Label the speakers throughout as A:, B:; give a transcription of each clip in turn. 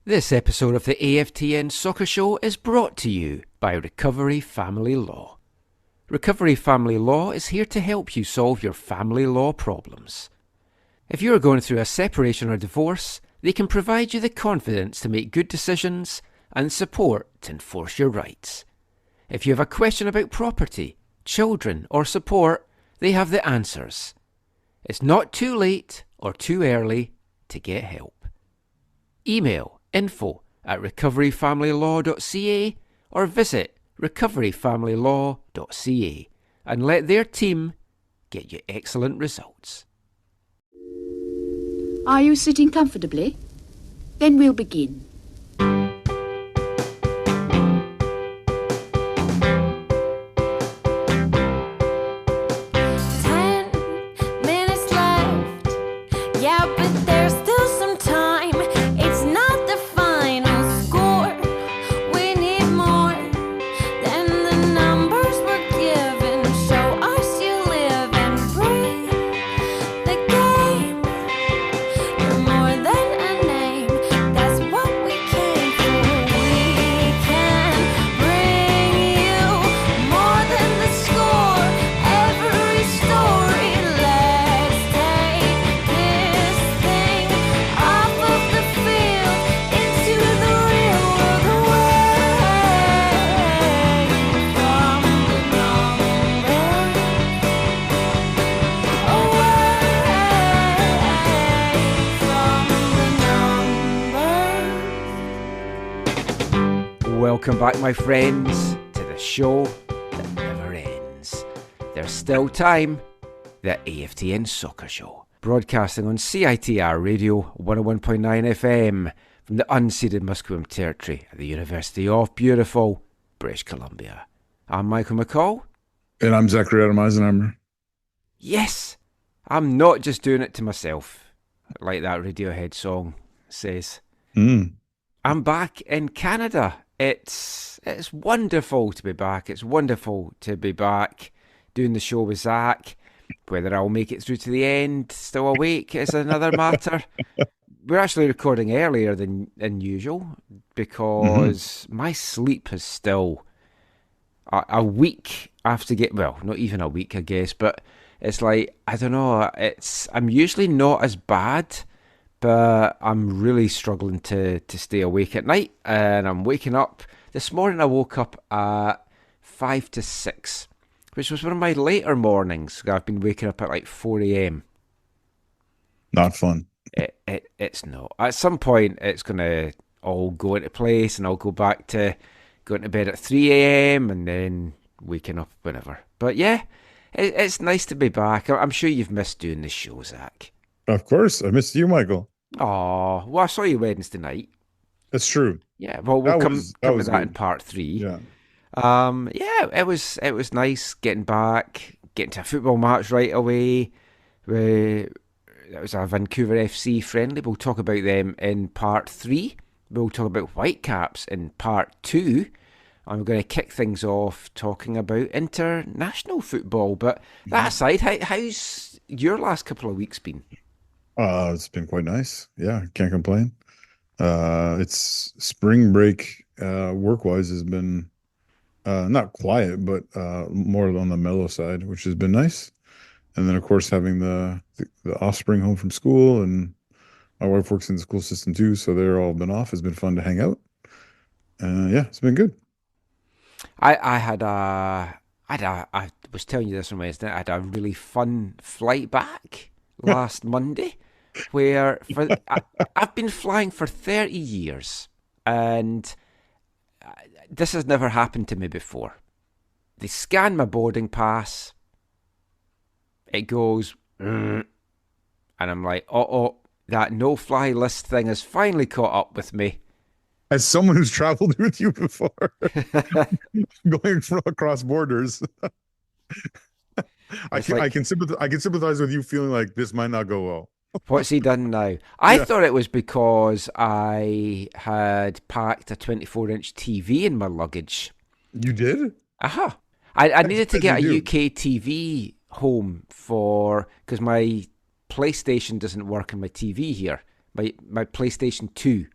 A: This episode of the AFTN Soccer Show is brought to you by Recovery Family Law. Recovery Family Law is here to help you solve your family law problems. If you are going through a separation or divorce, they can provide you the confidence to make good decisions and support to enforce your rights. If you have a question about property, children or support, they have the answers. It's not too late or too early to get help. Email info@recoveryfamilylaw.ca or visit recoveryfamilylaw.ca and let their team get you excellent results.
B: Are you sitting comfortably? Then we'll begin.
C: 10 minutes left. Yeah, but there's still some time. It's not the final score. We need more than the numbers we're given. Show us you live and breathe the game. You're more than a name. That's what we came for. We can bring you more than the score. Every story. Let's take this thing off of the field into the real world, away from the numbers, away from the numbers.
A: Welcome back, my friends, to the show that never ends. There's still time. The AFTN Soccer Show, broadcasting on CITR Radio 101.9 FM from the unceded Musqueam Territory at the University of beautiful British Columbia. I'm Michael McCall.
D: And I'm Zachary Adam Eisenheimer.
A: Yes, I'm not just doing it to myself, like that Radiohead song says. I'm back in Canada. It's wonderful to be back. It's wonderful to be back doing the show with Zach. Whether I'll make it through to the end, still awake, is another matter. We're actually recording earlier than usual because my sleep is still a week after not even a week, I guess, but it's like, I don't know, I'm usually not as bad, but I'm really struggling to stay awake at night, and I'm waking up. This morning I woke up at 5 to 6, which was one of my later mornings. I've been waking up at like 4 a.m.
D: Not fun.
A: It's not. At some point, it's going to all go into place, and I'll go back to going to bed at 3 a.m. and then waking up whenever. But yeah, it's nice to be back. I'm sure you've missed doing the show, Zach.
D: Of course. I missed you, Michael.
A: Oh, well, I saw you Wednesday night.
D: That's true.
A: Yeah, well, we'll come to that
D: good.
A: in part 3.
D: Yeah.
A: Yeah, it was nice getting back, getting to a football match right away. That was a Vancouver FC friendly. We'll talk about them in part 3. We'll talk about Whitecaps in part 2. And we're going to kick things off talking about international football. But that aside, how's your last couple of weeks been?
D: It's been quite nice. Yeah, can't complain. It's spring break, work-wise has been not quiet, but more on the mellow side, which has been nice. And then, of course, having the offspring home from school, and my wife works in the school system too, so they're all been off. It's been fun to hang out. Yeah, it's been good.
A: I was telling you this on Wednesday. I had a really fun flight back last Monday, where I've been flying for 30 years, and this has never happened to me before. They scan my boarding pass. It goes, and I'm like, that no-fly list thing has finally caught up with me.
D: As someone who's traveled with you before, going across borders, I can sympathize with you feeling like this might not go well.
A: What's he done now? I thought it was because I had packed a 24-inch TV in my luggage.
D: You did?
A: Aha. I needed to get a UK TV home because my PlayStation doesn't work on my TV here. My PlayStation 2.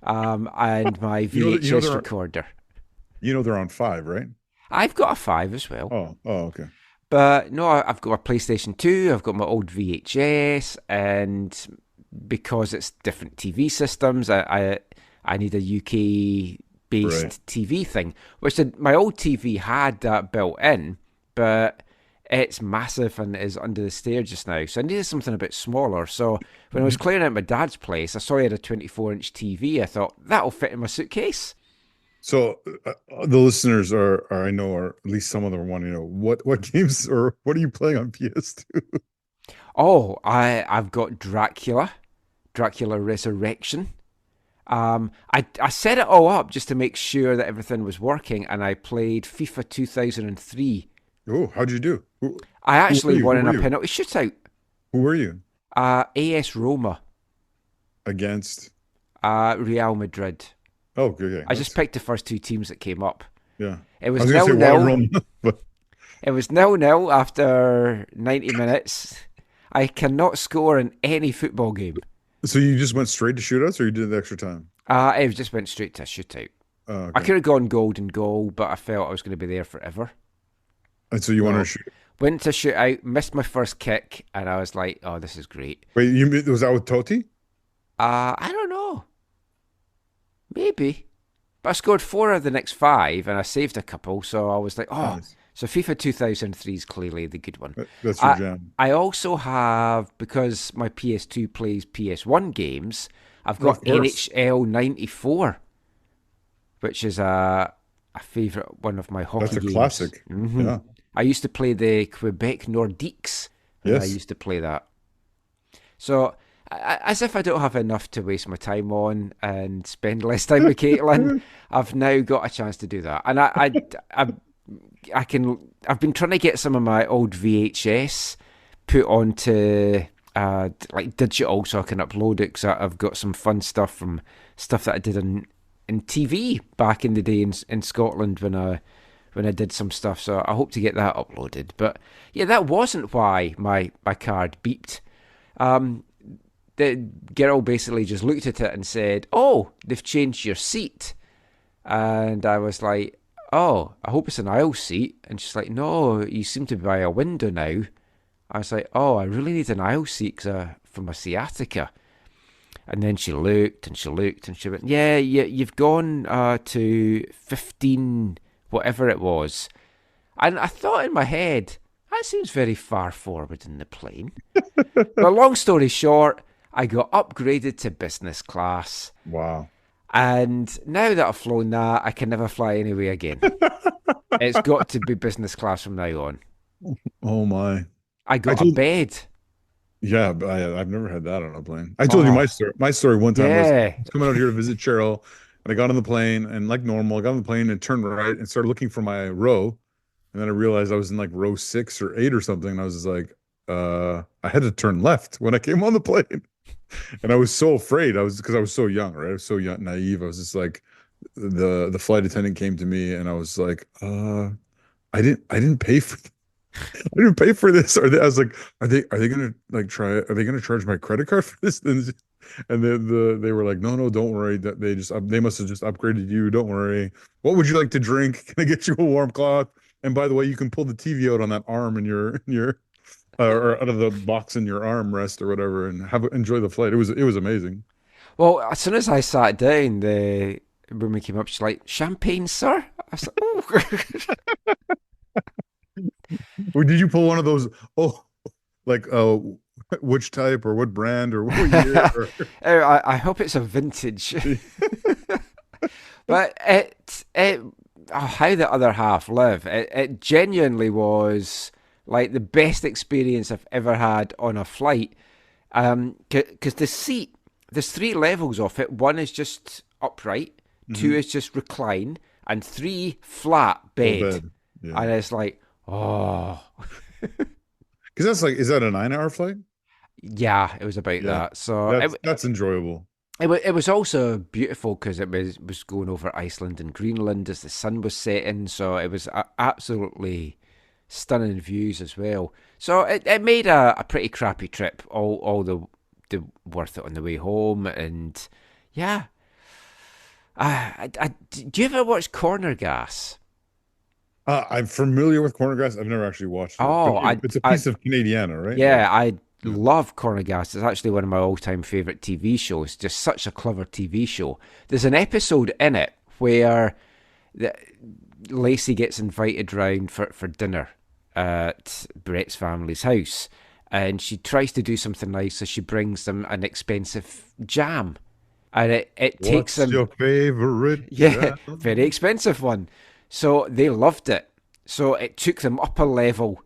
A: and my VHS recorder.
D: They're on 5, right?
A: I've got a 5 as well.
D: Oh, okay.
A: But no, I've got a PlayStation 2, I've got my old VHS, and because it's different TV systems, I need a UK-based TV thing, which my old TV had that built in, but it's massive and is under the stairs just now, so I needed something a bit smaller. So when I was clearing out my dad's place, I saw he had a 24-inch TV. I thought, that'll fit in my suitcase.
D: So the listeners are at least some of them want to know what games or what are you playing on PS2?
A: Oh, I've got Dracula Resurrection. I set it all up just to make sure that everything was working, and I played FIFA 2003.
D: Oh, how'd you do?
A: I actually won in a penalty shootout.
D: Who were you?
A: AS Roma.
D: Against?
A: Real Madrid.
D: Oh, okay.
A: I just picked the first 2 teams that came up.
D: Yeah.
A: It was 0-0. It was 0-0 after 90 minutes. I cannot score in any football game.
D: So you just went straight to shootouts, or you did the extra time?
A: It just went straight to a shootout.
D: Okay.
A: I could have gone golden goal, but I felt I was going to be there forever.
D: And so you wanted to shoot?
A: Went to shootout, missed my first kick, and I was like, "Oh, this is great."
D: Wait, was that with Totti?
A: I don't know. Maybe. But I scored 4 of the next 5, and I saved a couple, so I was like, oh. Nice. So FIFA 2003 is clearly the good one.
D: That's your jam.
A: I also have, because my PS2 plays PS1 games, I've got NHL 94, which is a favourite one of my hockey games.
D: That's a classic.
A: Mm-hmm.
D: Yeah.
A: I used to play the Quebec Nordiques.
D: Yes.
A: I used to play that. So, as if I don't have enough to waste my time on and spend less time with Caitlin, I've now got a chance to do that. And I've been trying to get some of my old VHS put onto like digital so I can upload it, because I've got some fun stuff from stuff that I did in TV back in the day in Scotland when I did some stuff. So I hope to get that uploaded. But yeah, that wasn't why my card beeped. The girl basically just looked at it and said, "Oh, they've changed your seat." And I was like, "Oh, I hope it's an aisle seat." And she's like, "No, you seem to be by a window now." I was like, "Oh, I really need an aisle seat for my sciatica." And then she looked and she looked and she went, "Yeah, you've gone to 15, whatever it was." And I thought in my head, that seems very far forward in the plane. But long story short, I got upgraded to business class.
D: Wow.
A: And now that I've flown that, I can never fly anyway again. It's got to be business class from now on.
D: Oh, my.
A: I got a bed.
D: Yeah, but I've never had that on a plane. I told you my story. My story one time was I was coming out here to visit Cheryl, and I got on the plane, and like normal, I got on the plane and turned right and started looking for my row. And then I realized I was in like row 6 or 8 or something. And I was just like, I had to turn left when I came on the plane. And I was so afraid. Because I was so young, right? I was so young, naive. I was just like, the flight attendant came to me and I was like, I didn't pay for I didn't pay for this. I was like, are they gonna charge my credit card for this? And then they were like, no, don't worry. That they must have just upgraded you. Don't worry. What would you like to drink? Can I get you a warm cloth? And by the way, you can pull the TV out on that arm in your or out of the box in your armrest or whatever, and enjoy the flight. It was amazing.
A: Well, as soon as I sat down, the woman came up. She's like, "Champagne, sir?" I was like, "Oh."
D: Or did you pull one of those? Oh, like which type or what brand or what year?
A: I hope it's a vintage. But how the other half live. It genuinely was like the best experience I've ever had on a flight. Because the seat, there's 3 levels of it. 1 is just upright, 2 is just recline, and 3 flat bed. Yeah. And it's like, oh.
D: Because that's like, is that a 9-hour flight?
A: Yeah, it was about that. So
D: that's enjoyable.
A: It was also beautiful because it was going over Iceland and Greenland as the sun was setting. So it was absolutely stunning views as well. So it made a pretty crappy trip, all the worth it on the way home. And yeah, Do you ever watch Corner Gas?
D: I'm familiar with Corner Gas. I've never actually watched it, but
A: Oh,
D: it's a piece of Canadiana, right?
A: yeah, I
D: Yeah.
A: love Corner Gas. It's actually one of my all-time favorite TV shows. Just such a clever TV show. There's an episode in it where the, Lacey gets invited round for dinner at Brett's family's house, and she tries to do something nice, so she brings them an expensive jam, and it takes
D: What's
A: them,
D: your favorite
A: yeah,
D: jam?
A: very expensive one. So they loved it. So it took them up a level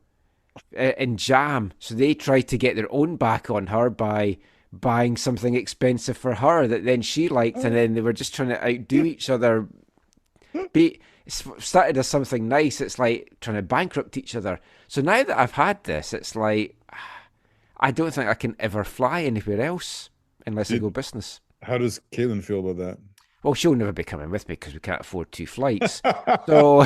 A: in jam. So they tried to get their own back on her by buying something expensive for her that then she liked, and then they were just trying to outdo each other. It started as something nice. It's like trying to bankrupt each other. So now that I've had this, it's like I don't think I can ever fly anywhere else unless I go business.
D: How does Caitlin feel about
A: Well, she'll never be coming with me because we can't afford 2 flights.
D: that?
A: So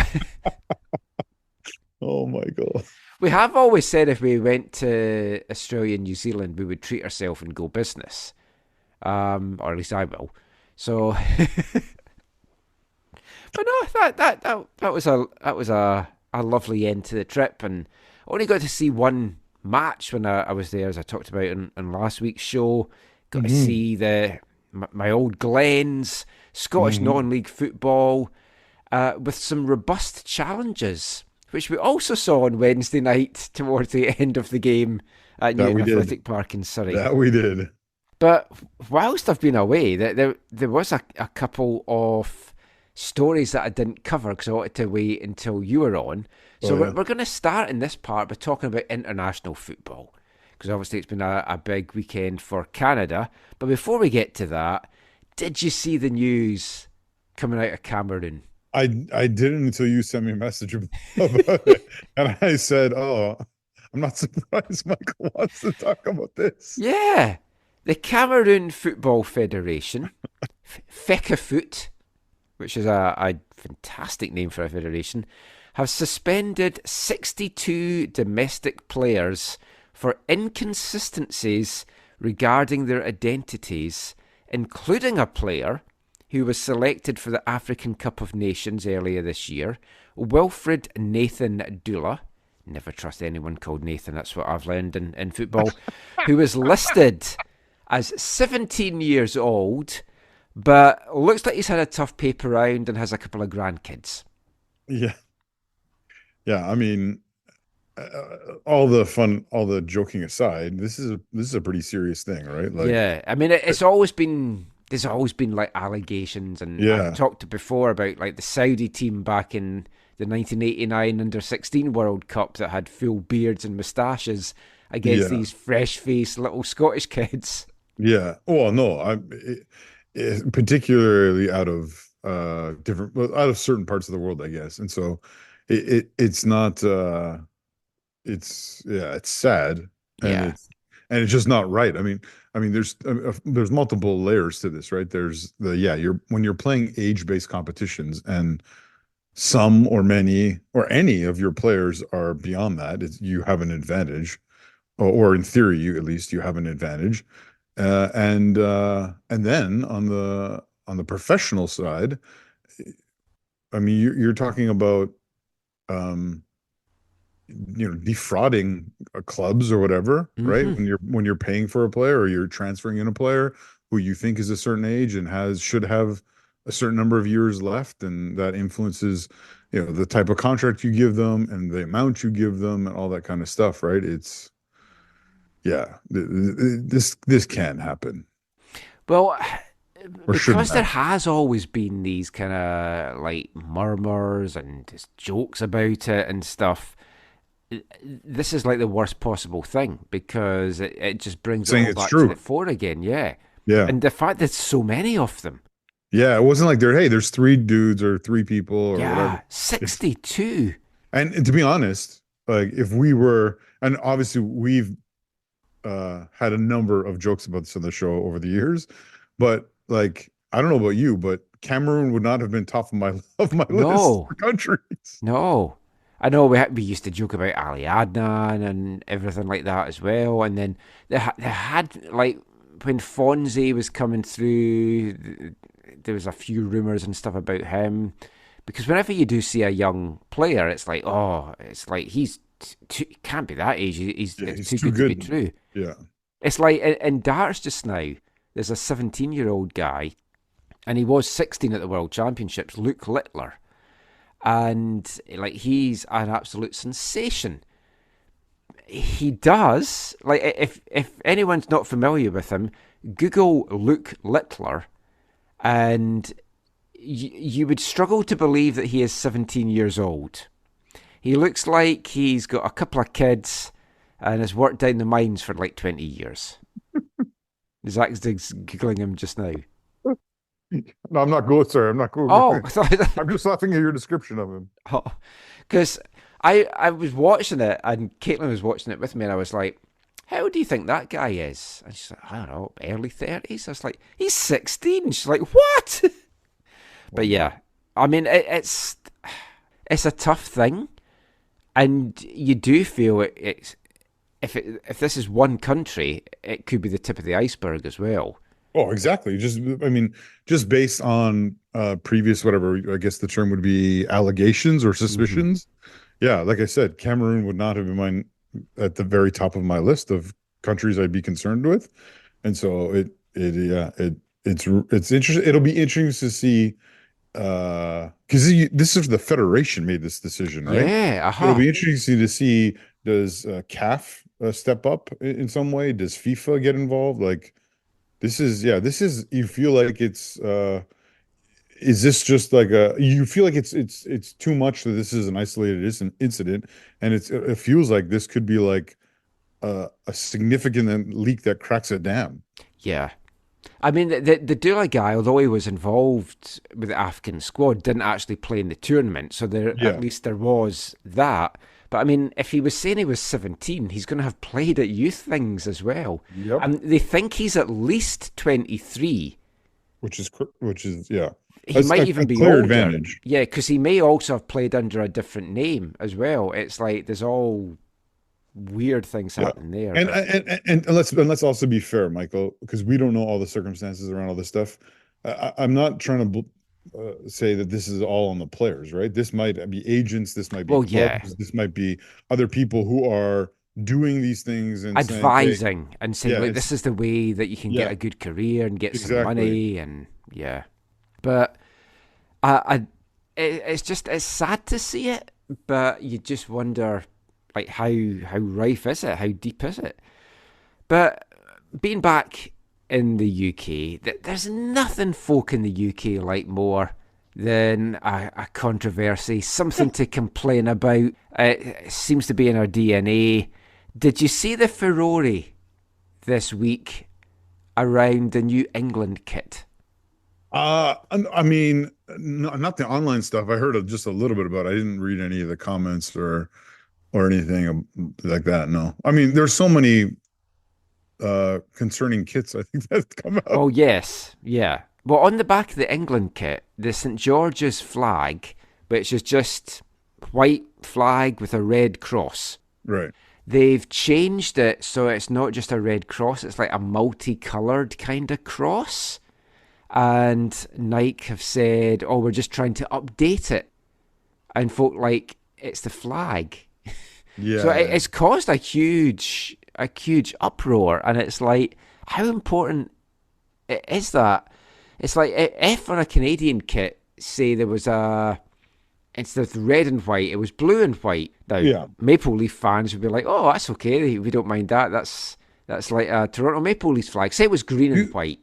D: Oh my God.
A: we have always said if we went to Australia and New Zealand, we would treat ourselves and go business, or at least I will. So, but no, that was a lovely end to the trip, and I only got to see one match when I was there, as I talked about in last week's show. Got to see my old Glens, Scottish non-league football, with some robust challenges, which we also saw on Wednesday night towards the end of the game at Newton Athletic Park in Surrey.
D: That we did.
A: But whilst I've been away, there was a couple of stories that I didn't cover because I wanted to wait until you were on. So we're going to start in this part by talking about international football, because obviously it's been a big weekend for Canada. But before we get to that, did you see the news coming out of Cameroon?
D: I didn't until you sent me a message about it. And I said, oh, I'm not surprised Michael wants to talk about this.
A: Yeah. The Cameroon Football Federation, FECAFOOT, which is a fantastic name for a federation, have suspended 62 domestic players for inconsistencies regarding their identities, including a player who was selected for the African Cup of Nations earlier this year, Wilfred Nathan Dula. Never trust anyone called Nathan, that's what I've learned in football. Who was listed as 17 years old, but looks like he's had a tough paper round and has a couple of grandkids.
D: Yeah. Yeah, I mean, all the fun, all the joking aside, this is a pretty serious thing, right? Like,
A: yeah, I mean, there's always been like allegations, and I've talked before about like the Saudi team back in the 1989 Under-16 World Cup that had full beards and moustaches against these fresh-faced little Scottish kids.
D: Yeah. Oh no, particularly out of certain parts of the world, I guess, and so it's not. It's sad, and it's just not right. I mean, there's multiple layers to this, right? There's when you're playing age-based competitions, and some or many or any of your players are beyond that, you have an advantage, or in theory, you have an advantage, and then on the professional side, I mean, you're talking about defrauding clubs or whatever, right? When you're paying for a player, or you're transferring in a player who you think is a certain age and should have a certain number of years left, and that influences the type of contract you give them and the amount you give them and all that kind of stuff, right? It's this can happen.
A: Well, because there has always been these kind of like murmurs and just jokes about it and stuff, this is like the worst possible thing, because it just brings it all back to the fore again. Yeah. And the fact that so many of them.
D: Yeah, it wasn't like there's 3 dudes or 3 people or whatever.
A: 62.
D: And to be honest, like if we were, and obviously we've had a number of jokes about this on the show over the years, but like I don't know about you, but Cameroon would not have been top of my list for countries.
A: No. I know we used to joke about Ali Adnan and everything like that as well, and then they had like when Fonzie was coming through, there was a few rumours and stuff about him. Because whenever you do see a young player, it's like, he's can't be that age. He's too good to be true.
D: Yeah.
A: It's like in darts just now, there's a 17-year-old guy, and he was 16 at the World Championships, Luke Littler. And like he's an absolute sensation. He does, like, if anyone's not familiar with him, Google Luke Littler, and you would struggle to believe that he is 17 years old. He looks like he's got a couple of kids and has worked down the mines for like 20 years. Zach's Googling him just now.
D: No, I'm not good, sir. I'm not good.
A: Oh,
D: I'm just laughing at your description of him.
A: Because I was watching it, and Caitlin was watching it with me, and I was like, how old do you think that guy is? And she's like, I don't know, early 30s. I was like, he's 16. She's like, what? But yeah, I mean, it's a tough thing, and you do feel it's if this is one country, it could be the tip of the iceberg as well.
D: Oh, exactly. Just based on previous, whatever, I guess the term would be allegations or suspicions. Mm-hmm. Yeah, like I said, Cameroon would not have been at the very top of my list of countries I'd be concerned with. And so it's interesting. It'll be interesting to see, because this is the Federation made this decision, right?
A: Yeah,
D: It'll be interesting to see, does CAF step up in some way? Does FIFA get involved? Like, this is, you feel like it's, is this just like you feel like it's too much that this is an isolated incident, and it feels like this could be like a significant leak that cracks a dam.
A: Yeah. I mean, the Dula guy, although he was involved with the African squad, didn't actually play in the tournament, so at least there was that. But I mean, if he was saying he was 17, he's going to have played at youth things as well.
D: Yep.
A: And they think he's at least 23.
D: Which is yeah.
A: He might even be
D: clear
A: older.
D: Advantage.
A: Yeah, because he may also have played under a different name as well. It's like there's all weird things happening there.
D: And let's also be fair, Michael, because we don't know all the circumstances around all this stuff. I'm not trying to say that this is all on the players, right? This might be agents, this might be clubs, this might be other people who are doing these things and
A: advising and saying, like, this is the way that you can get a good career and get some money, and but it's sad to see it, but you just wonder, like, how rife is it? How deep is it? But being back in the UK, there's nothing folk in the UK like more than a controversy, something to complain about. It seems to be in our DNA. Did you see the furore this week around the New England kit?
D: I mean, not the online stuff. I heard just a little bit about it. I didn't read any of the comments or anything like that. No, I mean, there's so many concerning kits, I think, that's come out.
A: Oh yes, yeah. Well, on the back of the England kit, the St. George's flag, which is just white flag with a red cross.
D: Right.
A: They've changed it so it's not just a red cross, it's like a multicoloured kind of cross. And Nike have said, we're just trying to update it. And folk like, it's the flag.
D: Yeah.
A: So it's caused a huge uproar. And it's like, how important is that? It's like, if on a Canadian kit, say there was instead of red and white, it was blue and white. Now, Maple Leaf fans would be like, oh, that's okay, we don't mind that. That's like a Toronto Maple Leafs flag. Say it was green and white.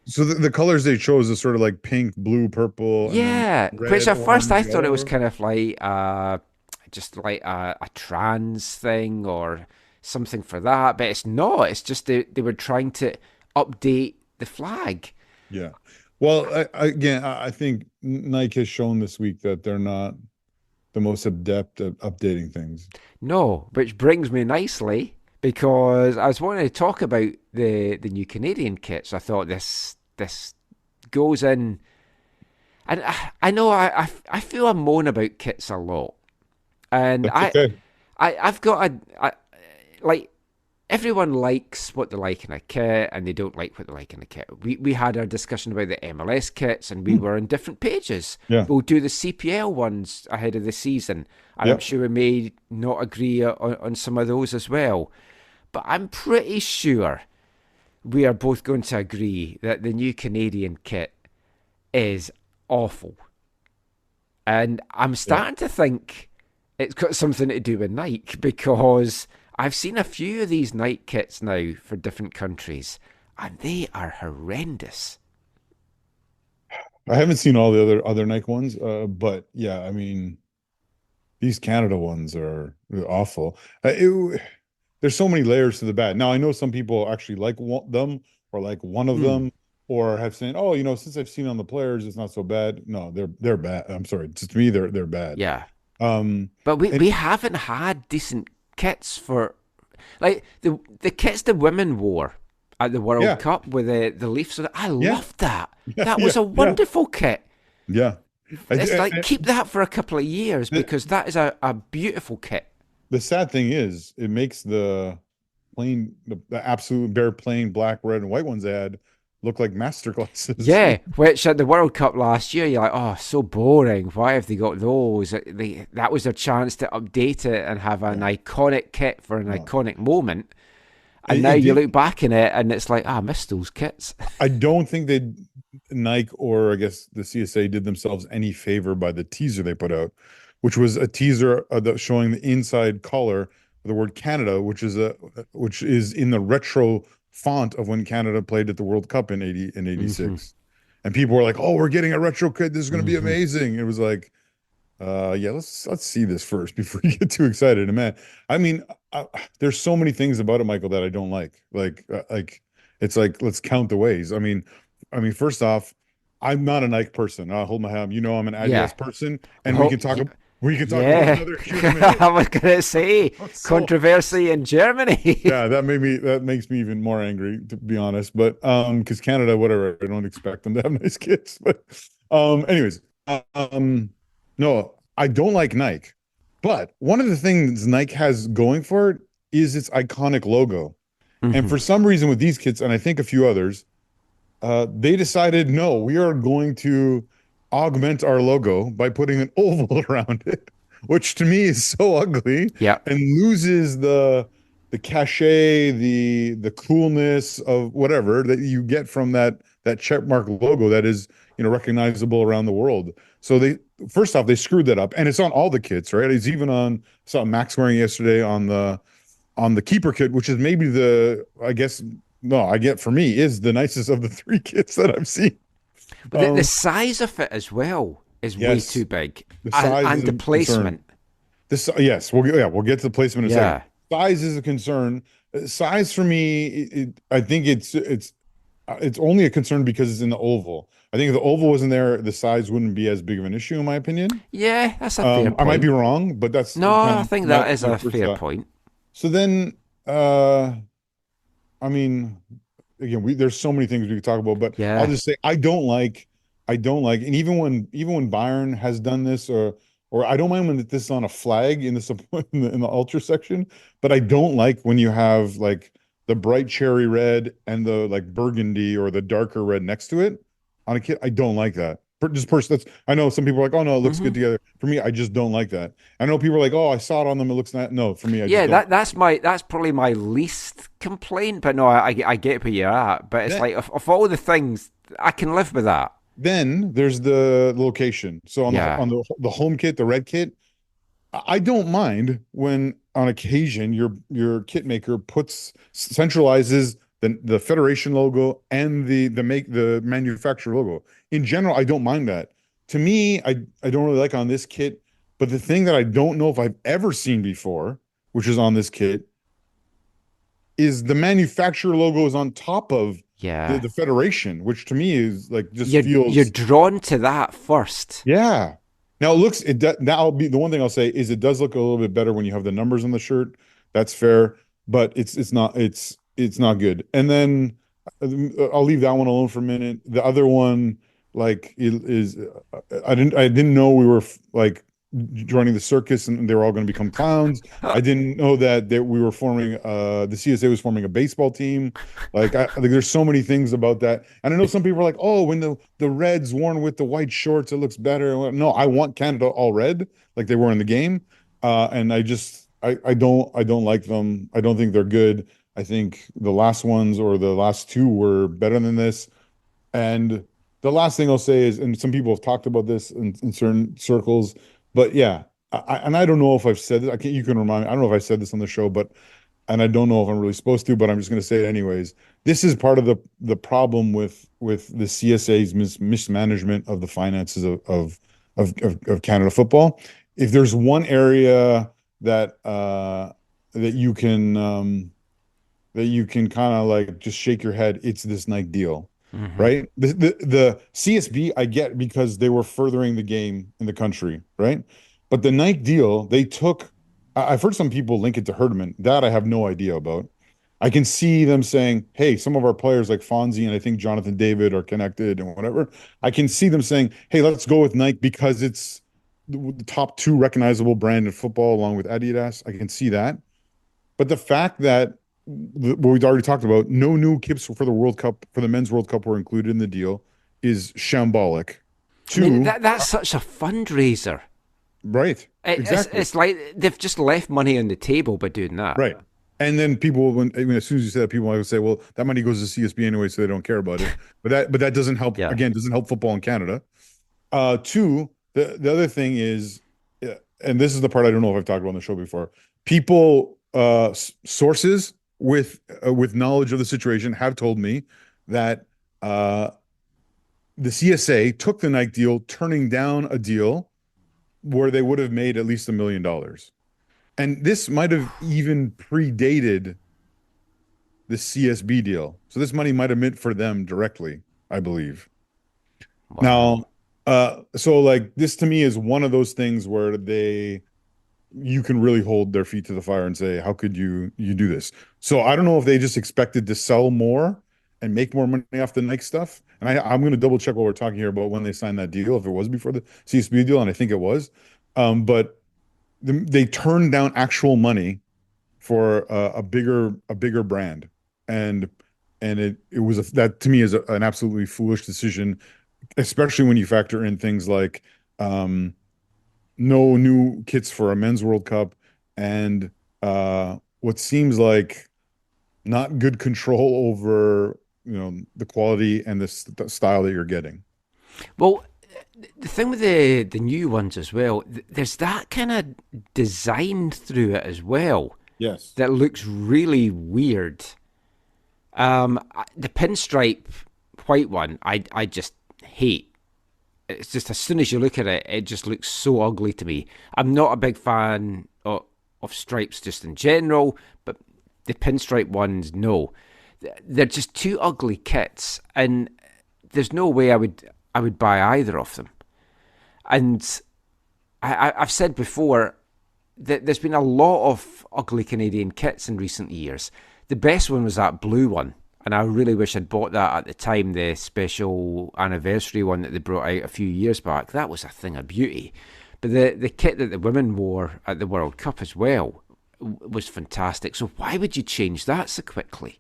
D: So the colors they chose is sort of like pink, blue, purple.
A: Yeah,
D: red,
A: which at first I thought
D: yellow.
A: it was kind of like just like a trans thing or something for that, but it's not. It's just they were trying to update the flag.
D: Yeah. Well, I think Nike has shown this week that they're not the most adept at updating things.
A: No, which brings me nicely, because I was wanting to talk about the new Canadian kits. I thought this goes in, and I know I feel I moan about kits a lot, and
D: That's okay.
A: I've got like everyone likes what they like in a kit and they don't like what they like in a kit. We had our discussion about the MLS kits and we were on different pages.
D: Yeah.
A: We'll do the CPL ones ahead of the season. And I'm sure we may not agree on some of those as well. But I'm pretty sure we are both going to agree that the new Canadian kit is awful. And I'm starting to think it's got something to do with Nike, because I've seen a few of these Nike kits now for different countries, and they are horrendous.
D: I haven't seen all the other Nike ones, but yeah, I mean, these Canada ones are awful. There's so many layers to the bad. Now, I know some people actually like them or like one of them, or have said, "Oh, since I've seen on the players, it's not so bad." No, they're bad. I'm sorry, to me, they're bad.
A: Yeah. But we haven't had decent kits for, like, the kits the women wore at the World Cup with the Leafs. I loved that. That was a wonderful kit.
D: Yeah.
A: It's keep that for a couple of years, because that is a beautiful kit.
D: The sad thing is, it makes the absolute bare plain black, red, and white ones they had look like masterclasses.
A: Yeah, which at the World Cup last year, you're like, oh, so boring. Why have they got those? That was their chance to update it and have an iconic kit for an iconic moment. And now you look back in it and it's like, I missed those kits.
D: I don't think Nike, or I guess the CSA, did themselves any favor by the teaser they put out, which was a teaser showing the inside collar of the word Canada, which is in the retro font of when Canada played at the World Cup in 86. And people were like, "Oh, we're getting a retro kit. This is going to be amazing." It was like, let's see this first before you get too excited. And man, I mean, there's so many things about it, Michael, that I don't like. Like it's like, let's count the ways. I mean, first off, I'm not a Nike person. I'll hold my hand. I'm an Adidas person, and we can talk about another human.
A: I was going to say controversy in Germany.
D: Yeah, that makes me even more angry, to be honest. But because Canada, whatever, I don't expect them to have nice kits. But anyways, no, I don't like Nike. But one of the things Nike has going for it is its iconic logo. And for some reason with these kits, and I think a few others, they decided, no, we are going to augment our logo by putting an oval around it, which to me is so ugly.
A: Yeah.
D: And loses the cachet, the coolness of whatever that you get from that checkmark logo that is, recognizable around the world. So first off, they screwed that up, and it's on all the kits, right? It's even saw Max wearing yesterday on the keeper kit, which is maybe for me is the nicest of the three kits that I've seen.
A: But the size of it as well is way too big, and the placement.
D: We'll get to the placement in a second. Size is a concern. Size for me, I think it's only a concern because it's in the oval. I think if the oval wasn't there, the size wouldn't be as big of an issue, in my opinion.
A: Yeah, that's a fair point.
D: I might be wrong, but that's
A: I think that is a fair point.
D: So then, I mean, again, there's so many things we could talk about, but I'll just say I don't like, and even when Bayern has done this, or I don't mind when this is on a flag in the ultra section, but I don't like when you have like the bright cherry red and the like burgundy or the darker red next to it on a kit. I don't like that. I know some people are like, oh no, it looks good together. For me, I just don't like that. I know people are like, oh, I saw it on them, it looks nice. No, for me,
A: that's probably my least complaint. But no, I get where you're at. But it's like of all the things, I can live with that.
D: Then there's the location. So on the home kit, the red kit, I don't mind when on occasion your kit maker centralizes the federation logo and the manufacturer logo. In general, I don't mind that. To me, I don't really like on this kit, but the thing that I don't know if I've ever seen before, which is on this kit, is the manufacturer logo is on top of the federation, which to me is like
A: you're drawn to that first.
D: Yeah. Now that'll be the one thing I'll say is it does look a little bit better when you have the numbers on the shirt. That's fair, but it's not good. And then I'll leave that one alone for a minute. The other one, like, is I didn't know we were like joining the circus and they were all going to become clowns. I didn't know that we were forming the CSA was forming a baseball team. Like there's so many things about that. And I know some people are like, oh, when the red's worn with the white shorts, it looks better. No, I want Canada all red like they were in the game. And I don't like them. I don't think they're good. I think the last ones or the last two were better than this. And the last thing I'll say is, and some people have talked about this in certain circles, but yeah, I don't know if I've said it. You can remind me. I don't know if I said this on the show, and I don't know if I'm really supposed to, but I'm just going to say it anyways. This is part of the problem with the CSA's mismanagement of the finances of Canada football. If there's one area that you can kind of like just shake your head, it's this Nike deal. Mm-hmm. Right? The CSB I get because they were furthering the game in the country, right? But the Nike deal, I've heard some people link it to Herdman. That I have no idea about. I can see them saying, hey, some of our players like Fonzie and I think Jonathan David are connected and whatever. I can see them saying, hey, let's go with Nike because it's the top two recognizable brand in football along with Adidas. I can see that. But the fact that what we've already talked about, no new kits for the World Cup, for the Men's World Cup were included in the deal is shambolic.
A: Two, I mean, that's such a fundraiser.
D: Right.
A: Exactly. It's like they've just left money on the table by doing that.
D: Right. And then people, as soon as you say that, people might say, well, that money goes to CSB anyway, so they don't care about it. But that doesn't help, again, doesn't help football in Canada. Two, the other thing is, and this is the part I don't know if I've talked about on the show before, people, sources with knowledge of the situation have told me that the CSA took the Nike deal, turning down a deal where they would have made at least $1 million. And this might have even predated the CSB deal. So this money might have meant for them directly, I believe. Wow. Now, so like this to me is one of those things where you can really hold their feet to the fire and say, how could you do this? So I don't know if they just expected to sell more and make more money off the Nike stuff. And I'm going to double check what we're talking here about when they signed that deal, if it was before the CSB deal, and I think it was. But they turned down actual money for a bigger brand. And it was that to me is an absolutely foolish decision, especially when you factor in things like no new kits for a men's World Cup and what seems like not good control over the quality and the style that you're getting.
A: Well, the thing with the new ones as well, there's that kind of design through it as well.
D: Yes,
A: that looks really weird. The pinstripe white one, I just hate. It's just as soon as you look at it, it just looks so ugly to me. I'm not a big fan of stripes just in general, but the pinstripe ones, no. They're just two ugly kits, and there's no way I would buy either of them. And I've said before that there's been a lot of ugly Canadian kits in recent years. The best one was that blue one. And I really wish I'd bought that at the time, the special anniversary one that they brought out a few years back. That was a thing of beauty. But the kit that the women wore at the World Cup as well was fantastic. So why would you change that so quickly?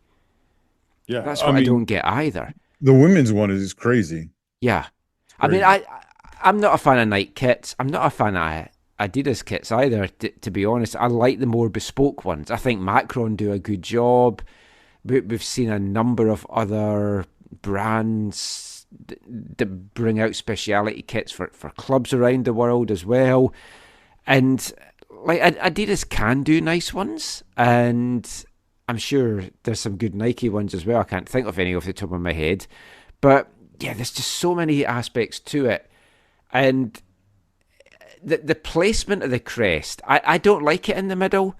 D: Yeah,
A: that's what I don't get either.
D: The women's one is crazy.
A: Yeah. I mean, I'm not a fan of Nike kits. I'm not a fan of Adidas kits either, to be honest. I like the more bespoke ones. I think Macron do a good job. We've seen a number of other brands that bring out speciality kits for clubs around the world as well. And like Adidas can do nice ones, and I'm sure there's some good Nike ones as well. I can't think of any off the top of my head. But yeah, there's just so many aspects to it. And the placement of the crest, I don't like it in the middle,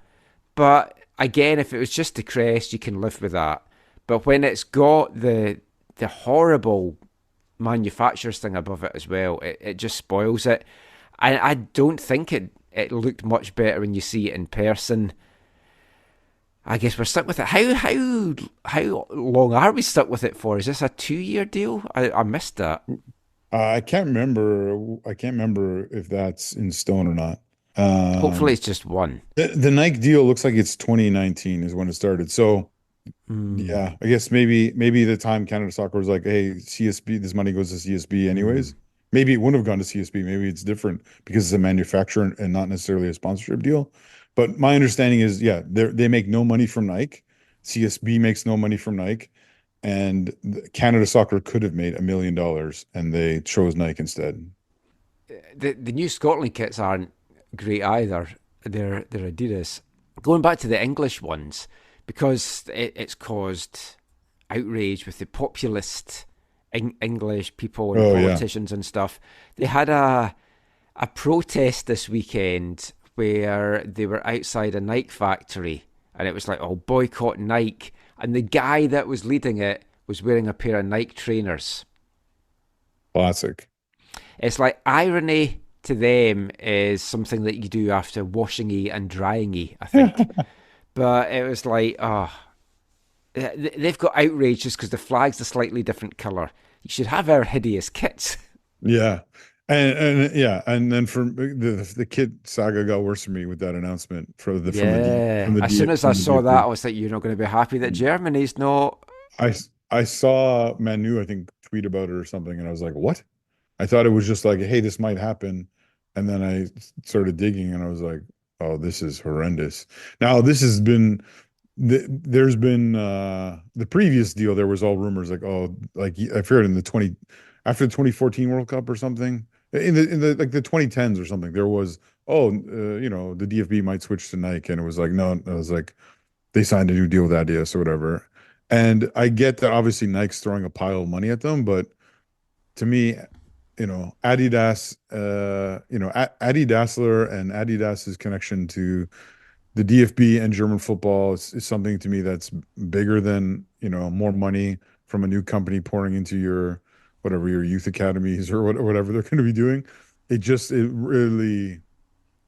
A: but again, if it was just the crest, you can live with that. But when it's got the horrible manufacturer's thing above it as well, it just spoils it. I don't think it looked much better when you see it in person. I guess we're stuck with it. How long are we stuck with it for? Is this a 2-year deal? I missed that.
D: I can't remember. I can't remember if that's in stone or not.
A: Hopefully, it's just one.
D: The Nike deal looks like it's 2019 is when it started. So
A: Mm,
D: yeah, I guess maybe the time Canada Soccer was like, hey, CSB, this money goes to CSB
A: mm.
D: anyways. Maybe it wouldn't have gone to CSB. Maybe it's different because it's a manufacturer and not necessarily a sponsorship deal. But my understanding is, yeah, they make no money from Nike. CSB makes no money from Nike, and Canada Soccer could have made $1 million, and they chose Nike instead.
A: The new Scotland kits aren't great either. They're Adidas. Going back to the English ones, because it's caused outrage with the populist English people and
D: Oh yeah.
A: politicians and stuff. They had a protest this weekend where they were outside a Nike factory, and it was like, oh, boycott Nike. And the guy that was leading it was wearing a pair of Nike trainers.
D: Classic.
A: It's like irony to them is something that you do after washing y and drying y, I think. But it was like, oh, they've got outraged just because the flag's a slightly different colour. You should have our hideous kits.
D: Yeah. And yeah, and then from the kid saga got worse for me with that announcement
A: Yeah. As soon as I
D: from the
A: saw that, I
D: DFB.
A: was like, you're not going to be happy that Germany's not.
D: I saw Manu, I think, tweet about it or something, and I was like, what? I thought it was just like, hey, this might happen. And then I started digging and I was like, oh, this is horrendous. Now, this has been there's been the previous deal, there was all rumors like, oh, like I've heard in the 20 after the 2014 World Cup or something, in the like the 2010s or something, there was, oh, the DFB might switch to Nike, and it was like, no, I was like, they signed a new deal with Adidas or whatever. And I get that obviously Nike's throwing a pile of money at them, but to me, Adidas, Adi Dassler and Adidas's connection to the DFB and German football is something to me that's bigger than, more money from a new company pouring into your youth academies or whatever they're going to be doing. It really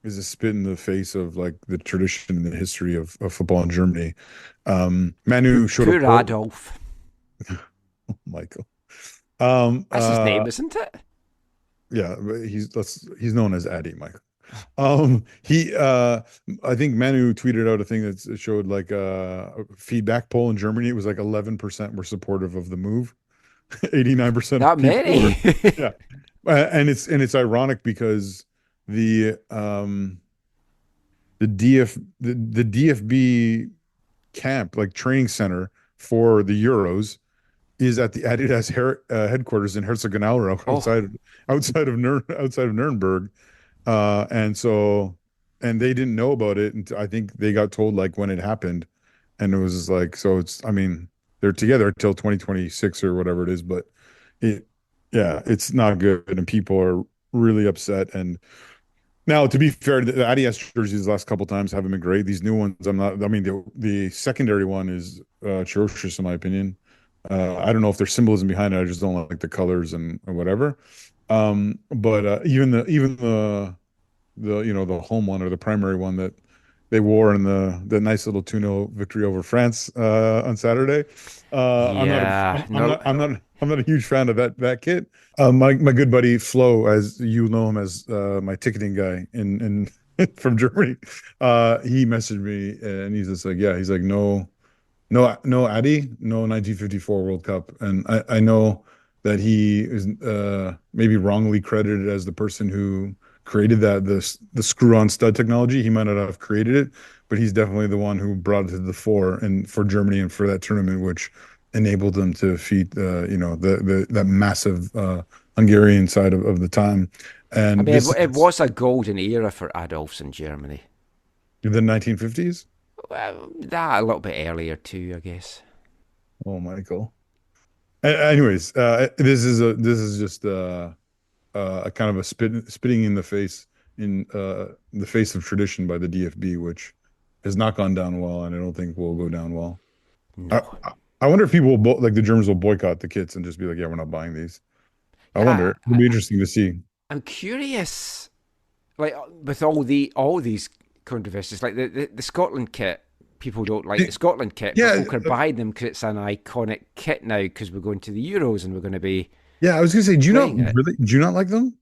D: is a spit in the face of like the tradition and the history of football in Germany. Manu showed
A: Poor
D: up,
A: Adolf.
D: Michael.
A: That's his name, isn't it?
D: Yeah, he's known as Addy, Michael. He I think Manu tweeted out a thing that showed like a feedback poll in Germany. It was like 11% were supportive of the move. 89% of
A: That
D: people were,
A: many.
D: yeah. And it's ironic because the the DFB camp, like training center for the Euros, is at the Adidas headquarters in Herzogenaurach
A: Oh,
D: outside of Nuremberg. And so, and they didn't know about it. And I think they got told like when it happened, and it was just like, so I mean, they're together until 2026 or whatever it is, but it, yeah, it's not good. And people are really upset. And now, to be fair, the Adidas jerseys the last couple times haven't been great. These new ones, I'm not, I mean, the secondary one is atrocious in my opinion. I don't know if there's symbolism behind it. I just don't like the colors and whatever. But even the home one or the primary one that they wore in the nice little 2-0 victory over France on Saturday. I'm not
A: yeah. No,
D: I'm not a huge fan of that kit. My good buddy Flo, as you know him as my ticketing guy in from Germany, he messaged me and he's just like, yeah, he's like, no, Addy, no 1954 World Cup. And I know that he is maybe wrongly credited as the person who created the screw-on stud technology. He might not have created it, but he's definitely the one who brought it to the fore and for Germany and for that tournament, which enabled them to defeat the that massive Hungarian side of the time.
A: I
D: And
A: mean,
D: this
A: it
D: is
A: was a golden era for Adolfs in Germany.
D: the 1950s.
A: Well, that a little bit earlier too, I guess.
D: Oh, Michael. Anyways, this is just a kind of a spitting in the face in the face of tradition by the DFB, which has not gone down well, and I don't think will go down well. I
A: No.
D: I wonder if people will like the Germans will boycott the kits and just be like, yeah, we're not buying these. I
A: Yeah,
D: wonder. It'll be interesting to see.
A: I'm curious. Like with all these controversies, like the Scotland kit, people don't like the Scotland kit, but
D: Yeah,
A: folk are buying them because it's an iconic kit now because we're going to the Euros and we're going to be
D: Yeah, I was gonna say,
A: playing it.
D: do you not like them?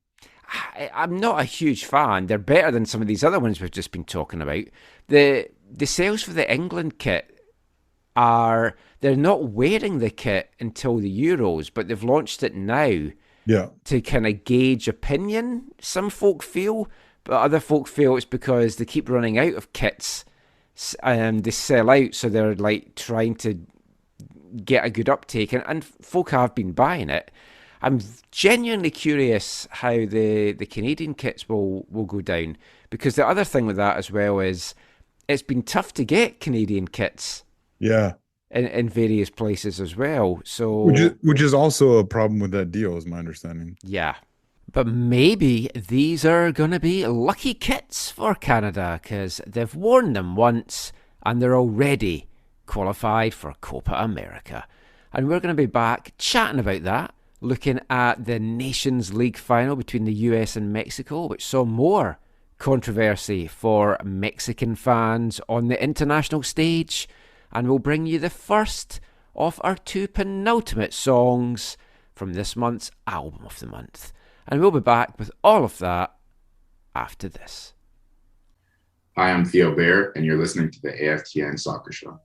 A: I'm not a huge fan. They're better than some of these other ones we've just been talking about. The sales for the England kit they're not wearing the kit until the Euros, but they've launched it now
D: Yeah.
A: to kind of gauge opinion. Some folk feel, but other folk feel it's because they keep running out of kits and they sell out, so they're like trying to get a good uptake, and folk have been buying it. I'm genuinely curious how the Canadian kits will go down, because the other thing with that as well is it's been tough to get Canadian kits
D: Yeah.
A: in various places as well.
D: Which is also a problem with that deal, is my understanding.
A: Yeah. But maybe these are going to be lucky kits for Canada, because they've worn them once and they're already qualified for Copa America. And we're going to be back chatting about that, looking at the Nations League final between the US and Mexico, which saw more controversy for Mexican fans on the international stage. And we'll bring you the first of our 2 penultimate songs from this month's Album of the Month. And we'll be back with all of that after this.
E: Hi, I'm Theo Baer, and you're listening to the AFTN Soccer Show.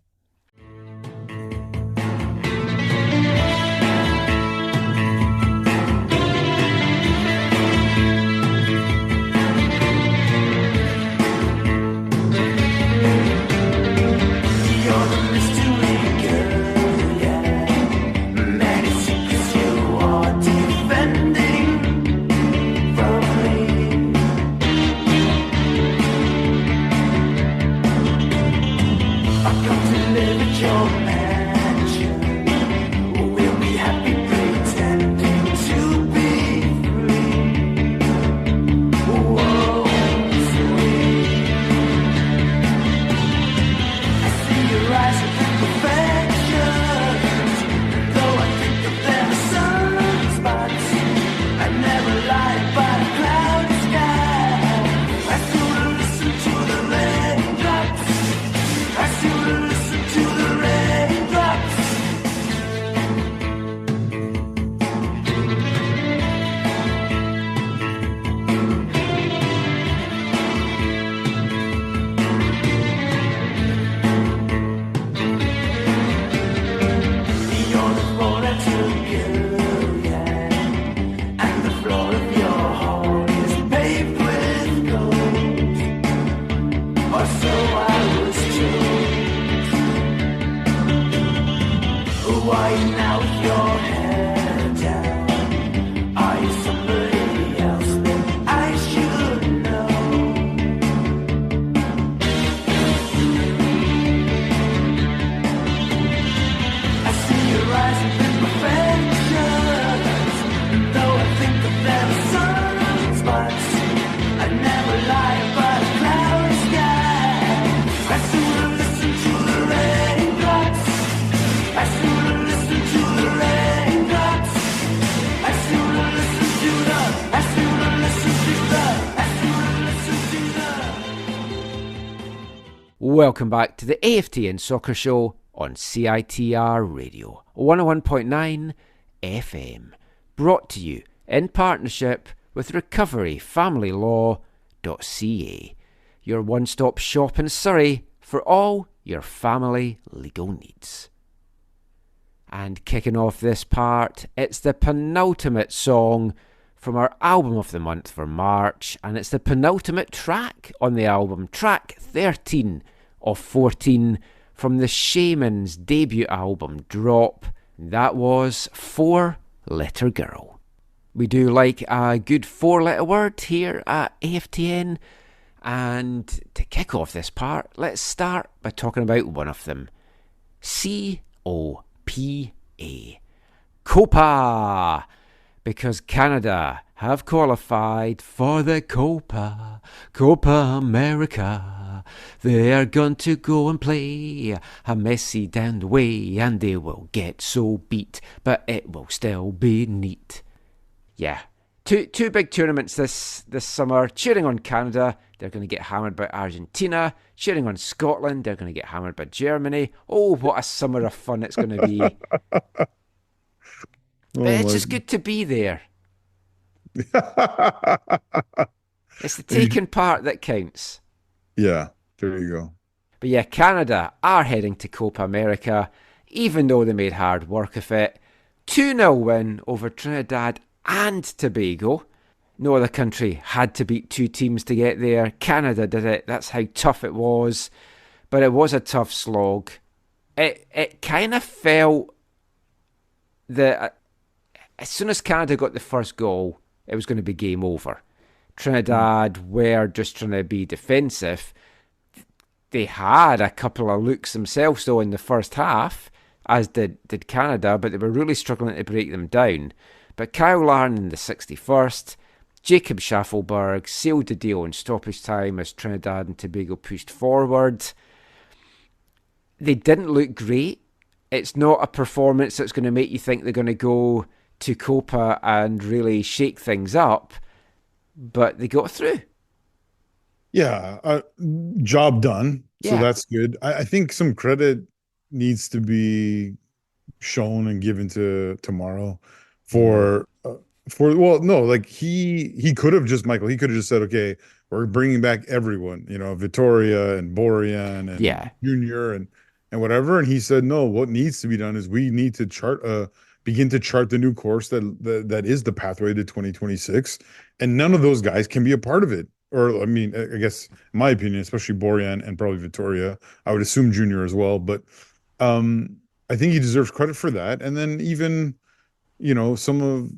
A: Welcome back to the AFTN Soccer Show on CITR Radio 101.9 FM, brought to you in partnership with recoveryfamilylaw.ca, your one-stop shop in Surrey for all your family legal needs. And kicking off this part, it's the penultimate song from our album of the month for March, and it's the penultimate track on the album, track 13 of 14 from the Shaman's debut album Drop. That was 4-Letter Girl. We do like a good 4-letter word here at AFTN, and to kick off this part, let's start by talking about one of them. C-O-P-A. Copa! Because Canada have qualified for the Copa America. They are going to go and play a Messi down the way, and they will get so beat, but it will still be neat. Yeah, two big tournaments this summer. Cheering on Canada, they're going to get hammered by Argentina. Cheering on Scotland, they're going to get hammered by Germany. Oh, what a summer of fun it's going to be. But
D: Oh
A: it's
D: my.
A: just good to be there. It's the
D: You-
A: taking part that counts.
D: yeah, there you go.
A: But yeah, Canada are heading to Copa America, even though they made hard work of it. 2-0 win over Trinidad and Tobago. No other country had to beat two teams to get there. Canada did it. That's how tough it was. But it was a tough slog. It kind of felt that as soon as Canada got the first goal, it was going to be game over. Trinidad were just trying to be defensive. They had a couple of looks themselves, though, in the first half, as did Canada, but they were really struggling to break them down. But Kyle Larn in the 61st, Jacob Schaffelberg sealed the deal in stoppage time as Trinidad and Tobago pushed forward. They didn't look great. It's not a performance that's going to make you think they're going to go to Copa and really shake things up, but they got through.
D: Yeah, job done. So
A: Yeah.
D: that's good. I think some credit needs to be shown and given to tomorrow for well, no, like he could have just Michael. He could have just said, okay, we're bringing back everyone, Vittoria and Borean and
A: Yeah.
D: Junior and whatever. And he said, no, what needs to be done is we need to begin to chart the new course that is the pathway to 2026, and none of those guys can be a part of it. Or I mean, I guess in my opinion, especially Borean and probably Vittoria, I would assume Junior as well. But I think he deserves credit for that. And then even some of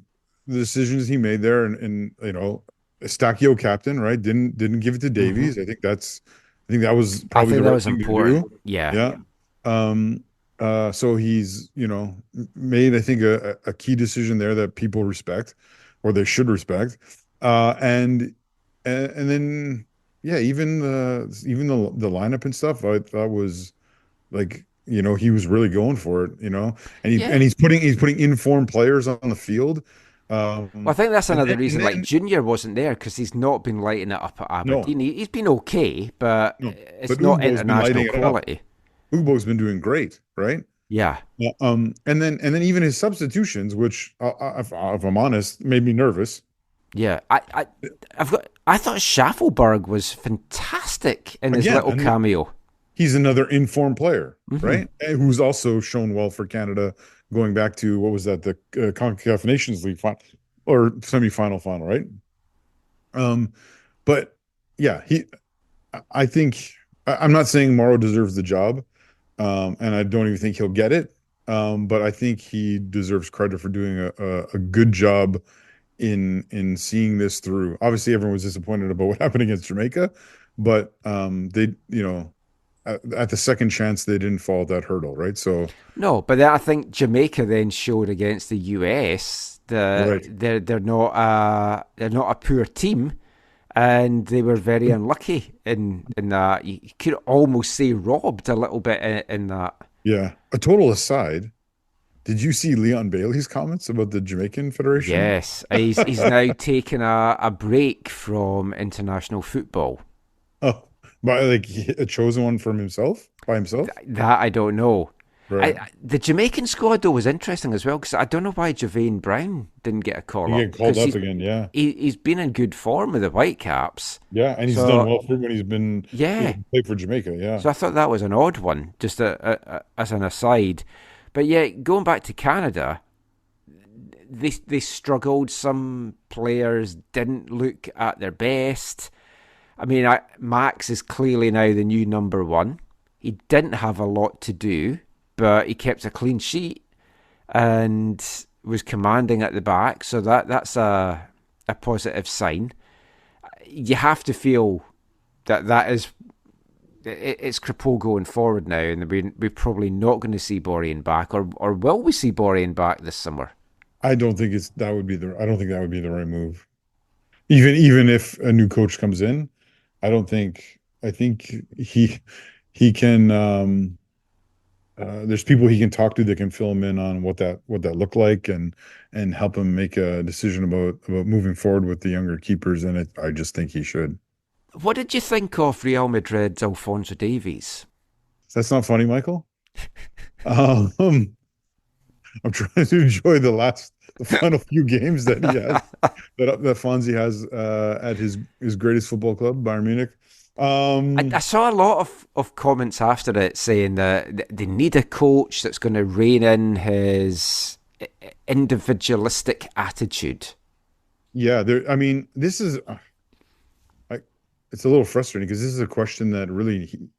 D: the decisions he made there, and Eustachio captain, right? Didn't give it to Davies. I think that was probably the right thing
A: important.
D: to do.
A: Yeah.
D: So he's made, I think, a key decision there that people respect, or they should respect. And then even the lineup and stuff, I thought was like, he was really going for it, and he's putting informed players on the field.
A: Well, I think that's another reason.
D: Then,
A: Junior wasn't there because he's not been lighting it up at Aberdeen.
D: No.
A: He's been okay, but
D: No,
A: it's
D: but
A: not
D: Ubo's been lighting
A: international
D: it up.
A: quality.
D: Ubo's been doing great, right?
A: Yeah.
D: And then even his substitutions, which if I'm honest, made me nervous.
A: Yeah. I thought Schaffelberg was fantastic in his little cameo.
D: He's another informed player, right? And who's also shown well for Canada, going back to, what was that, the CONCACAF Nations League final or semifinal final, right? But yeah, I think I'm not saying Morrow deserves the job, and I don't even think he'll get it. But I think he deserves credit for doing a good job in seeing this through. Obviously, everyone was disappointed about what happened against Jamaica, but they, at the second chance, they didn't fall that hurdle, right? So
A: no, but I think Jamaica then showed against the US that they're not a poor team, and they were very unlucky in that. You could almost say robbed a little bit in that.
D: Yeah. A total aside, did you see Leon Bailey's comments about the Jamaican Federation?
A: Yes, he's now taken a break from international football.
D: Oh, but a chosen one from himself, by himself?
A: That I don't know.
D: Right.
A: The Jamaican squad, though, was interesting as well, because I don't know why Javane Brown didn't get a call up.
D: He get called up again, yeah.
A: He's been in good form with the Whitecaps.
D: Yeah, and he's done well for when he's been played for Jamaica, yeah.
A: So I thought that was an odd one, just as an aside. But yeah, going back to Canada, they struggled. Some players didn't look at their best. I mean, Max is clearly now the new number one. He didn't have a lot to do, but he kept a clean sheet and was commanding at the back. So that's a positive sign. You have to feel that is it's Crepeau going forward now, and we're probably not going to see Borean back, or will we see Borean back this summer?
D: I don't think that would be the right move. Even if a new coach comes in, I think he can. There's people he can talk to that can fill him in on what that looked like, and help him make a decision about moving forward with the younger keepers. And I just think he should.
A: What did you think of Real Madrid's Alphonso Davies?
D: That's not funny, Michael. I'm trying to enjoy the last the final few games that he has, that Fonzie has at his greatest football club, Bayern Munich.
A: I saw a lot of comments after it saying that they need a coach that's going to rein in his individualistic attitude.
D: Yeah, I mean, this is it's a little frustrating because this is a question that really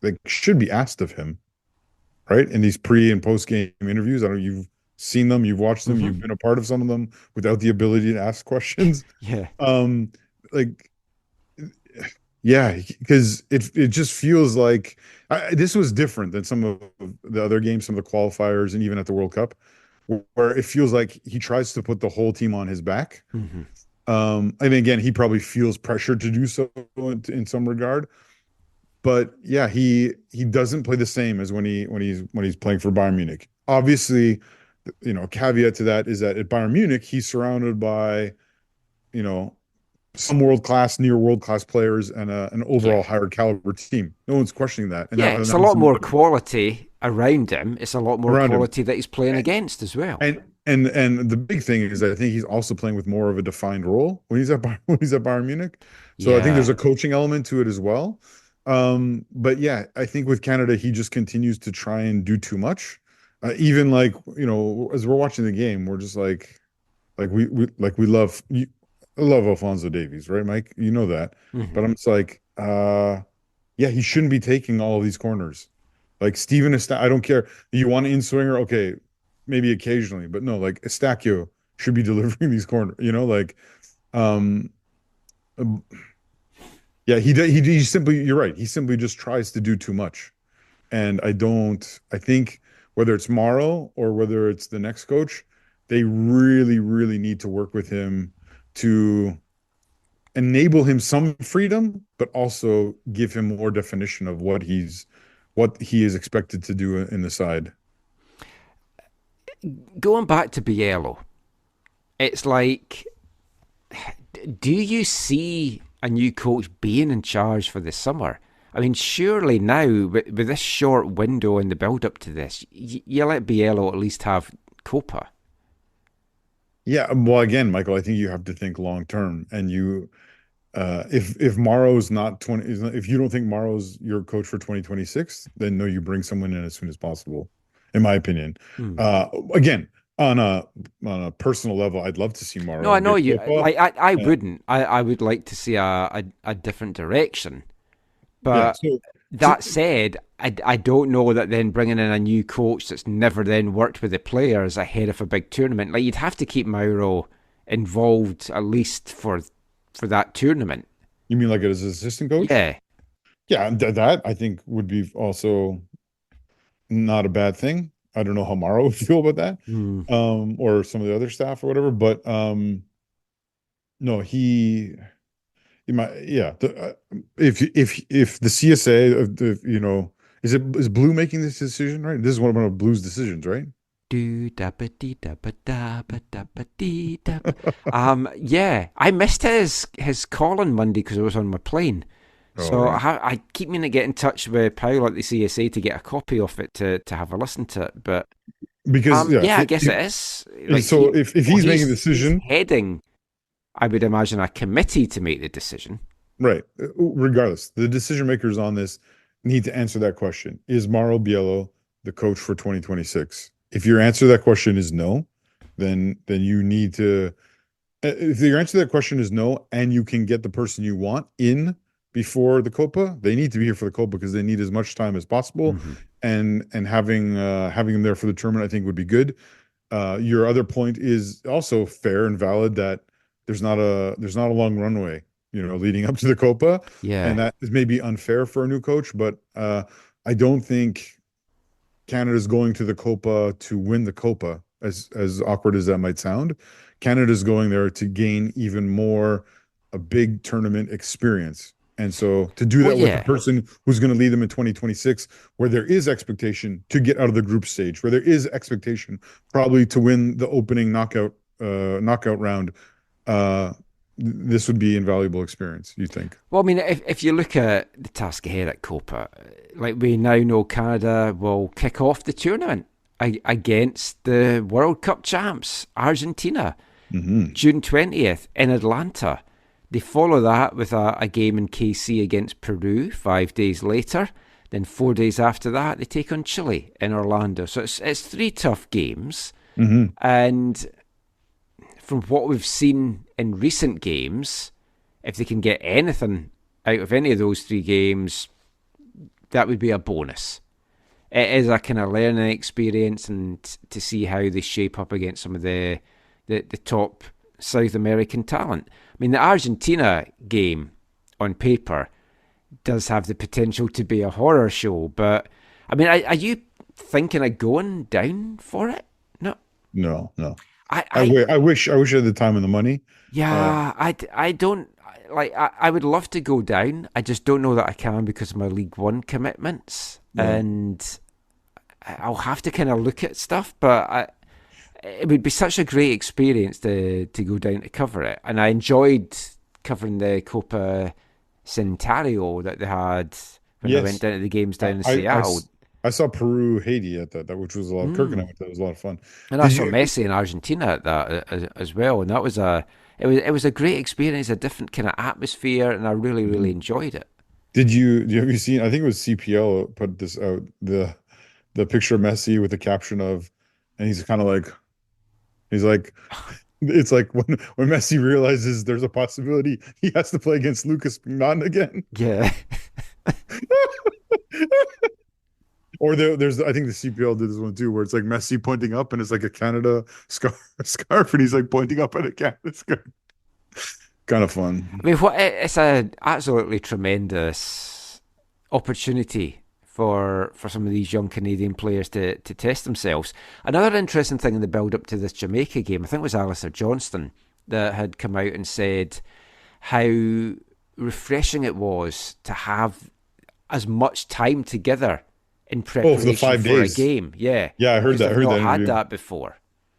D: like should be asked of him, right? In these pre and post game interviews. I don't know, you've seen them, you've watched them, you've been a part of some of them without the ability to ask questions.
A: Yeah.
D: Like, yeah, because it just feels like this was different than some of the other games, some of the qualifiers, and even at the World Cup, where it feels like he tries to put the whole team on his back. And again, he probably feels pressured to do so in some regard. But yeah, he doesn't play the same as when he's playing for Bayern Munich. Obviously, a caveat to that is that at Bayern Munich, he's surrounded by, some near world-class players and an overall higher caliber team. No one's questioning that. And
A: it's a lot more quality around him. It's a lot more quality that he's playing against as well.
D: And the big thing is that I think he's also playing with more of a defined role when he's at Bayern Munich. So I think there's a coaching element to it as well. But yeah, I think with Canada, he just continues to try and do too much. Even as we're watching the game, we're just like we love I love Alphonso Davies, right, Mike? You know that. But I'm just like, he shouldn't be taking all of these corners. Like Steven I don't care. You want an in-swinger? Okay, maybe occasionally, but no, like Estacio should be delivering these corners, he simply, you're right. He simply just tries to do too much. And I think whether it's Morrow or whether it's the next coach, they really, really need to work with him to enable him some freedom, but also give him more definition of what he is expected to do in the side.
A: Going back to Biello, it's like, do you see a new coach being in charge for the summer? I mean, surely now, with this short window in the build-up to this, you let Biello at least have Copa.
D: Yeah, well, again, Michael, I think you have to think long-term. And if Morrow's not 20, if you don't think Morrow's your coach for 2026, then no, you bring someone in as soon as possible, in my opinion. Again, on a personal level, I'd love to see Morrow.
A: No, I know you. Like, I wouldn't. I would like to see a different direction. But that said, I don't know that then bringing in a new coach that's never then worked with the players ahead of a big tournament, like you'd have to keep Mauro involved at least for that tournament.
D: You mean like as an assistant coach?
A: Yeah.
D: Yeah, that I think would be also not a bad thing. I don't know how Mauro would feel about that, or some of the other staff or whatever. But no, if the CSA, is Blue making this decision, right? This is one of Blue's decisions, right?
A: I missed his call on Monday because I was on my plane. So I keep meaning to get in touch with Paul at the CSA to get a copy of it to have a listen to it. But
D: because
A: I guess it is. Like,
D: so if he's making a decision,
A: heading, I would imagine, a committee to make the decision.
D: Right. Regardless, the decision makers on this need to answer that question. Is Mauro Biello the coach for 2026? If your answer to that question is no, then you need to. If your answer to that question is no, and you can get the person you want in before the Copa, they need to be here for the Copa because they need as much time as possible. And having them there for the tournament, I think, would be good. Your other point is also fair and valid, that there's not a long runway, leading up to the Copa.
A: Yeah.
D: And that is maybe unfair for a new coach, but I don't think Canada's going to the Copa to win the Copa, as awkward as that might sound. Canada's going there to gain even more a big tournament experience. And so to do that with the person who's going to lead them in 2026, where there is expectation to get out of the group stage, where there is expectation probably to win the opening knockout round, this would be invaluable experience, you think?
A: Well, I mean, if you look at the task ahead at Copa, like we now know Canada will kick off the tournament against the World Cup champs, Argentina,
D: Mm-hmm.
A: June 20th in Atlanta. They follow that with a game in KC against Peru 5 days later. Then 4 days after that, they take on Chile in Orlando. So it's 3 tough games.
D: Mm-hmm.
A: And from what we've seen in recent games, if they can get anything out of any of those 3 games, that would be a bonus. It is a kind of learning experience, and to see how they shape up against some of the top South American talent. I mean, the Argentina game on paper does have the potential to be a horror show, but I mean, are you thinking of going down for it?
D: No.
A: I
D: wish I had the time and the money.
A: Yeah, I don't like. I would love to go down. I just don't know that I can because of my League One commitments, and I'll have to kind of look at stuff. But it would be such a great experience to go down to cover it, and I enjoyed covering the Copa Centenario that they had when I went down to the games down in Seattle.
D: I saw Peru, Haiti at that, which was a lot. Kirk and I went. That was a lot of fun.
A: And I saw Messi in Argentina at that as well, and that was it was a great experience, a different kind of atmosphere, and I really really enjoyed it.
D: Have you seen? I think it was CPL put this out, the picture of Messi with the caption of, and he's like, it's like when Messi realizes there's a possibility he has to play against Lucas Pignon again.
A: Yeah.
D: Or there's I think the CPL did this one too, where it's like Messi pointing up and it's like a Canada scarf, and he's like pointing up at a Canada scarf. Kind of fun.
A: I mean, it's an absolutely tremendous opportunity for some of these young Canadian players to test themselves. Another interesting thing in the build-up to this Jamaica game, I think it was Alistair Johnston that had come out and said how refreshing it was to have as much time together in preparation
D: for the 5 days.
A: A game. Yeah,
D: I heard that.
A: I've not had that before.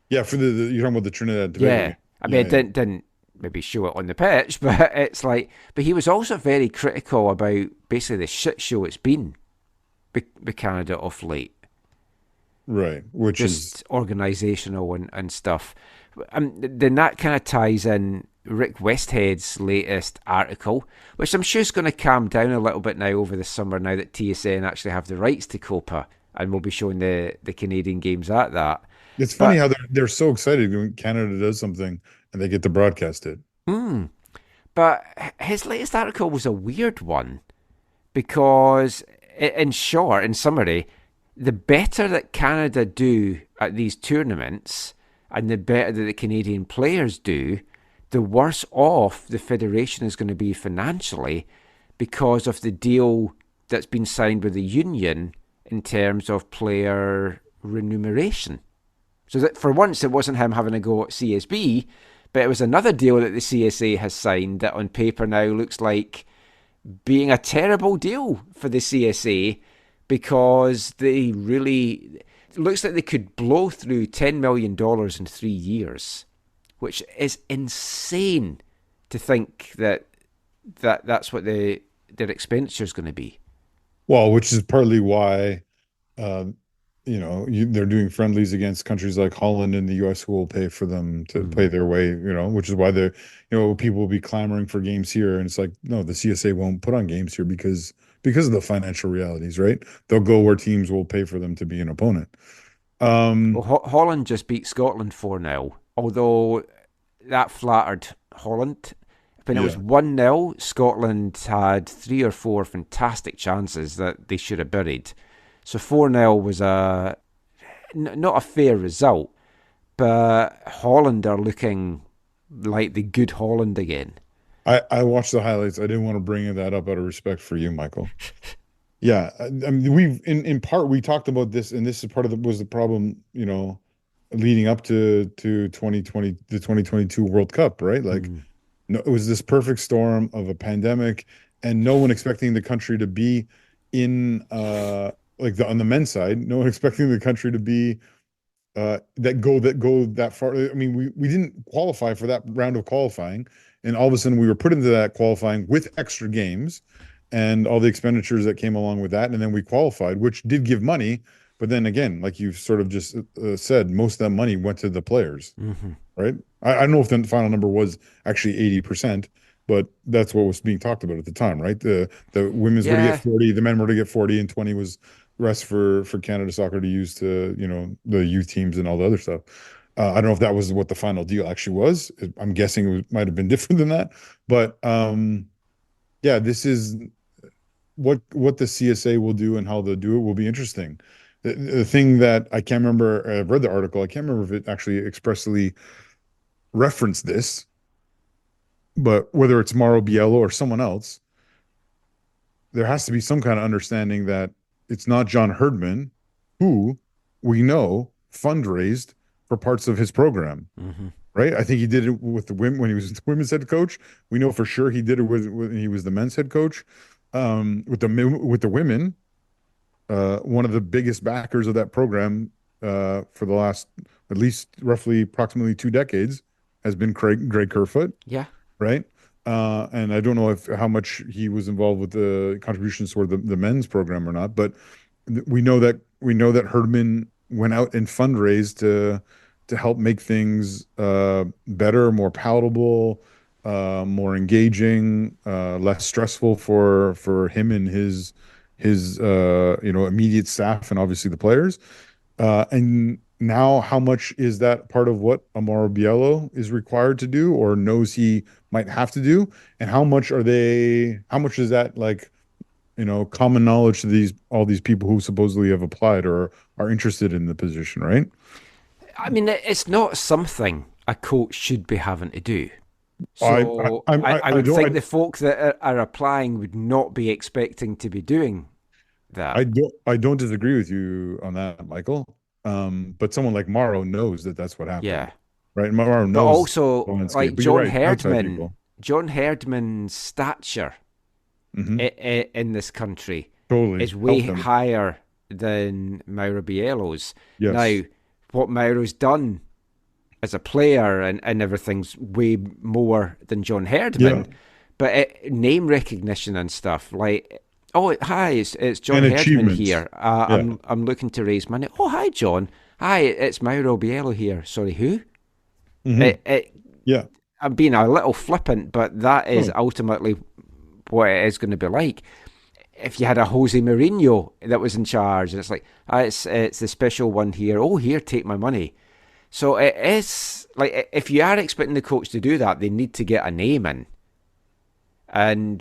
D: Yeah, for you're talking about the Trinidad and Tobago.
A: Yeah, I mean, it didn't maybe show it on the pitch, but it's like. But he was also very critical about basically the shit show it's been with Canada off late.
D: Right, which
A: just
D: is
A: organisational and stuff. Then that kind of ties in Rick Westhead's latest article, which I'm sure is going to calm down a little bit now over the summer, now that TSN actually have the rights to Copa and will be showing the Canadian games at that.
D: It's funny how they're so excited when Canada does something and they get to broadcast it.
A: But his latest article was a weird one because, in summary, the better that Canada do at these tournaments and the better that the Canadian players do, the worse off the federation is going to be financially because of the deal that's been signed with the union in terms of player remuneration. So that for once it wasn't him having a go at CSB, but it was another deal that the CSA has signed that on paper now looks like being a terrible deal for the CSA because it looks like they could blow through $10 million in 3 years, which is insane to think that's what their expenditure is going to be.
D: Well, which is partly why, they're doing friendlies against countries like Holland and the U.S. who will pay for them to play their way, which is why people will be clamoring for games here. And it's like, no, the CSA won't put on games here because of the financial realities, right? They'll go where teams will pay for them to be an opponent.
A: Holland just beat Scotland 4-0, although that flattered Holland. When it was 1-0, Scotland had 3 or 4 fantastic chances that they should have buried. So 4-0 was not a fair result, but Holland are looking like the good Holland again.
D: I watched the highlights. I didn't want to bring that up out of respect for you, Michael. Yeah, I mean, we've in part we talked about this, and this is part of was the problem, leading up to 2020, the 2022 World Cup, right? Like, no, it was this perfect storm of a pandemic, and no one expecting the country to be in on the men's side, no one expecting the country to be that go that far. I mean, we didn't qualify for that round of qualifying, and all of a sudden we were put into that qualifying with extra games and all the expenditures that came along with that, and then we qualified, which did give money, But then again, like you've sort of just said, most of that money went to the players, right? I don't know if the final number was actually 80%, but that's what was being talked about at the time, right? The women's were to
A: Yeah.
D: get 40, the men were to get 40, and 20 was rest for Canada Soccer to use to, the youth teams and all the other stuff. I don't know if that was what the final deal actually was. I'm guessing it might have been different than that, but yeah, this is what the CSA will do and how they'll do it will be interesting. The thing that I can't remember, I've read the article, I can't remember if it actually expressly referenced this, but whether it's Mauro Biello or someone else, there has to be some kind of understanding that it's not John Herdman, who we know fundraised for parts of his program, right? I think he did it with the women when he was the women's head coach. We know for sure he did it when he was the men's head coach. With the women, one of the biggest backers of that program for the last at least roughly approximately 2 decades has been Greg Kerfoot.
A: Yeah.
D: Right. And I don't know how much he was involved with the contributions toward the men's program or not, but we know that Herdman went out and fundraised to help make things better, more palatable, more engaging, less stressful for him and his immediate staff and obviously the players. And now, how much is that part of what Mauro Biello is required to do or knows he might have to do? And how much is that common knowledge to all these people who supposedly have applied or are interested in the position, right?
A: I mean, it's not something a coach should be having to do. So I would think the folk that are applying would not be expecting to be doing that.
D: I don't disagree with you on that, Michael. But someone like Mauro knows that that's what happened.
A: Yeah.
D: Right. Mauro knows.
A: But also, like John Herdman, John Herdman's stature in this country is way higher than Mauro Biello's.
D: Yes.
A: Now, what Mauro's done as a player and everything's way more than John Herdman. Yeah. But name recognition and stuff, like, oh, hi, it's John Herdman here. I'm looking to raise money. Oh, hi, John. Hi, it's Mauro Biello here. Sorry, who? I'm being a little flippant, but that is ultimately what it is going to be like. If you had a Jose Mourinho that was in charge, and it's like, it's the special one here. Oh, here, take my money. So it is like, if you are expecting the coach to do that, they need to get a name in.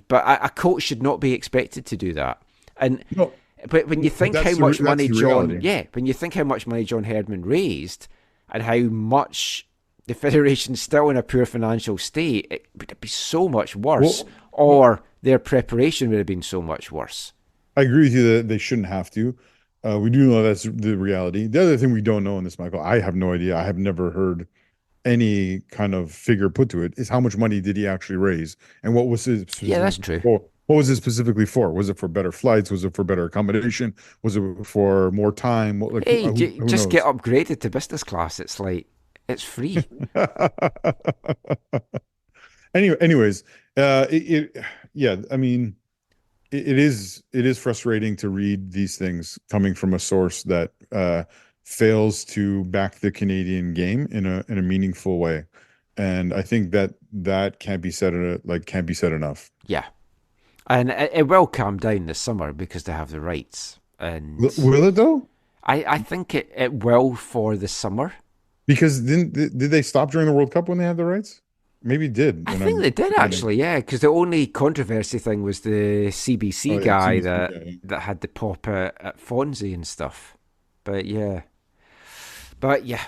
A: But a coach should not be expected to do that. But when you think how much money when you think how much money John Herdman raised and how much the federation's still in a poor financial state, it would be so much worse, or their preparation would have been so much worse.
D: I agree with you that they shouldn't have to. We do know that's the reality. The other thing we don't know in this, Michael, I have no idea. I have never heard any kind of figure put to it, is how much money did he actually raise, and what was his?
A: Yeah, that's true.
D: What was it specifically for? Was it for better flights? Was it for better accommodation? Was it for more time?
A: Hey, who just get upgraded to business class. It's like, it's free.
D: Anyways, I mean, it is frustrating to read these things coming from a source that fails to back the Canadian game in a meaningful way, and I think that can't be said enough.
A: Yeah, and it will calm down this summer because they have the rights. And
D: will it though?
A: I think it will for the summer. Because
D: did they stop during the World Cup when they had the rights? Maybe it did.
A: I think they did actually, yeah. Because the only controversy thing was the CBC guy that had the pop at Fonzie and stuff. But yeah,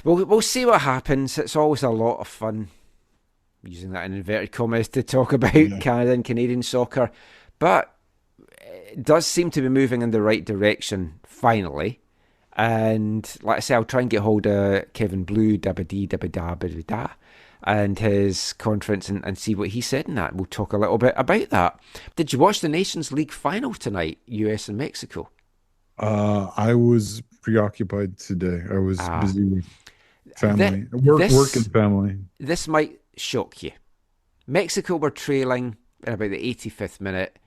A: we'll see what happens. It's always a lot of fun, using that in inverted commas, to talk about Canada and Canadian soccer. But it does seem to be moving in the right direction finally. And like I say, I'll try and get hold of Kevin Blue, da and his conference and see what he said in that. We'll talk a little bit about that. Did you watch the Nations League final tonight, US and Mexico?
D: I was preoccupied today. I was busy with family, work and family.
A: This might shock you. Mexico were trailing in about the 85th minute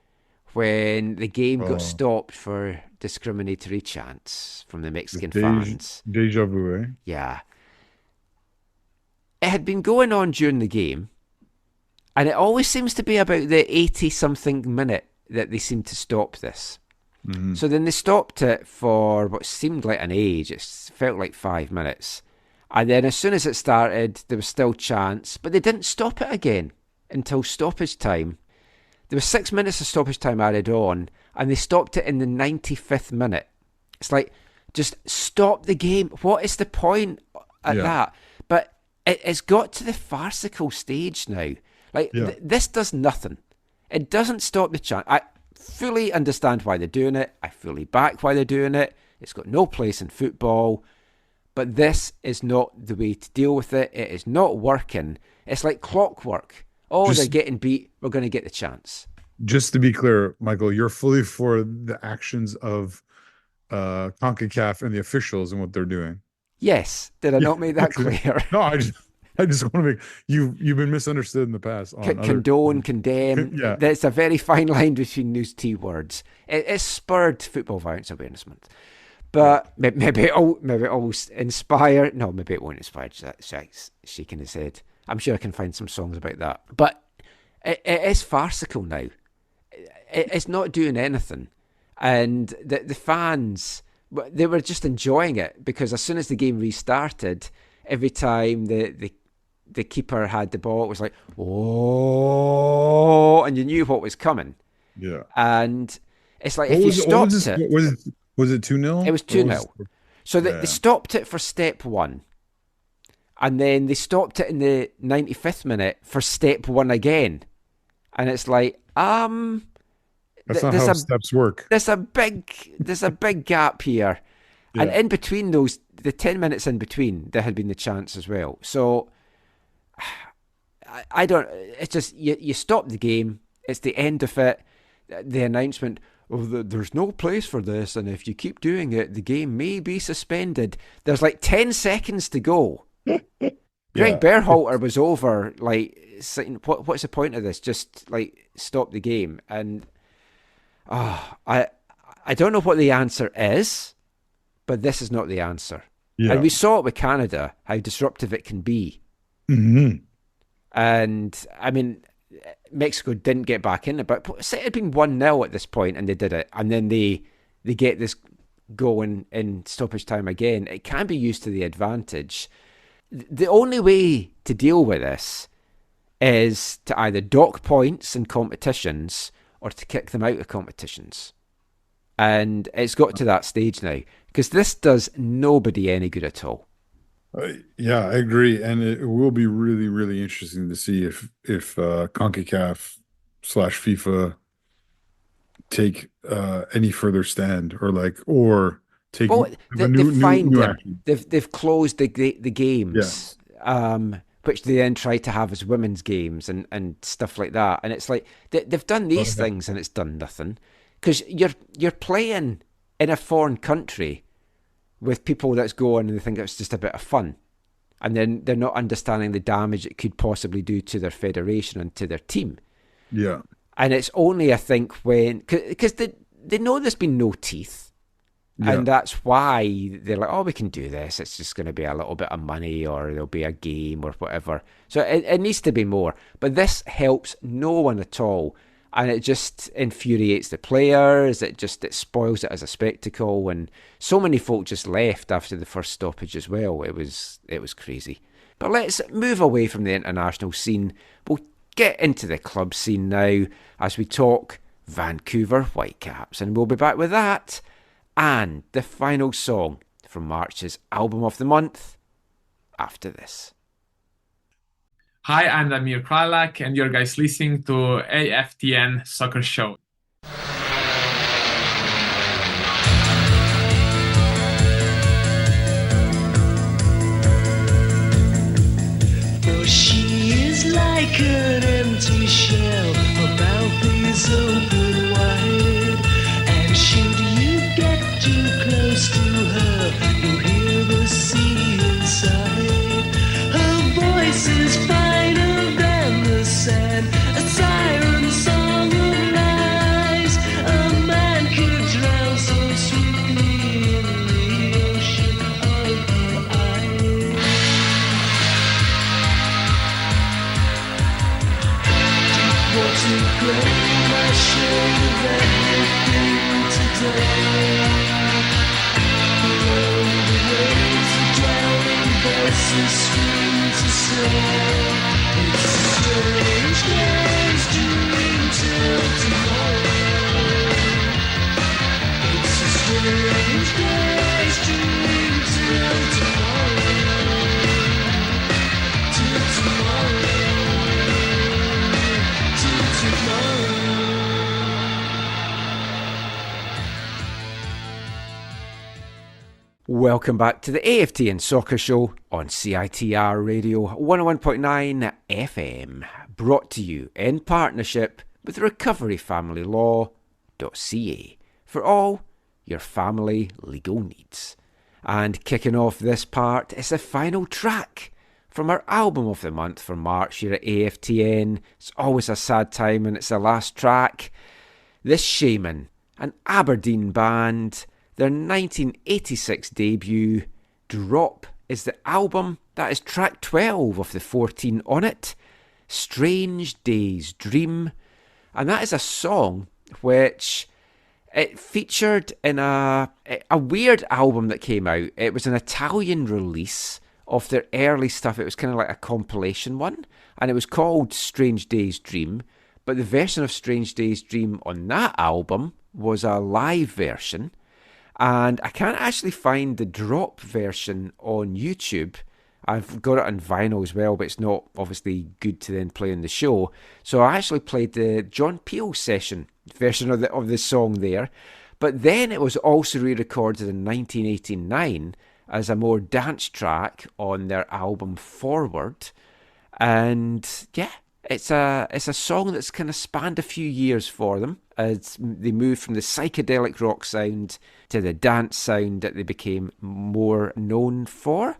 A: when the game got stopped for discriminatory chants from the Mexican fans.
D: Deja vu, eh?
A: Yeah. It had been going on during the game, and it always seems to be about the 80-something minute that they seem to stop this. Mm-hmm. So then they stopped it for what seemed like an age. It felt like 5 minutes. And then as soon as it started, there was still chants, but they didn't stop it again until stoppage time. There was 6 minutes of stoppage time added on, and they stopped it in the 95th minute. It's like, just stop the game. What is the point at that? But it's got to the farcical stage now. Like, this does nothing. It doesn't stop the chant. I fully understand why they're doing it. I fully back why they're doing it. It's got no place in football. But this is not the way to deal with it. It is not working. It's like clockwork. Oh, they're getting beat. We're going to get the chance.
D: Just to be clear, Michael, you're fully for the actions of CONCACAF and the officials and what they're doing.
A: Yes. Did I not make that clear?
D: No, I just want to make you've been misunderstood in the past.
A: Condone, condemn.
D: Yeah.
A: There's a very fine line between those two words. It's spurred Football Violence Awareness Month. But maybe it'll inspire. No, maybe it won't inspire. Shaking his head. I'm sure I can find some songs about that. But it is farcical now. It's not doing anything. And the fans, they were just enjoying it because as soon as the game restarted, every time the keeper had the ball, it was like, oh, and you knew what was coming.
D: Yeah.
A: And it's like, if you stopped it.
D: Was it 2-0?
A: It was 2-0. So they stopped it for step one. And then they stopped it in the 95th minute for step one again. And it's like,
D: that's not how steps work.
A: There's a big gap here. Yeah. And in between those, the 10 minutes in between, there had been the chance as well. So I don't, it's just, you stop the game. It's the end of it. The announcement, there's no place for this. And if you keep doing it, the game may be suspended. There's like 10 seconds to go. Greg Berhalter was over, like, saying, what's the point of this? Just, like, stop the game. And I don't know what the answer is, but this is not the answer. Yeah. And we saw it with Canada, how disruptive it can be.
D: Mm-hmm.
A: And, I mean, Mexico didn't get back in it, but say it had been 1-0 at this point and they did it, and then they get this going in stoppage time again. It can be used to the advantage. The only way to deal with this is to either dock points in competitions or to kick them out of competitions. And it's got to that stage now, because this does nobody any good at all.
D: Yeah, I agree. And it will be really, really interesting to see if CONCACAF / FIFA take any further stand or take new action.
A: They've closed the games, which they then try to have as women's games and stuff like that. And it's like they've done these things and it's done nothing, because you're playing in a foreign country with people that's going and they think it's just a bit of fun, and then they're not understanding the damage it could possibly do to their federation and to their team.
D: Yeah, and
A: it's only, I think, when because they know there's been no teeth. Yeah. And that's why they're like, oh, we can do this. It's just going to be a little bit of money, or there'll be a game or whatever. So it needs to be more. But this helps no one at all. And it just infuriates the players. It spoils it as a spectacle. And so many folk just left after the first stoppage as well. It was crazy. But let's move away from the international scene. We'll get into the club scene now as we talk Vancouver Whitecaps. And we'll be back with that and the final song from March's album of the month after this.
F: Hi, I'm Damir Kralak, and you're guys listening to AFTN Soccer Show.
G: For she is like an empty shell, her mouth is open wide, and should you get too close to her, you'll hear the sea inside. Her voice is finer than the sand, a siren song of lies.
A: Welcome back to the AFTN Soccer Show on CITR Radio 101.9 FM, brought to you in partnership with recoveryfamilylaw.ca for all your family legal needs. And kicking off this part is the final track from our album of the month for March here at AFTN. It's always a sad time when it's the last track. This Shaman, an Aberdeen band, their 1986 debut, Drop, is the album. That is track 12 of the 14 on it. Strange Days Dream. And that is a song which it featured in a weird album that came out. It was an Italian release of their early stuff. It was kind of like a compilation one. And it was called Strange Days Dream. But the version of Strange Days Dream on that album was a live version. And I can't actually find the Drop version on YouTube. I've got it on vinyl as well, but it's not obviously good to then play on the show. So I actually played the John Peel session version of the song there. But then it was also re-recorded in 1989 as a more dance track on their album Forward. And yeah, it's a song that's kind of spanned a few years for them as they moved from the psychedelic rock sound to the dance sound that they became more known for.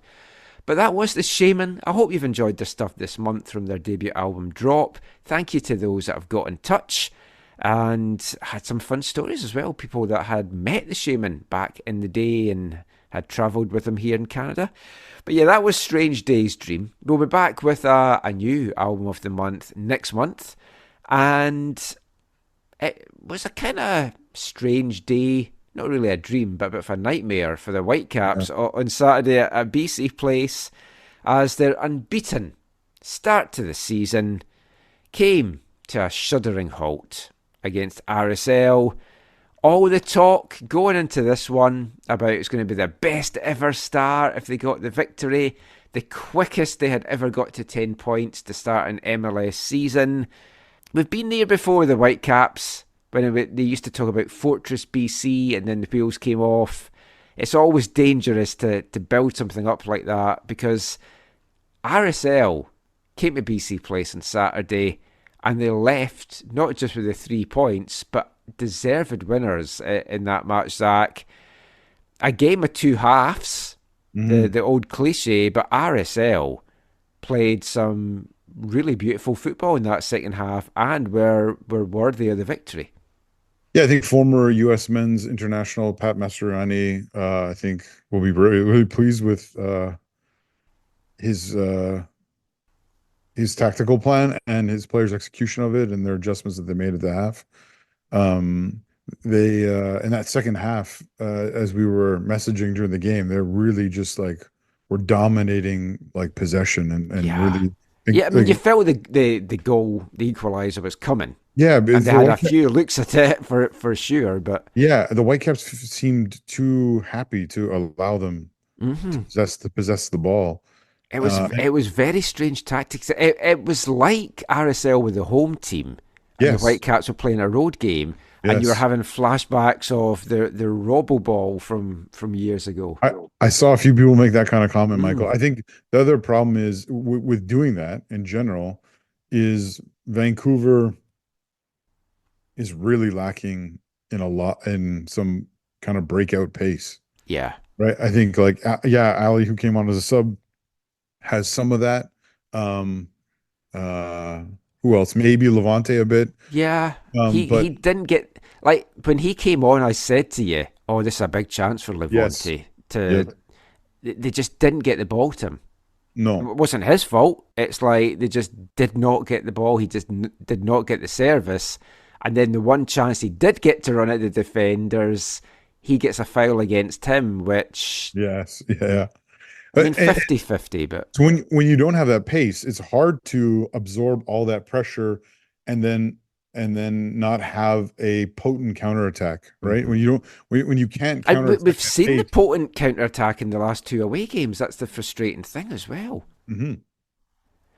A: But that was The Shaman. I hope you've enjoyed their stuff this month from their debut album Drop. Thank you to those that have got in touch and had some fun stories as well. People that had met The Shaman back in the day and had travelled with them here in Canada. But yeah, that was Strange Days Dream. We'll be back with a new album of the month next month. And it was a kind of strange day, not really a dream, but a bit of a nightmare for the Whitecaps on Saturday at BC Place as their unbeaten start to the season came to a shuddering halt against RSL. All the talk going into this one about it's going to be their best ever start if they got the victory, the quickest they had ever got to 10 points to start an MLS season. We've been there before, the Whitecaps, when they used to talk about Fortress BC and then the wheels came off. It's always dangerous to build something up like that because RSL came to BC Place on Saturday and they left not just with the 3 points, but deserved winners in that match, Zach. A game of two halves, the old cliche, but RSL played some really beautiful football in that second half and were worthy of the victory.
D: Yeah, I think former U.S. men's international Pat Mastroianni, I think, will be really pleased with his tactical plan and his players' execution of it and their adjustments that they made at the half. They in that second half, as we were messaging during the game, they're really just like were dominating like possession and really.
A: Yeah, I mean, you felt the goal, the equaliser was coming.
D: Yeah,
A: and they had a few looks at it for sure, but
D: yeah, the Whitecaps seemed too happy to allow them to possess the ball.
A: It was very strange tactics. It was like RSL with the home team, and the Whitecaps were playing a road game, and you were having flashbacks of the Roboball from years ago.
D: I saw a few people make that kind of comment, Michael. I think the other problem is with doing that in general is Vancouver is really lacking in some kind of breakout pace.
A: Yeah.
D: Right. I think Ali, who came on as a sub, has some of that. Who else? Maybe Levante a bit.
A: Yeah. He didn't get, like, when he came on, I said to you, this is a big chance for Levante They just didn't get the ball to him.
D: No.
A: It wasn't his fault. It's like they just did not get the ball. He just did not get the service. And then the one chance he did get to run at the defenders, he gets a foul against him, which...
D: Yes, yeah.
A: I mean, 50-50, but...
D: So when you don't have that pace, it's hard to absorb all that pressure and then not have a potent counterattack, right?
A: Mm-hmm.
D: When you can't counterattack.
A: We've seen the potent counterattack in the last 2 away games. That's the frustrating thing as well.
D: Mm-hmm.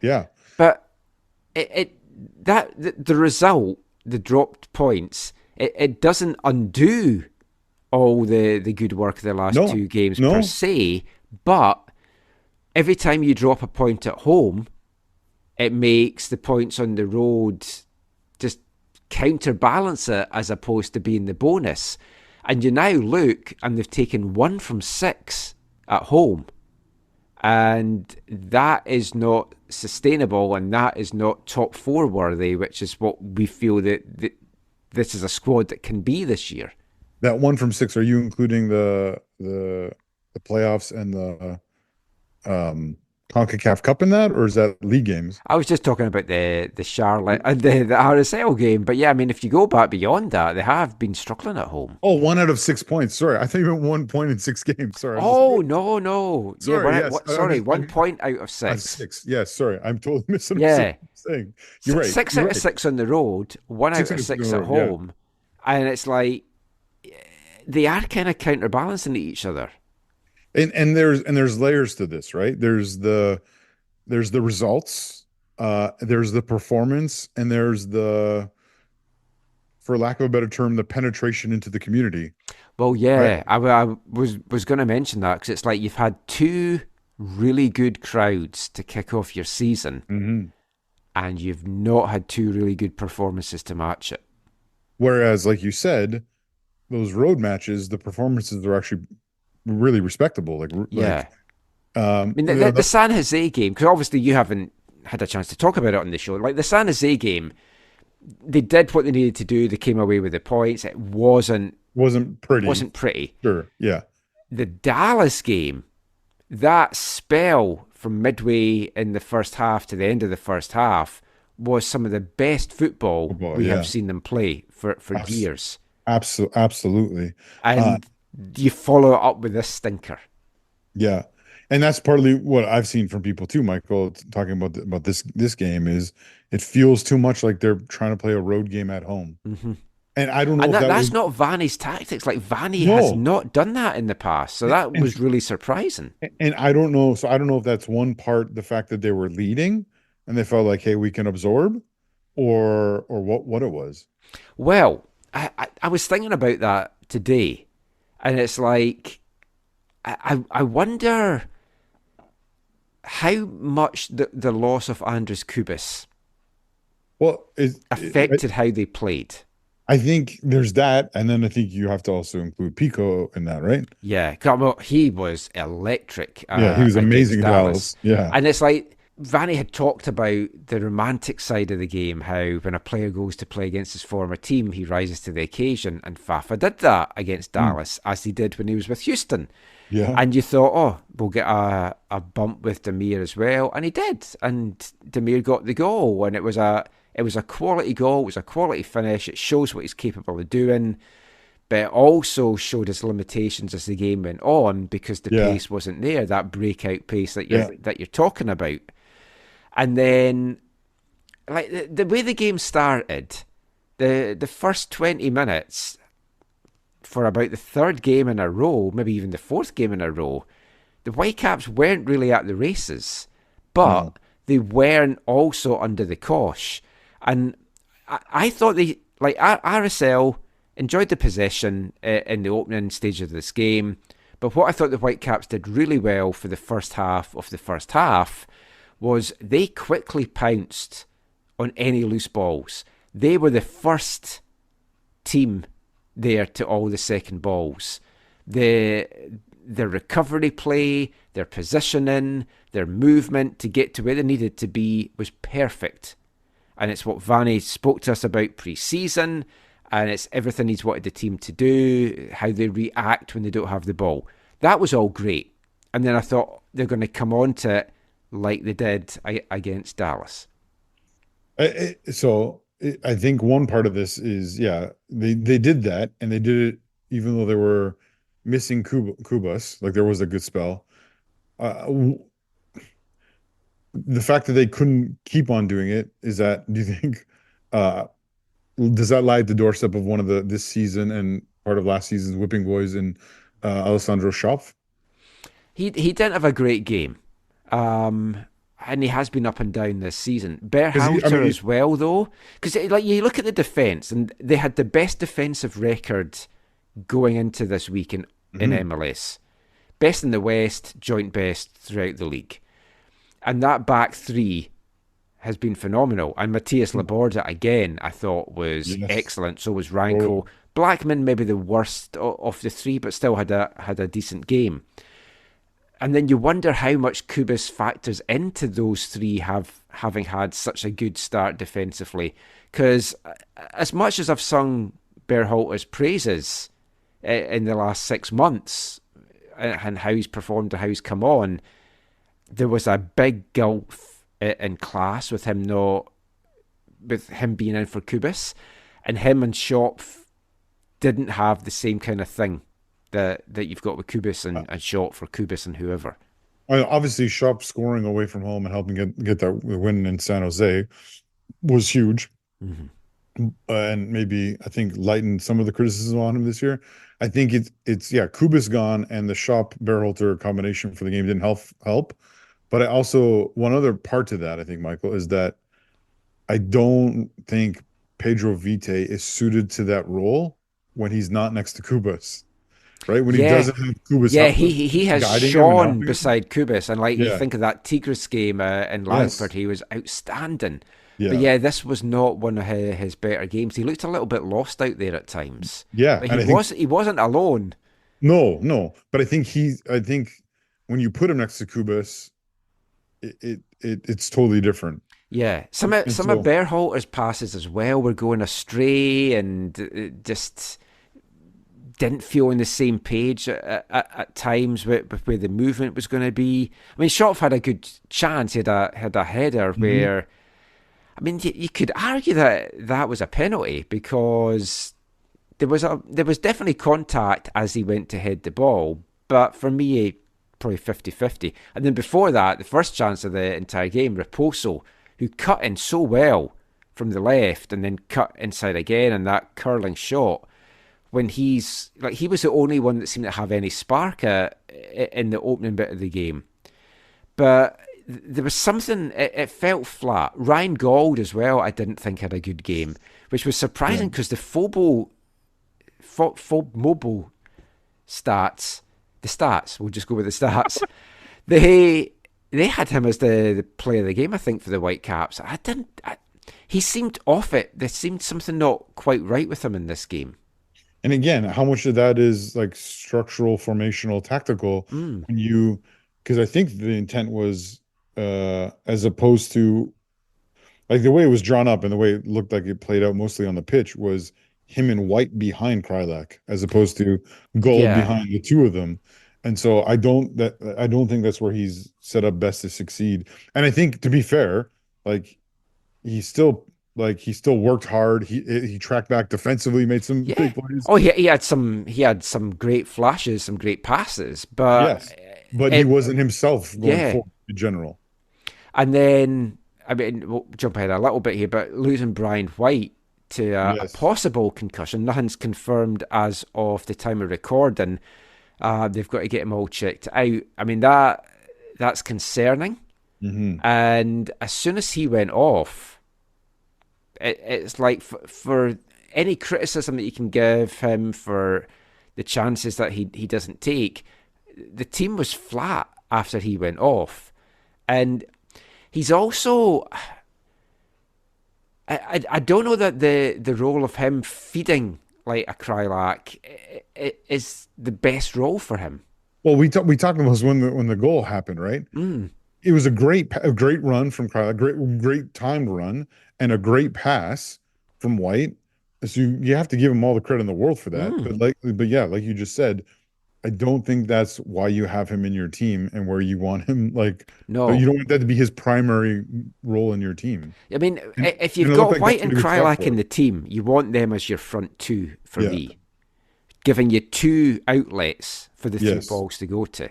D: Yeah.
A: But the result, the dropped points, it doesn't undo all the good work of the last 2 games per se, but every time you drop a point at home, it makes the points on the road just counterbalance it as opposed to being the bonus. And you now look, and they've taken 1 from 6 at home. And that is not sustainable, and that is not top 4 worthy, which is what we feel that this is a squad that can be this year.
D: That 1 from 6, are you including the playoffs and the CONCACAF Cup in that, or is that league games?
A: I was just talking about the Charlotte and the RSL game, but yeah, I mean, if you go back beyond that, they have been struggling at home.
D: Oh, 1 out of 6 points. Sorry, I thought you meant 1 point in 6 games. Sorry.
A: Oh, no.
D: Sorry,
A: yeah,
D: yes.
A: 1 point out of 6.
D: 6. Yes, sorry, I'm totally misunderstanding.
A: Yeah.
D: You're right.
A: 6 out of 6 on the road, 1 out of 6 at home, and it's like they are kind of counterbalancing each other.
D: And there's layers to this, right? There's the results, there's the performance, and there's the, for lack of a better term, the penetration into the community.
A: Well, yeah,
D: right?
A: I was going to mention that because it's like you've had 2 really good crowds to kick off your season, and you've not had 2 really good performances to match it.
D: Whereas, like you said, those road matches, the performances are actually really respectable. I mean,
A: the San Jose game, because obviously you haven't had a chance to talk about it on the show. Like the San Jose game, they did what they needed to do. They came away with the points. It wasn't pretty.
D: Sure, yeah.
A: The Dallas game, that spell from midway in the first half to the end of the first half was some of the best football we have seen them play for years.
D: Absolutely.
A: And you follow it up with this stinker.
D: Yeah. And that's partly what I've seen from people too, Michael, talking about this game, is it feels too much like they're trying to play a road game at home.
A: Mm-hmm.
D: And I don't know
A: if
D: that's
A: was... not Vanny's tactics. Like Vanny has not done that in the past. So that was really surprising.
D: And I don't know. So I don't know if that's one part, the fact that they were leading and they felt like, hey, we can absorb, or what it was.
A: Well, I was thinking about that today, and it's like, I wonder how much the loss of Andres Kubis affected how they played.
D: I think there's that, and then I think you have to also include Pico in that, right?
A: Yeah, he was electric.
D: He was amazing at Dallas. Yeah,
A: and it's like Vanny had talked about the romantic side of the game, how when a player goes to play against his former team, he rises to the occasion, and Fafa did that against Dallas, as he did when he was with Houston.
D: Yeah.
A: And you thought, we'll get a bump with Demir as well, and he did, and Demir got the goal, and it was a quality goal, it was a quality finish. It shows what he's capable of doing, but it also showed his limitations as the game went on, because the pace wasn't there, that breakout pace that you're talking about. And then, like the way the game started, the first 20 minutes, for about the 3rd game in a row, maybe even the 4th game in a row, the Whitecaps weren't really at the races, but they weren't also under the cosh. And I thought RSL enjoyed the possession in the opening stage of this game, but what I thought the Whitecaps did really well for the first half of the first half was they quickly pounced on any loose balls. They were the first team there to all the second balls. Their recovery play, their positioning, their movement to get to where they needed to be was perfect. And it's what Vanny spoke to us about pre-season, and it's everything he's wanted the team to do, how they react when they don't have the ball. That was all great. And then I thought they're going to come on to like they did against Dallas.
D: I think one part of this is, yeah, they did that, and they did it even though they were missing Kubas, like there was a good spell. Uh, the fact that they couldn't keep on doing it, do you think, uh, does that lie at the doorstep of one of this season and part of last season's whipping boys in Alessandro Schopf?
A: He didn't have a great game. And he has been up and down this season. Berhalter as well, though, because like you look at the defense, and they had the best defensive record going into this week in MLS, best in the West, joint best throughout the league, and that back three has been phenomenal. And Matias Laborda again, I thought was excellent. So was Ranko. Blackman maybe the worst of the three, but still had a decent game. And then you wonder how much Kubas factors into those three having had such a good start defensively. Because as much as I've sung Berhalter's praises in the last 6 months and how he's performed and how he's come on, there was a big gulf in class with him being in for Kubas, and him and Schopf didn't have the same kind of thing that you've got with Kubas and Schott for Kubas and whoever.
D: Obviously, Schopf scoring away from home and helping get that win in San Jose was huge. And maybe, I think, lightened some of the criticism on him this year. I think it's Kubas gone, and the Schopf-Berhalter combination for the game didn't help. But one other part to that, I think, Michael, is that I don't think Pedro Vite is suited to that role when he's not next to Kubas. Right, when he doesn't have Kubas,
A: he has shone beside Kubas, and you think of that Tigres game in Langford, he was outstanding. Yeah. But this was not one of his better games. He looked a little bit lost out there at times.
D: Yeah,
A: but he wasn't alone.
D: No, but I think when you put him next to Kubas, it's totally different.
A: Yeah, some of Berhalter's passes as well were going astray, and just didn't feel on the same page at times with where the movement was going to be. I mean, Schopf had a good chance. He had a header where, I mean, you could argue that was a penalty because there was definitely contact as he went to head the ball. But for me, probably 50-50. And then before that, the first chance of the entire game, Raposo, who cut in so well from the left and then cut inside again, and that curling shot, when he was the only one that seemed to have any spark in the opening bit of the game. But there was something, it felt flat. Ryan Gauld as well, I didn't think had a good game, which was surprising because the Fob Mobile stats, we'll just go with the stats, they had him as the player of the game, I think, for the Whitecaps. He seemed off it. There seemed something not quite right with him in this game.
D: And again, how much of that is like structural, formational, tactical? Because I think the intent was, as opposed to, like, the way it was drawn up and the way it looked like it played out mostly on the pitch was him and White behind Krylak, as opposed to Gold behind the two of them. And so I don't think that's where he's set up best to succeed. And I think, to be fair, he still worked hard. He tracked back defensively, made some big plays.
A: Oh, he had some great flashes, some great passes, but
D: he wasn't himself going forward in general.
A: And then, I mean, we'll jump ahead a little bit here, but losing Brian White to a possible concussion, nothing's confirmed as of the time of recording. They've got to get him all checked out. I mean, that's concerning. And as soon as he went off, it's like for any criticism that you can give him for the chances that he doesn't take, the team was flat after he went off. And he's also, I don't know that the role of him feeding like a Krylak is the best role for him.
D: Well, we talked about when the goal happened, right? It was a great run from Krylak, great timed run, and a great pass from White. So you have to give him all the credit in the world for that. But like you just said, I don't think that's why you have him in your team and where you want him. Like,
A: No.
D: you don't want that to be his primary role in your team.
A: I mean, if
D: and
A: you've
D: it
A: got
D: looked like
A: White
D: that's
A: and
D: what he was set
A: Krylak in
D: for.
A: the team, you want them as your front two for
D: Yeah.
A: me, giving you two outlets for the
D: Yes.
A: through balls to go to.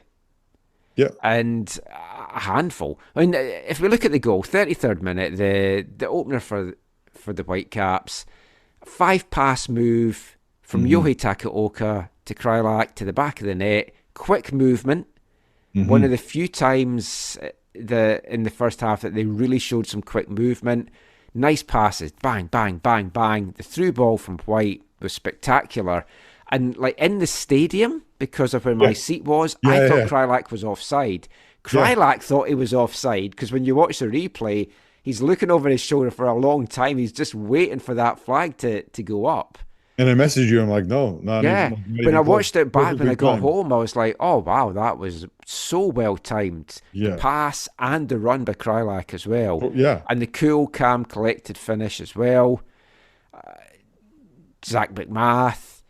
D: Yeah.
A: And a handful. I mean, if we look at the goal, 33rd minute, the opener for the Whitecaps, 5-pass move from Yohei Takaoka to Krylak to the back of the net, quick movement. One of the few times in the first half that they really showed some quick movement. Nice passes, bang, bang, bang, bang. The through ball from White was spectacular. And like in the stadium, because of where my seat was, I thought Krylak was offside. Krylak thought he was offside because when you watch the replay, he's looking over his shoulder for a long time. He's just waiting for that flag to go up.
D: And I messaged you. I'm like, no, not
A: Yeah,
D: even,
A: when I watched it back when I got
D: time.
A: home, I was like, oh wow, that was so well timed.
D: Yeah.
A: The pass and the run by Krylak as well.
D: Oh, yeah.
A: And the cool, calm, collected finish as well. Zach McMath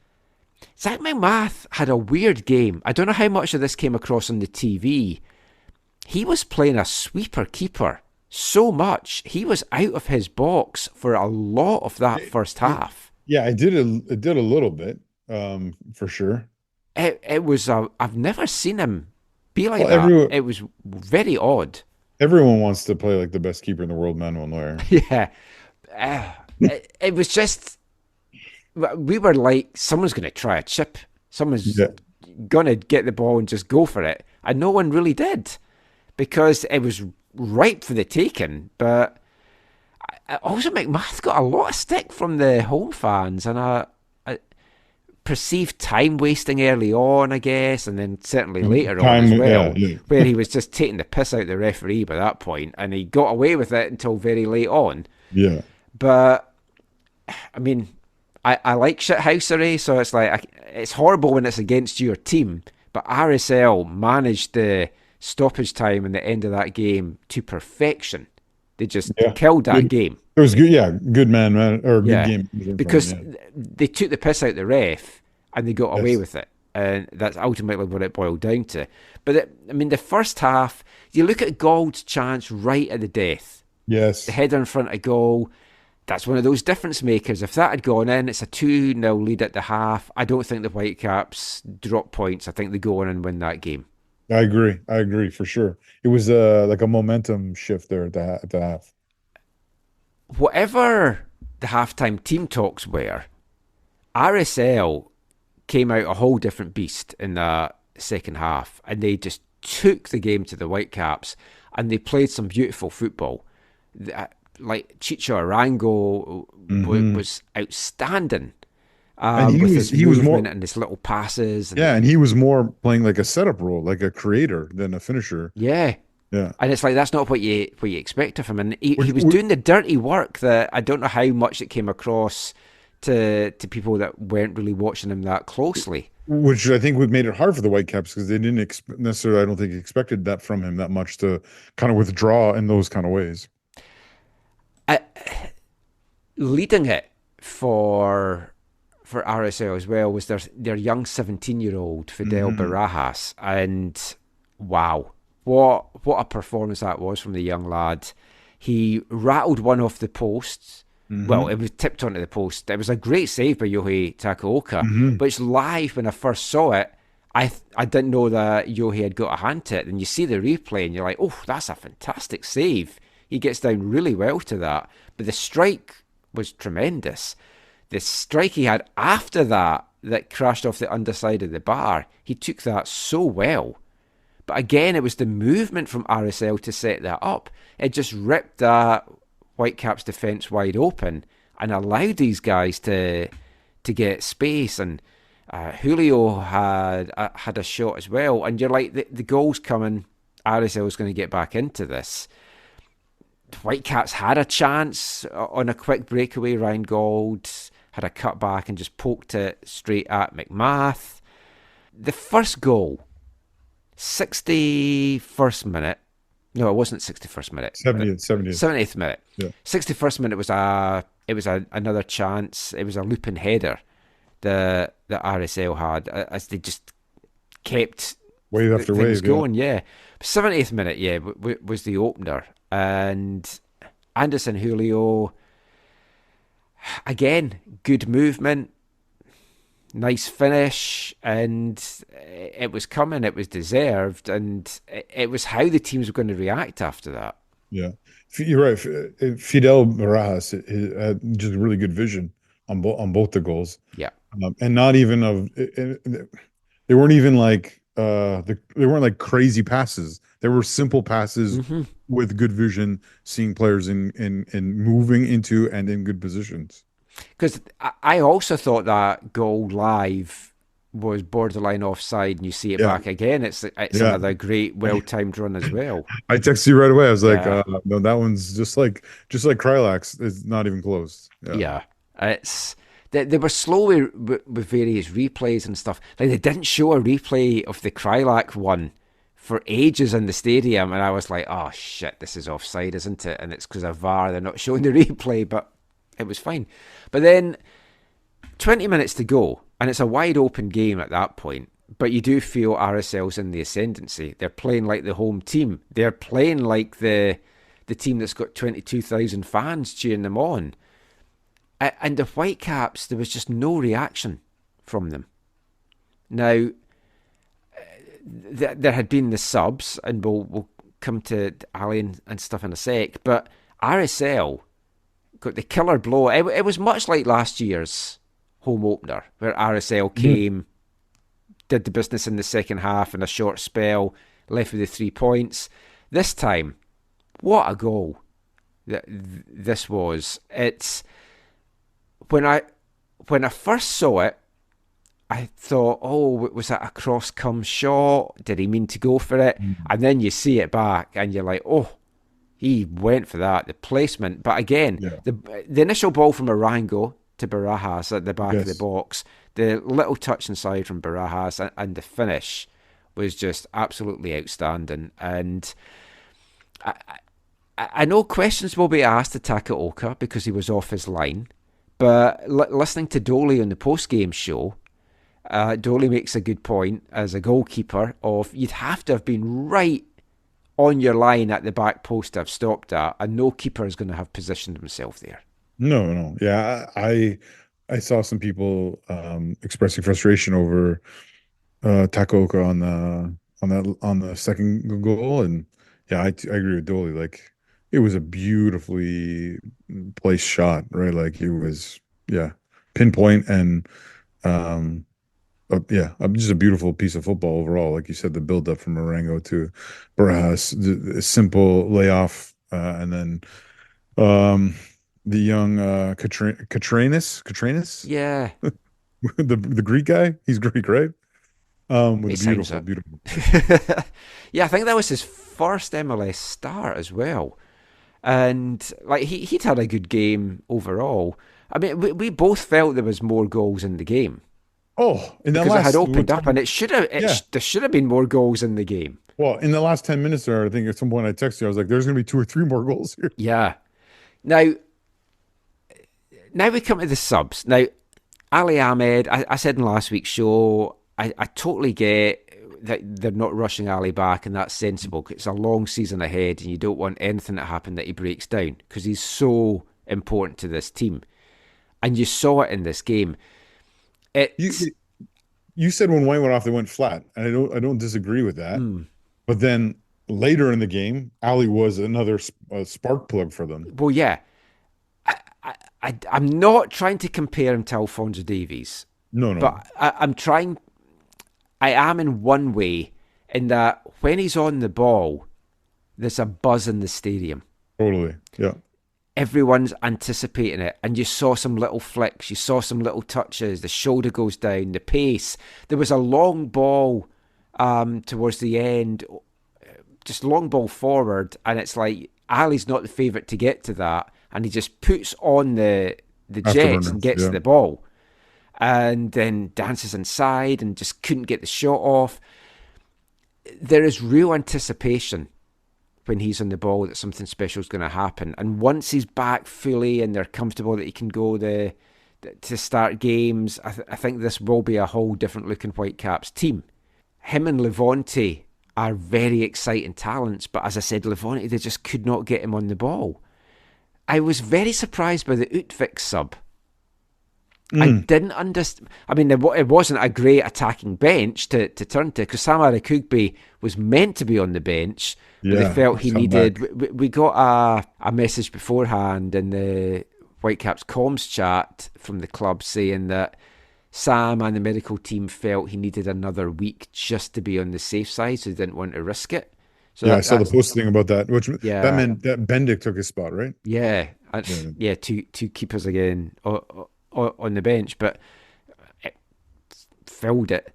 A: had a weird game. I don't know how much of this came across on the TV. He was playing a sweeper keeper so much. He was out of his box for a lot of that first half.
D: Yeah, it did a little bit, for sure.
A: It was I've never sin him be like
D: Well,
A: that. It was very odd.
D: Everyone wants to play like the best keeper in the world, Manuel Neuer.
A: Yeah. It was just, we were like, someone's going to try a chip. Someone's going to get the ball and just go for it. And no one really did because it was ripe for the taking. But also McMath got a lot of stick from the home fans and a perceived time wasting early on, I guess, and then certainly later on as well, where he was just taking the piss out the referee by that point, and he got away with it until very late on.
D: Yeah.
A: But I mean, I like shithousery, so it's like it's horrible when it's against your team. But RSL managed the stoppage time and the end of that game to perfection. They just killed that game.
D: It was good, good good game.
A: Because they took the piss out the ref and they got away with it. And that's ultimately what it boiled down to. But, the first half, you look at Gould's chance right at the death.
D: Yes.
A: The header in front of goal, that's one of those difference makers. If that had gone in, it's a 2-0 lead at the half. I don't think the Whitecaps drop points. I think they go on and win that game.
D: I agree for sure. It was like a momentum shift there at the half.
A: Whatever the halftime team talks were, RSL came out a whole different beast in the second half, and they just took the game to the Whitecaps, and they played some beautiful football. Like Chicho Arango was outstanding.
D: And
A: he was more and his little passes.
D: And he was more playing like a setup role, like a creator than a finisher.
A: Yeah. And it's like that's not what you expect of him. And he was doing the dirty work that I don't know how much it came across to people that weren't really watching him that closely.
D: Which I think would made it hard for the Whitecaps because they didn't necessarily, I don't think, expected that from him that much to kind of withdraw in those kind of ways.
A: Leading it for RSL as well was their young 17-year-old Fidel Barajas, and wow, what a performance that was from the young lad. He rattled one off the post. Well, it was tipped onto the post. It was a great save by Yohei Takaoka, which live when I first saw it, I didn't know that Yohei had got a hand to it. And you see the replay and you're like, oh, that's a fantastic save. He gets down really well to that. But the strike was tremendous. The strike he had after that crashed off the underside of the bar, he took that so well. But again, it was the movement from RSL to set that up. It just ripped that Whitecaps defence wide open and allowed these guys to get space. And Julio had a shot as well. And you're like, the goal's coming. RSL is going to get back into this. The Whitecaps had a chance on a quick breakaway. Ryan Gould had a cut back and just poked it straight at McMath. The first goal, 61st minute. No, it wasn't 61st minute. 70th minute.
D: Yeah.
A: 61st minute was another chance. It was a looping header that RSL had as they just kept
D: wave after
A: things
D: wave
A: going. Yeah, 70th minute, was the opener, and Anderson Julio, again, good movement, nice finish, and it was coming, it was deserved, and it was how the teams were going to react after that.
D: Yeah, you're right. Fidel Barajas had just really good vision on both the goals.
A: Yeah.
D: And not even they weren't even like they weren't like crazy passes. They were simple passes with good vision, seeing players in moving into and in good positions.
A: Because I also thought that goal live was borderline offside, and you see it back again. It's another great, well-timed run as well.
D: I texted you right away. I was like,
A: Yeah.
D: no, that one's just like Krylax. It's not even close.
A: Yeah. It's they were slow with various replays and stuff. Like, they didn't show a replay of the Krylak one for ages in the stadium, and I was like, oh shit, this is offside, isn't it? And it's because of VAR, they're not showing the replay, but it was fine. But then 20 minutes to go, and it's a wide open game at that point, but you do feel RSL's in the ascendancy. They're playing like the home team. They're playing like the team that's got 22,000 fans cheering them on. And the Whitecaps, there was just no reaction from them. Now, there had been the subs, and we'll come to Ali and stuff in a sec, but RSL got the killer blow. It was much like last year's home opener, where RSL came, did the business in the second half in a short spell, left with the 3 points. This time, what a goal this was. It's when I first saw it, I thought, oh, was that a cross-come shot? Did he mean to go for it? And then you see it back, and you're like, oh, he went for that, the placement. But again, the initial ball from Arango to Barajas at the back of the box, the little touch inside from Barajas, and the finish was just absolutely outstanding. And I know questions will be asked to Takaoka because he was off his line, but listening to Doley on the post-game show, Doley makes a good point as a goalkeeper of you'd have to have been right on your line at the back post to have stopped that, and no keeper is going to have positioned himself there.
D: No. Yeah, I saw some people expressing frustration over Takaoka on the second goal, and yeah, I agree with Doley. Like, it was a beautifully placed shot, right? Like, it was pinpoint, and just a beautiful piece of football overall. Like you said, the build up from Marengo to Barajas, the simple layoff, and then the young Katranis,
A: Yeah,
D: the Greek guy. He's Greek, right? With a beautiful.
A: Yeah, I think that was his first MLS start as well, and like he'd had a good game overall. I mean, we both felt there was more goals in the game.
D: Oh, in that
A: because
D: last,
A: it had opened up, and there should have been more goals in the game.
D: Well, in the last 10 minutes there, I think at some point I texted you, I was like, there's going to be 2 or 3 more goals here.
A: Yeah. Now we come to the subs. Now, Ali Ahmed, I said in last week's show, I totally get that they're not rushing Ali back, and that's sensible. It's a long season ahead, and you don't want anything to happen that he breaks down, because he's so important to this team. And you saw it in this game.
D: You said when White went off, they went flat, and I don't disagree with that. But then later in the game, Ali was another spark plug for them.
A: Well, yeah, I'm not trying to compare him to Alphonso Davies.
D: No.
A: But I'm trying. I am in one way, in that when he's on the ball, there's a buzz in the stadium.
D: Totally, yeah.
A: Everyone's anticipating it, and you saw some little flicks, you saw some little touches, the shoulder goes down, the pace. There was a long ball towards the end, just long ball forward, and it's like Ali's not the favourite to get to that, and he just puts on the jets and gets the ball, and then dances inside and just couldn't get the shot off. There is real anticipation when he's on the ball that something special is going to happen. And once he's back fully and they're comfortable that he can go to start games, I think this will be a whole different looking Whitecaps team. him and Levante are very exciting talents, but as I said, Levante, they just could not get him on the ball. I was very surprised by the Utvik sub. I didn't understand. I mean, it wasn't a great attacking bench to turn to, because Sam Arakugbe was meant to be on the bench, but they felt he needed. We got a message beforehand in the Whitecaps comms chat from the club saying that Sam and the medical team felt he needed another week just to be on the safe side, so they didn't want to risk it. So
D: I saw the posting about that, which that meant that Bendik took his spot, right?
A: Yeah, two keepers again on the bench, but it filled it.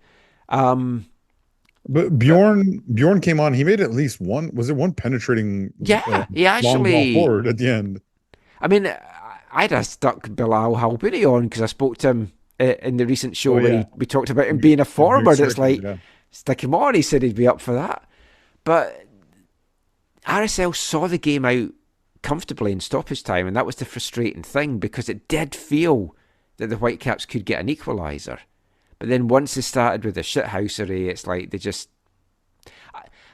D: But Bjorn came on. He made at least one. Was it one penetrating?
A: He actually
D: long ball forward at the end.
A: I mean, I'd have stuck Bilal Halbuni on because I spoke to him in the recent show where we talked about him being a forward. It's like stick him on. He said he'd be up for that, but RSL saw the game out comfortably in stoppage time, and that was the frustrating thing, because it did feel that the Whitecaps could get an equaliser. But then once they started with the shithousery, it's like they just...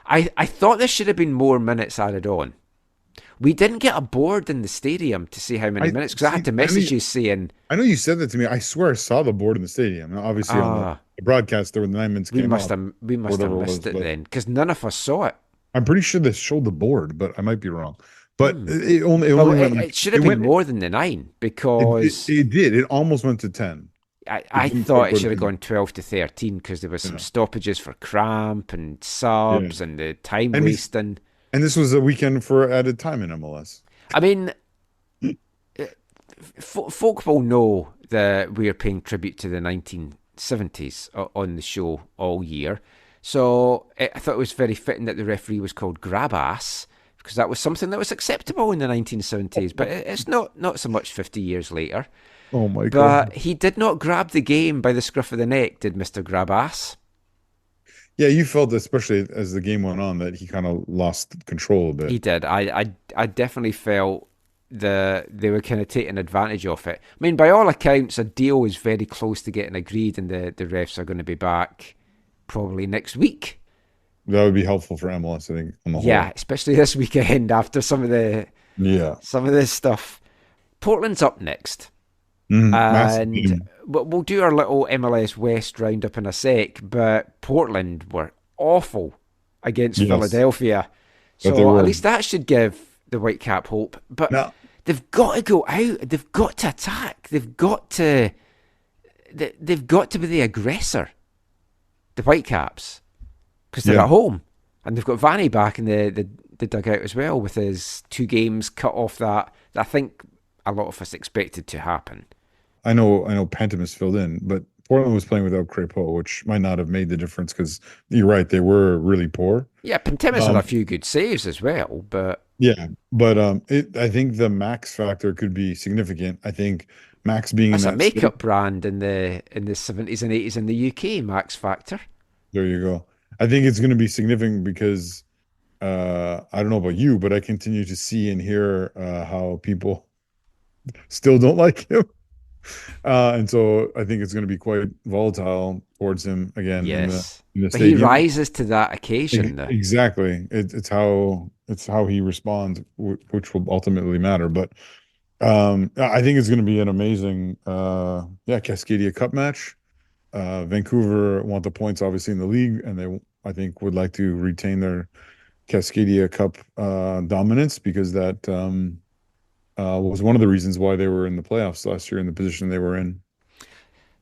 A: I thought there should have been more minutes added on. We didn't get a board in the stadium to see how many minutes, because I had to message you saying...
D: I know you said that to me. I swear I saw the board in the stadium. Now, obviously, on the broadcast, there were 9 minutes
A: we must have missed it then, because none of us saw it.
D: I'm pretty sure they showed the board, but I might be wrong. But
A: it should have been more than the 9, because...
D: It did. It almost went to 10.
A: I thought it should have gone 12 to 13, because there was some stoppages for cramp and subs and the time wasting.
D: And this was a weekend for added time in MLS.
A: I mean, folk will know that we are paying tribute to the 1970s on the show all year. So I thought it was very fitting that the referee was called Grab Ass, because that was something that was acceptable in the 1970s, but it's not so much 50 years later.
D: Oh my God.
A: But he did not grab the game by the scruff of the neck, did Mr. Grab Ass?
D: Yeah, you felt, especially as the game went on, that he kind of lost control a bit.
A: He did. I definitely felt that they were kind of taking advantage of it. I mean, by all accounts, a deal is very close to getting agreed, and the refs are going to be back probably next week.
D: That would be helpful for MLS, I think, on the whole.
A: Yeah, especially this weekend after some of this stuff. Portland's up next. And we'll do our little MLS West roundup in a sec, but Portland were awful against Philadelphia. So at least that should give the Whitecap hope. But they've got to go out. They've got to attack. They've got to be the aggressor, the Whitecaps, because they're at home. And they've got Vanny back in the dugout as well, with his 2 games cut off that I think a lot of us expected to happen.
D: I know Pantemis filled in, but Portland was playing without Crépeau, which might not have made the difference, because you're right, they were really poor.
A: Yeah, Pantemis had a few good saves as well, but...
D: Yeah, but I think the Max factor could be significant. I think Max being
A: that's
D: in that
A: a makeup brand in the 70s and 80s in the UK, Max Factor.
D: There you go. I think it's going to be significant because I don't know about you, but I continue to see and hear how people still don't like him. And so I think it's going to be quite volatile towards him again.
A: Yes,
D: in the
A: but he rises to that occasion.
D: Exactly. It's how he responds, which will ultimately matter. But I think it's going to be an amazing, Cascadia Cup match. Vancouver want the points, obviously, in the league, and they, I think, would like to retain their Cascadia Cup dominance, because that was one of the reasons why they were in the playoffs last year in the position they were in.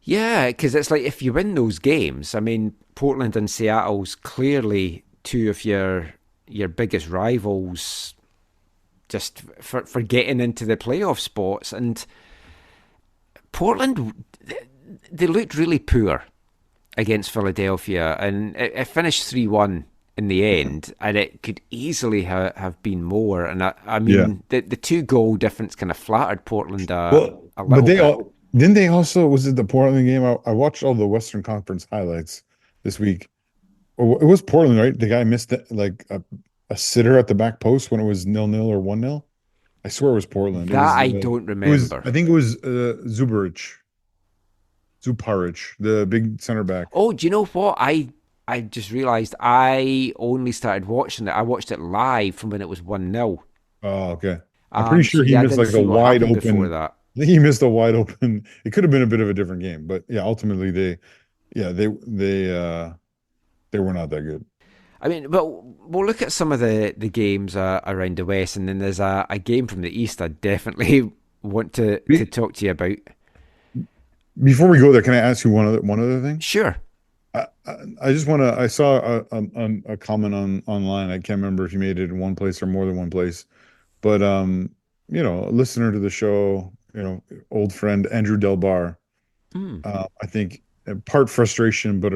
A: Yeah, because it's like, if you win those games, I mean, Portland and Seattle's clearly 2 of your biggest rivals, just for getting into the playoff spots. And Portland, they looked really poor against Philadelphia, and it finished 3-1 in the end, and it could easily have been more. And I mean, the 2-goal difference kind of flattered Portland a little bit.
D: Didn't they also, was it the Portland game? I watched all the Western Conference highlights this week. It was Portland, right? The guy missed a sitter at the back post when it was 0-0 or 1-0. I swear it was Portland.
A: I don't remember.
D: I think it was Zuparic, the big center back.
A: Oh, do you know what? I I just realised I only started watching it. I watched it live from when it was 1-0.
D: Oh, okay. I'm pretty
A: So
D: sure he
A: yeah, I
D: missed
A: didn't
D: like a
A: see what
D: wide
A: happened before
D: open.
A: that.
D: I think he missed a wide open. It could have been a bit of a different game, but yeah, ultimately they were not that good.
A: I mean, but we'll look at some of the games around the West, and then there's a game from the East I definitely want to talk to you about.
D: Before we go there, can I ask you one other thing?
A: Sure.
D: I just want to. I saw a comment online. I can't remember if you made it in one place or more than one place, but a listener to the show, old friend Andrew Delbar.
A: Mm.
D: I think in part frustration, but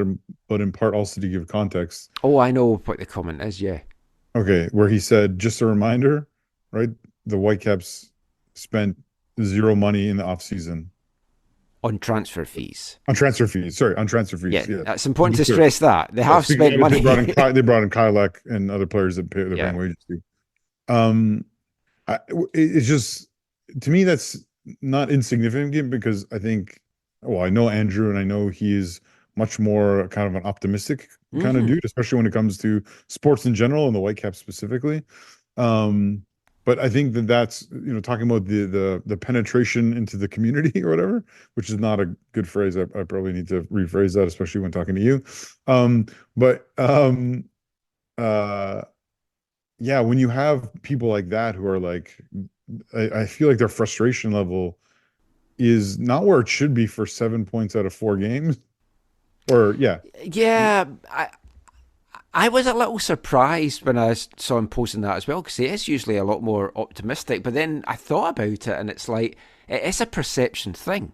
D: in part also to give context.
A: Oh, I know what the comment is. Yeah.
D: Okay, where he said, just a reminder, right? The Whitecaps spent zero money in the off season.
A: On transfer fees.
D: On transfer fees. Sorry, on transfer fees.
A: Yeah,
D: Yeah.
A: that's important to stress that. They have spent money.
D: They brought in Kylak and other players that they're paying wages to. It's just, to me, that's not insignificant because I think, I know Andrew and I know he is much more kind of an optimistic kind of dude, especially when it comes to sports in general and the Whitecaps specifically. But I think that's, talking about the penetration into the community or whatever, which is not a good phrase. I probably need to rephrase that, especially when talking to you. Yeah, when you have people like that who are like, I feel like their frustration level is not where it should be for 7 points out of 4 games. Or yeah.
A: Yeah, I was a little surprised when I saw him posting that as well, because he is usually a lot more optimistic. But then I thought about it, and it's like, it's a perception thing.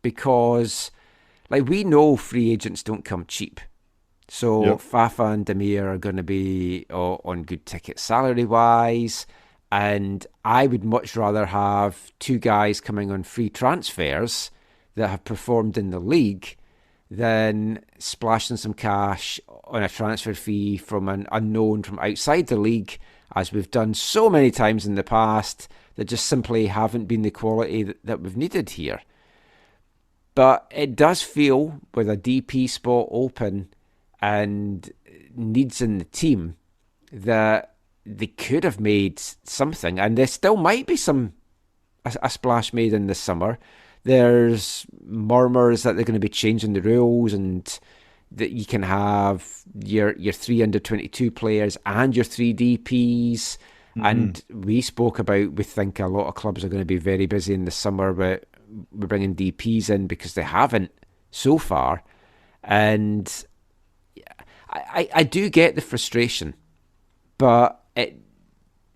A: Because, like, we know free agents don't come cheap. So Fafa and Demir are going to be on good tickets salary-wise. And I would much rather have 2 guys coming on free transfers that have performed in the league than splashing some cash on a transfer fee from an unknown from outside the league, as we've done so many times in the past, that just simply haven't been the quality that we've needed here. But it does feel, with a DP spot open and needs in the team, that they could have made something, and there still might be a splash made in the summer. There's murmurs that they're going to be changing the rules and that you can have your 3 under 22 players and your 3 DPs. And we spoke about, we think a lot of clubs are going to be very busy in the summer, but we're bringing DPs in because they haven't so far. And I do get the frustration, but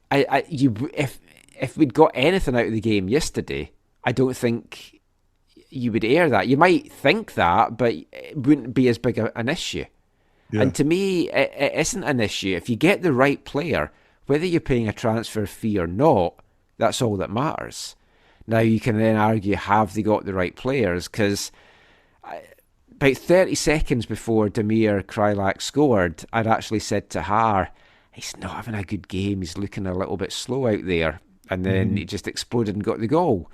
A: if we'd got anything out of the game yesterday, I don't think you would air that. You might think that, but it wouldn't be as big an issue. Yeah. And to me, it isn't an issue. If you get the right player, whether you're paying a transfer fee or not, that's all that matters. Now, you can then argue, have they got the right players? Because about 30 seconds before Damir Krylak scored, I'd actually said to Har, he's not having a good game. He's looking a little bit slow out there. And then he just exploded and got the goal.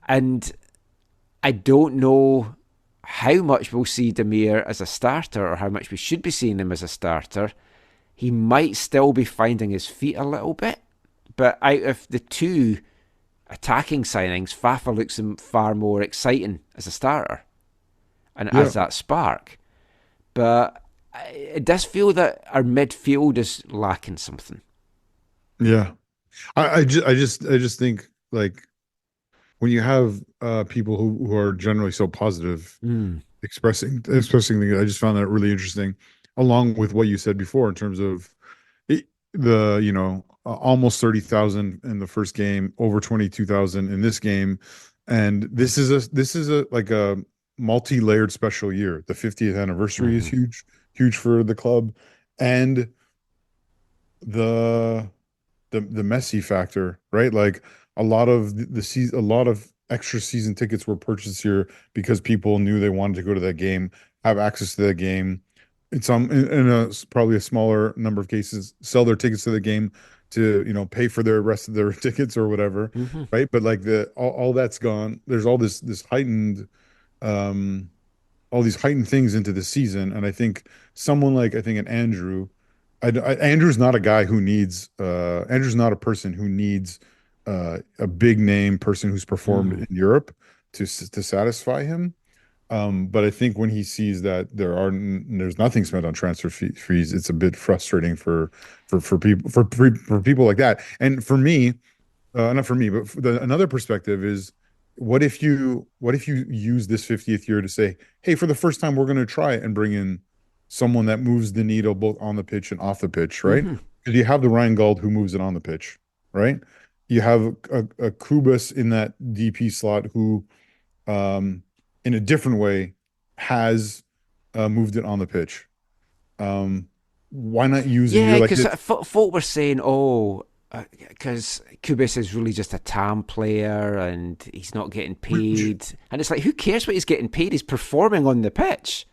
A: And I don't know how much we'll see Damir as a starter or how much we should be seeing him as a starter. He might still be finding his feet a little bit. But out of the 2 attacking signings, Fafa looks far more exciting as a starter and as that spark. But it does feel that our midfield is lacking something.
D: Yeah. I just think, like, when you have people who are generally so positive, expressing things, I just found that really interesting, along with what you said before in terms of almost 30,000 in the first game, over 22,000 in this game, and this is a multi-layered special year. The 50th anniversary is huge for the club, and the Messi factor, right? Like, a lot of a lot of extra season tickets were purchased here because people knew they wanted to go to that game, have access to that game. In probably a smaller number of cases, sell their tickets to the game to pay for their rest of their tickets or whatever, right? But like all that's gone. There's all this heightened all these heightened things into the season. And I think someone like an Andrew, Andrew's not a guy who needs. Andrew's not a person who needs a big name person who's performed in Europe to satisfy him. But I think when he sees that there's nothing spent on transfer fees, it's a bit frustrating for people like that. And for me, not for me, but another perspective is, what if you use this 50th year to say, hey, for the first time, we're going to try and bring in someone that moves the needle both on the pitch and off the pitch, right? Because you have the Ryan Gauld who moves it on the pitch, right? You have a Kubas in that DP slot who, in a different way, has moved it on the pitch. Why not use
A: Yeah,
D: like
A: because folk were saying, because Kubis is really just a TAM player and he's not getting paid. And it's like, who cares what he's getting paid? He's performing on the pitch.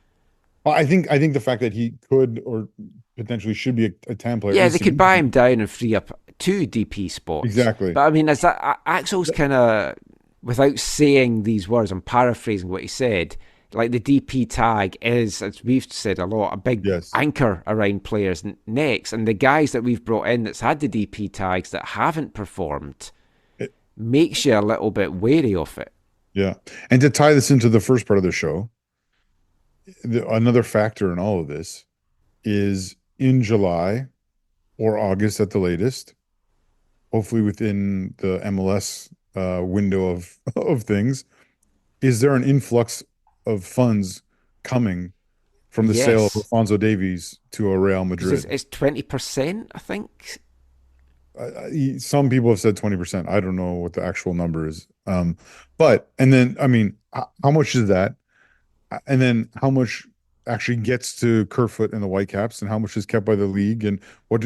D: I think the fact that he could or potentially should be a TAM player.
A: Yeah, they could buy him down and free up 2 DP spots.
D: Exactly.
A: But I mean, is that Axel's kind of, without saying these words, I'm paraphrasing what he said, like the DP tag is, as we've said a lot, a big anchor around players' necks. And the guys that we've brought in that's had the DP tags that haven't performed makes you a little bit wary of it.
D: Yeah. And to tie this into the first part of the show, another factor in all of this is in July or August at the latest, hopefully within the MLS window of things, is there an influx of funds coming from the sale of Alphonso Davies to a Real Madrid?
A: It's 20%, I think.
D: Some people have said 20%. I don't know what the actual number is. But, and then, I mean, how much is that? And then how much actually gets to Kerfoot and the Whitecaps, and how much is kept by the league, and what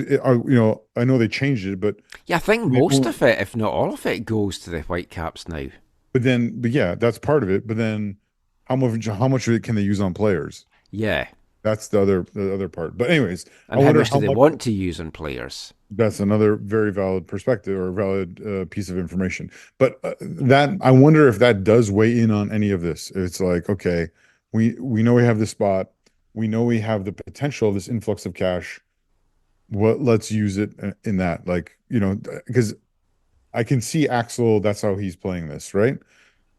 D: I know they changed it, but
A: yeah, I think most of it, if not all of it, goes to the Whitecaps now.
D: But yeah, that's part of it. But then how much of it can they use on players?
A: Yeah,
D: that's the other part. But anyways,
A: and how much do they want to use on players?
D: That's another very valid perspective or valid piece of information. But that, I wonder if that does weigh in on any of this. It's like, okay, we know we have this spot. We know we have the potential of this influx of cash. Let's use it in that, like, because I can see Axel, that's how he's playing this, right?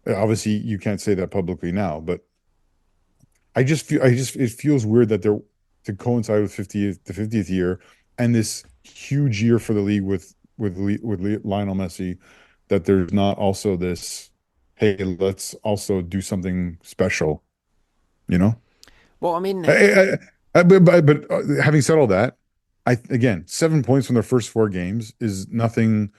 D: Obviously, you can't say that publicly now, but it feels weird that they're to coincide with the 50th year and this huge year for the league with Lionel Messi, that there's not also this, hey, let's also do something special.
A: Well, I mean,
D: but having said all that, again, 7 points from their first 4 games is nothing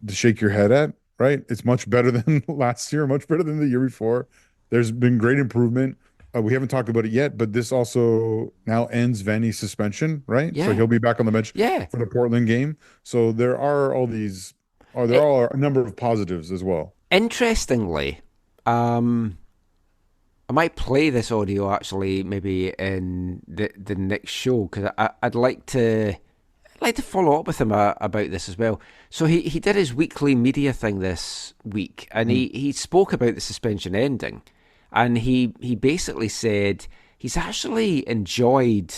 D: to shake your head at, right? It's much better than last year, much better than the year before. There's been great improvement. We haven't talked about it yet, but this also now ends Vanny's suspension, right?
A: Yeah.
D: So he'll be back on the bench for the Portland game. So there are all these, there are a number of positives as well.
A: Interestingly, I might play this audio actually maybe in the next show, because I'd like to follow up with him about this as well. So he did his weekly media thing this week, and he spoke about the suspension ending, and he basically said he's actually enjoyed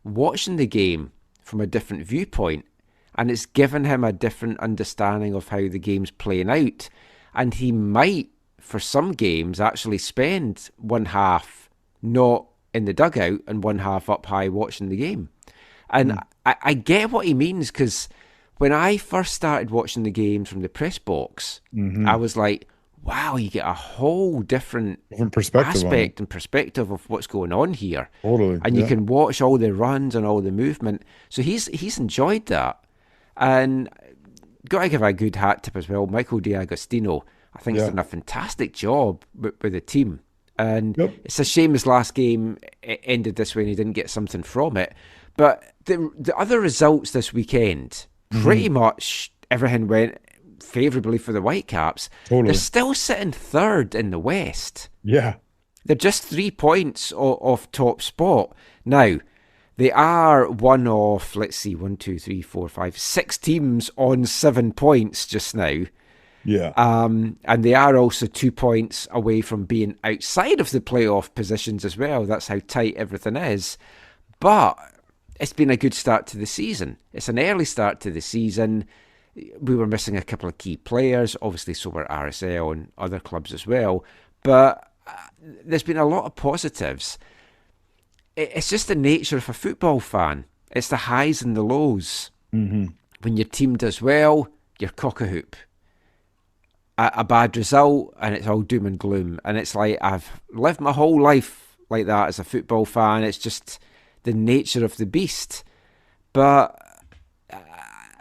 A: watching the game from a different viewpoint, and it's given him a different understanding of how the game's playing out, and he might, for some games, actually spend one half not in the dugout and one half up high watching the game. And I get what he means, because when I first started watching the games from the press box, I was like, wow, you get a whole different perspective of what's going on here.
D: Totally.
A: And you can watch all the runs and all the movement. So he's enjoyed that. And got to give a good hat tip as well. Michael D'Agostino, I think, he's done a fantastic job with the team. And it's a shame his last game ended this way and he didn't get something from it. But the other results this weekend, pretty much everything went favourably for the Whitecaps. Totally. They're still sitting third in the West.
D: Yeah.
A: They're just 3 points off top spot. Now, they are one of, let's see, 1, 2, 3, 4, 5, 6 teams on 7 points just now.
D: Yeah.
A: And they are also 2 points away from being outside of the playoff positions as well. That's how tight everything is. But it's been a good start to the season. It's an early start to the season. We were missing a couple of key players. Obviously, so were RSL and other clubs as well. But there's been a lot of positives. It's just the nature of a football fan. It's the highs and the lows.
D: Mm-hmm.
A: When your team does well, you're cock-a-hoop. A bad result, and it's all doom and gloom. And it's like, I've lived my whole life like that as a football fan. It's just the nature of the beast. But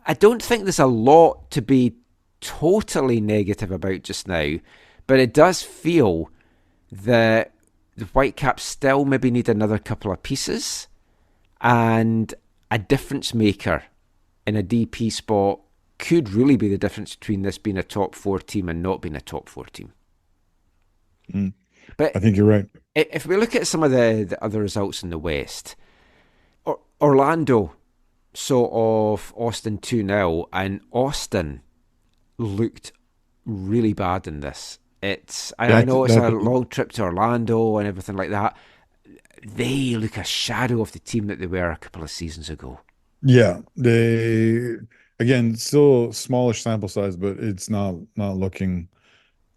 A: I don't think there's a lot to be totally negative about just now. But it does feel that the Whitecaps still maybe need another couple of pieces and a difference maker in a DP spot could really be the difference between this being a top 4 team and not being a top 4 team. But
D: I think you're right.
A: If we look at some of the other results in the West, Orlando sort of Austin 2-0, and Austin looked really bad in this. I know it's a long trip to Orlando and everything like that. They look a shadow of the team that they were a couple of seasons ago.
D: Yeah, they again still smallish sample size, but it's not looking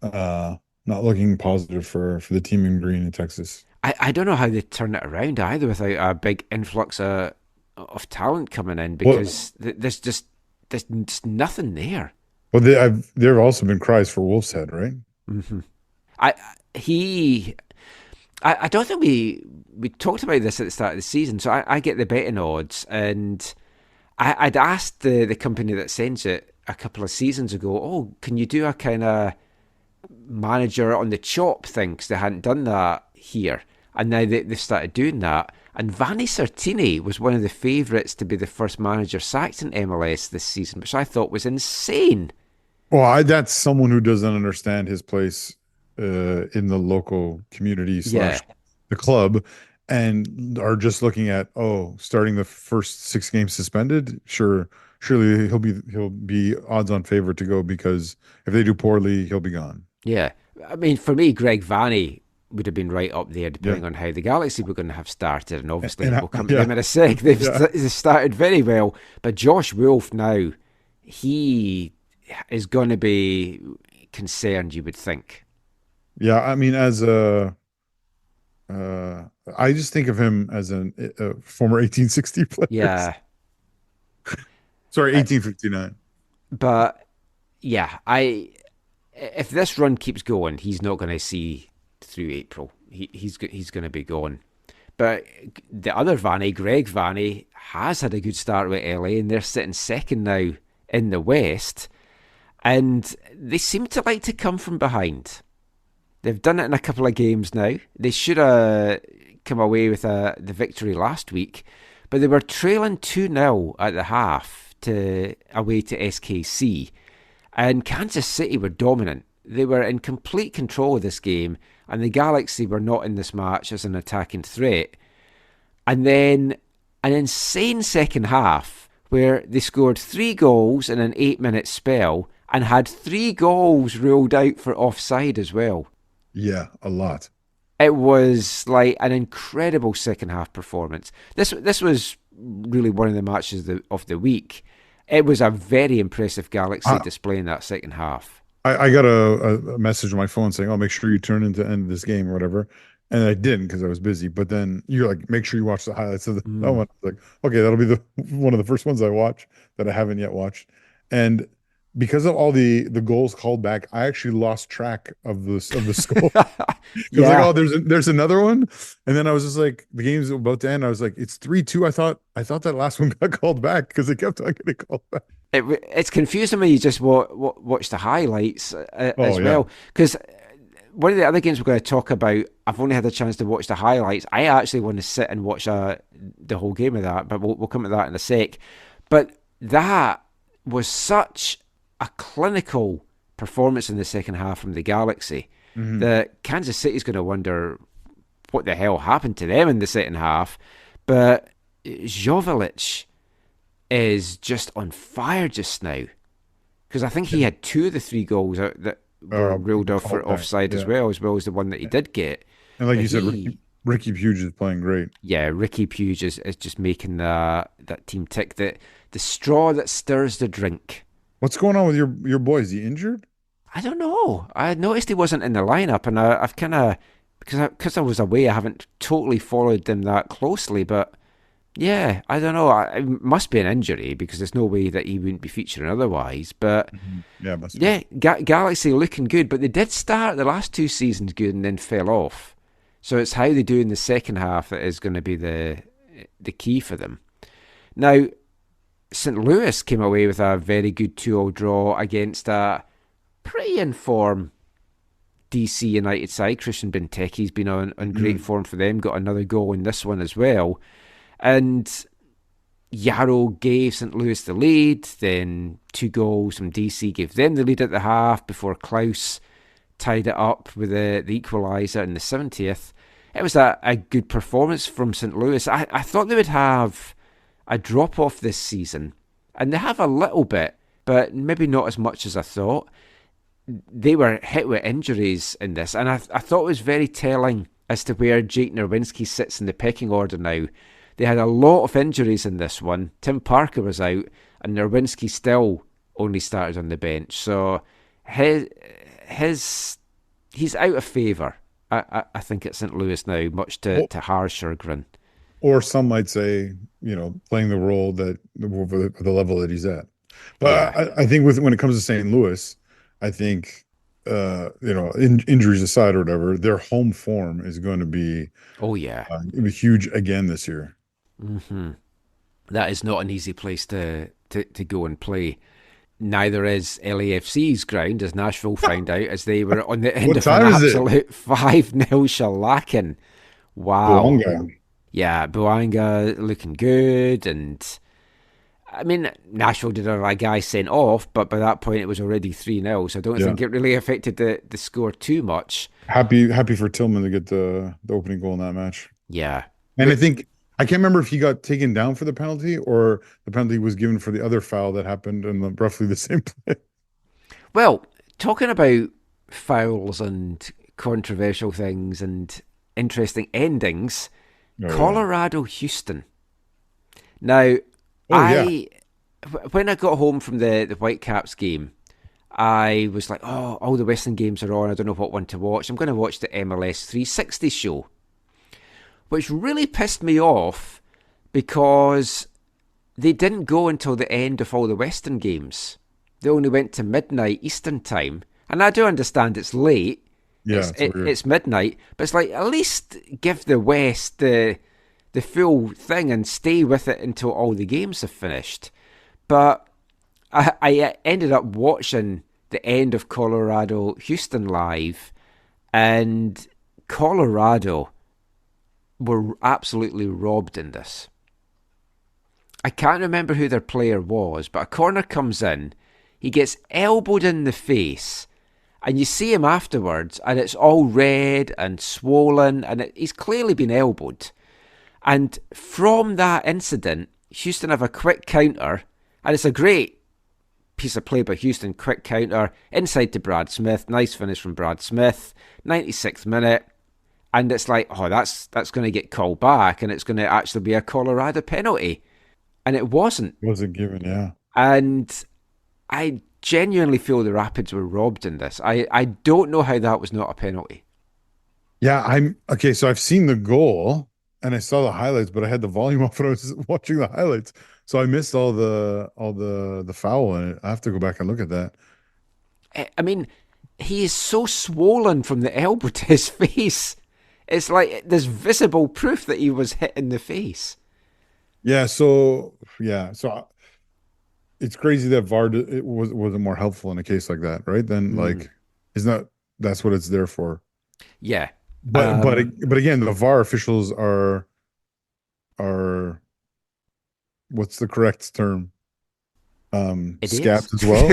D: positive for the team in green in Texas.
A: I don't know how they turn it around either without a big influx of talent coming in, because there's just nothing there.
D: Well, there have also been cries for Wolf's Head, right?
A: Mm-hmm. I don't think we talked about this at the start of the season, so I get the betting odds, and I'd asked the company that sends it a couple of seasons ago, oh, can you do a kind of manager on the chop thing, because they hadn't done that here, and now they've started doing that. And Vanni Sartini was one of the favourites to be the first manager sacked in MLS this season, which I thought was insane.
D: Well, that's someone who doesn't understand his place in the local community / the club, and are just looking at, starting the first 6 games suspended. Surely he'll be odds on favorite to go, because if they do poorly, he'll be gone.
A: Yeah, I mean, for me, Greg Vanni would have been right up there, depending on how the Galaxy were going to have started, and obviously we'll come to them in a sec. They've started very well, but Josh Wolf now, he is going to be concerned, you would think.
D: Yeah, I mean, as I just think of him as a former 1860 player.
A: Yeah.
D: Sorry, 1859.
A: But yeah, if this run keeps going, he's not going to see through April. He's going to be gone. But the other Vanni, Greg Vanni, has had a good start with LA, and they're sitting second now in the West. And they seem to like to come from behind. They've done it in a couple of games now. They should have come away with the victory last week, but they were trailing 2-0 at the half away to SKC. And Kansas City were dominant. They were in complete control of this game, and the Galaxy were not in this match as an attacking threat. And then an insane second half where they scored 3 goals in an 8-minute spell and had 3 goals ruled out for offside as well.
D: Yeah, a lot.
A: It was like an incredible second half performance. This was really one of the matches of the week. It was a very impressive Galaxy display in that second half.
D: I got a message on my phone saying, "Oh, make sure you turn into the end of this game or whatever," and I didn't because I was busy. But then you're like, "Make sure you watch the highlights of that one." I was like, "Okay, that'll be one of the first ones I watch that I haven't yet watched." And because of all the goals called back, I actually lost track of the score.
A: Yeah.
D: Like, there's another one, and then I was just like, the game's about to end. I was like, it's 3-2. I thought that last one got called back because it kept on getting called back.
A: It's confusing when you just watch the highlights as well. Because one of the other games we're going to talk about, I've only had a chance to watch the highlights. I actually want to sit and watch the whole game of that, but we'll come to that in a sec. But that was such a clinical performance in the second half from the Galaxy that Kansas City's going to wonder what the hell happened to them in the second half. But Joveljic is just on fire just now. Because I think he had 2 of the 3 goals that were ruled off for offside as well as the one that he did get.
D: And like you said, Ricky Puig is playing great.
A: Yeah, Ricky Puig is just making that team tick. The straw that stirs the drink.
D: What's going on with your boy? Is he injured?
A: I don't know. I noticed he wasn't in the lineup, and I've kind of, because I was away, I haven't totally followed them that closely, but yeah, I don't know. It must be an injury because there's no way that he wouldn't be featuring otherwise. But
D: yeah, must be.
A: Galaxy looking good, but they did start the last 2 seasons good and then fell off. So it's how they do in the second half that is going to be the key for them. Now, St. Louis came away with a very good 2-2 draw against a pretty in form DC United side. Christian Benteke's been on great form for them. Got another goal in this one as well. And Yarrow gave St. Louis the lead. Then 2 goals from DC gave them the lead at the half before Klaus tied it up with the equaliser in the 70th. It was a good performance from St. Louis. I thought they would have a drop-off this season. And they have a little bit, but maybe not as much as I thought. They were hit with injuries in this, and I thought it was very telling as to where Jake Nerwinski sits in the pecking order now. They had a lot of injuries in this one. Tim Parker was out, and Nerwinski still only started on the bench. So he's out of favour, I think, at St. Louis now, much to Har's chagrin.
D: Or some might say, playing the role that the level that he's at. But yeah. I think when it comes to St. Louis, I think, injuries aside or whatever, their home form is going to be huge again this year.
A: Mm-hmm. That is not an easy place to go and play. Neither is LAFC's ground, as Nashville found out, as they were on the end of an absolute 5-0 shellacking. Wow.
D: Boanga.
A: Yeah, Boanga looking good, and I mean, Nashville did have a guy sent off, but by that point it was already 3-0, so I don't think it really affected the score too much.
D: Happy for Tillman to get the opening goal in that match.
A: Yeah.
D: And I can't remember if he got taken down for the penalty or the penalty was given for the other foul that happened in roughly the same play. Well,
A: talking about fouls and controversial things and interesting endings, Colorado-Houston. Now, when I got home from the Whitecaps game, I was like, all the Western games are on. I don't know what one to watch. I'm going to watch the MLS 360 show, which really pissed me off because they didn't go until the end of all the Western games. They only went to midnight Eastern time. And I do understand it's late.
D: Yeah,
A: it's midnight. But it's like, at least give the West the full thing and stay with it until all the games have finished. But I ended up watching the end of Colorado-Houston live, and Colorado were absolutely robbed in this. I can't remember who their player was, but a corner comes in, he gets elbowed in the face, and you see him afterwards, and it's all red and swollen, and he's clearly been elbowed. And from that incident, Houston have a quick counter, and it's a great piece of play by Houston. Quick counter, inside to Brad Smith, nice finish from Brad Smith, 96th minute, and it's like, that's going to get called back, and it's going to actually be a Colorado penalty. And it wasn't.
D: It wasn't given, yeah.
A: And I genuinely feel the Rapids were robbed in this. I don't know how that was not a penalty.
D: Yeah, so I've seen the goal, and I saw the highlights, but I had the volume off when I was watching the highlights. So I missed all the foul in it. I have to go back and look at that.
A: I mean, he is so swollen from the elbow to his face. It's like there's visible proof that he was hit in the face.
D: Yeah, so it's crazy that VAR wasn't more helpful in a case like that, right? Then that's what it's there for.
A: Yeah.
D: But again, the VAR officials are what's the correct term? Scaps as well.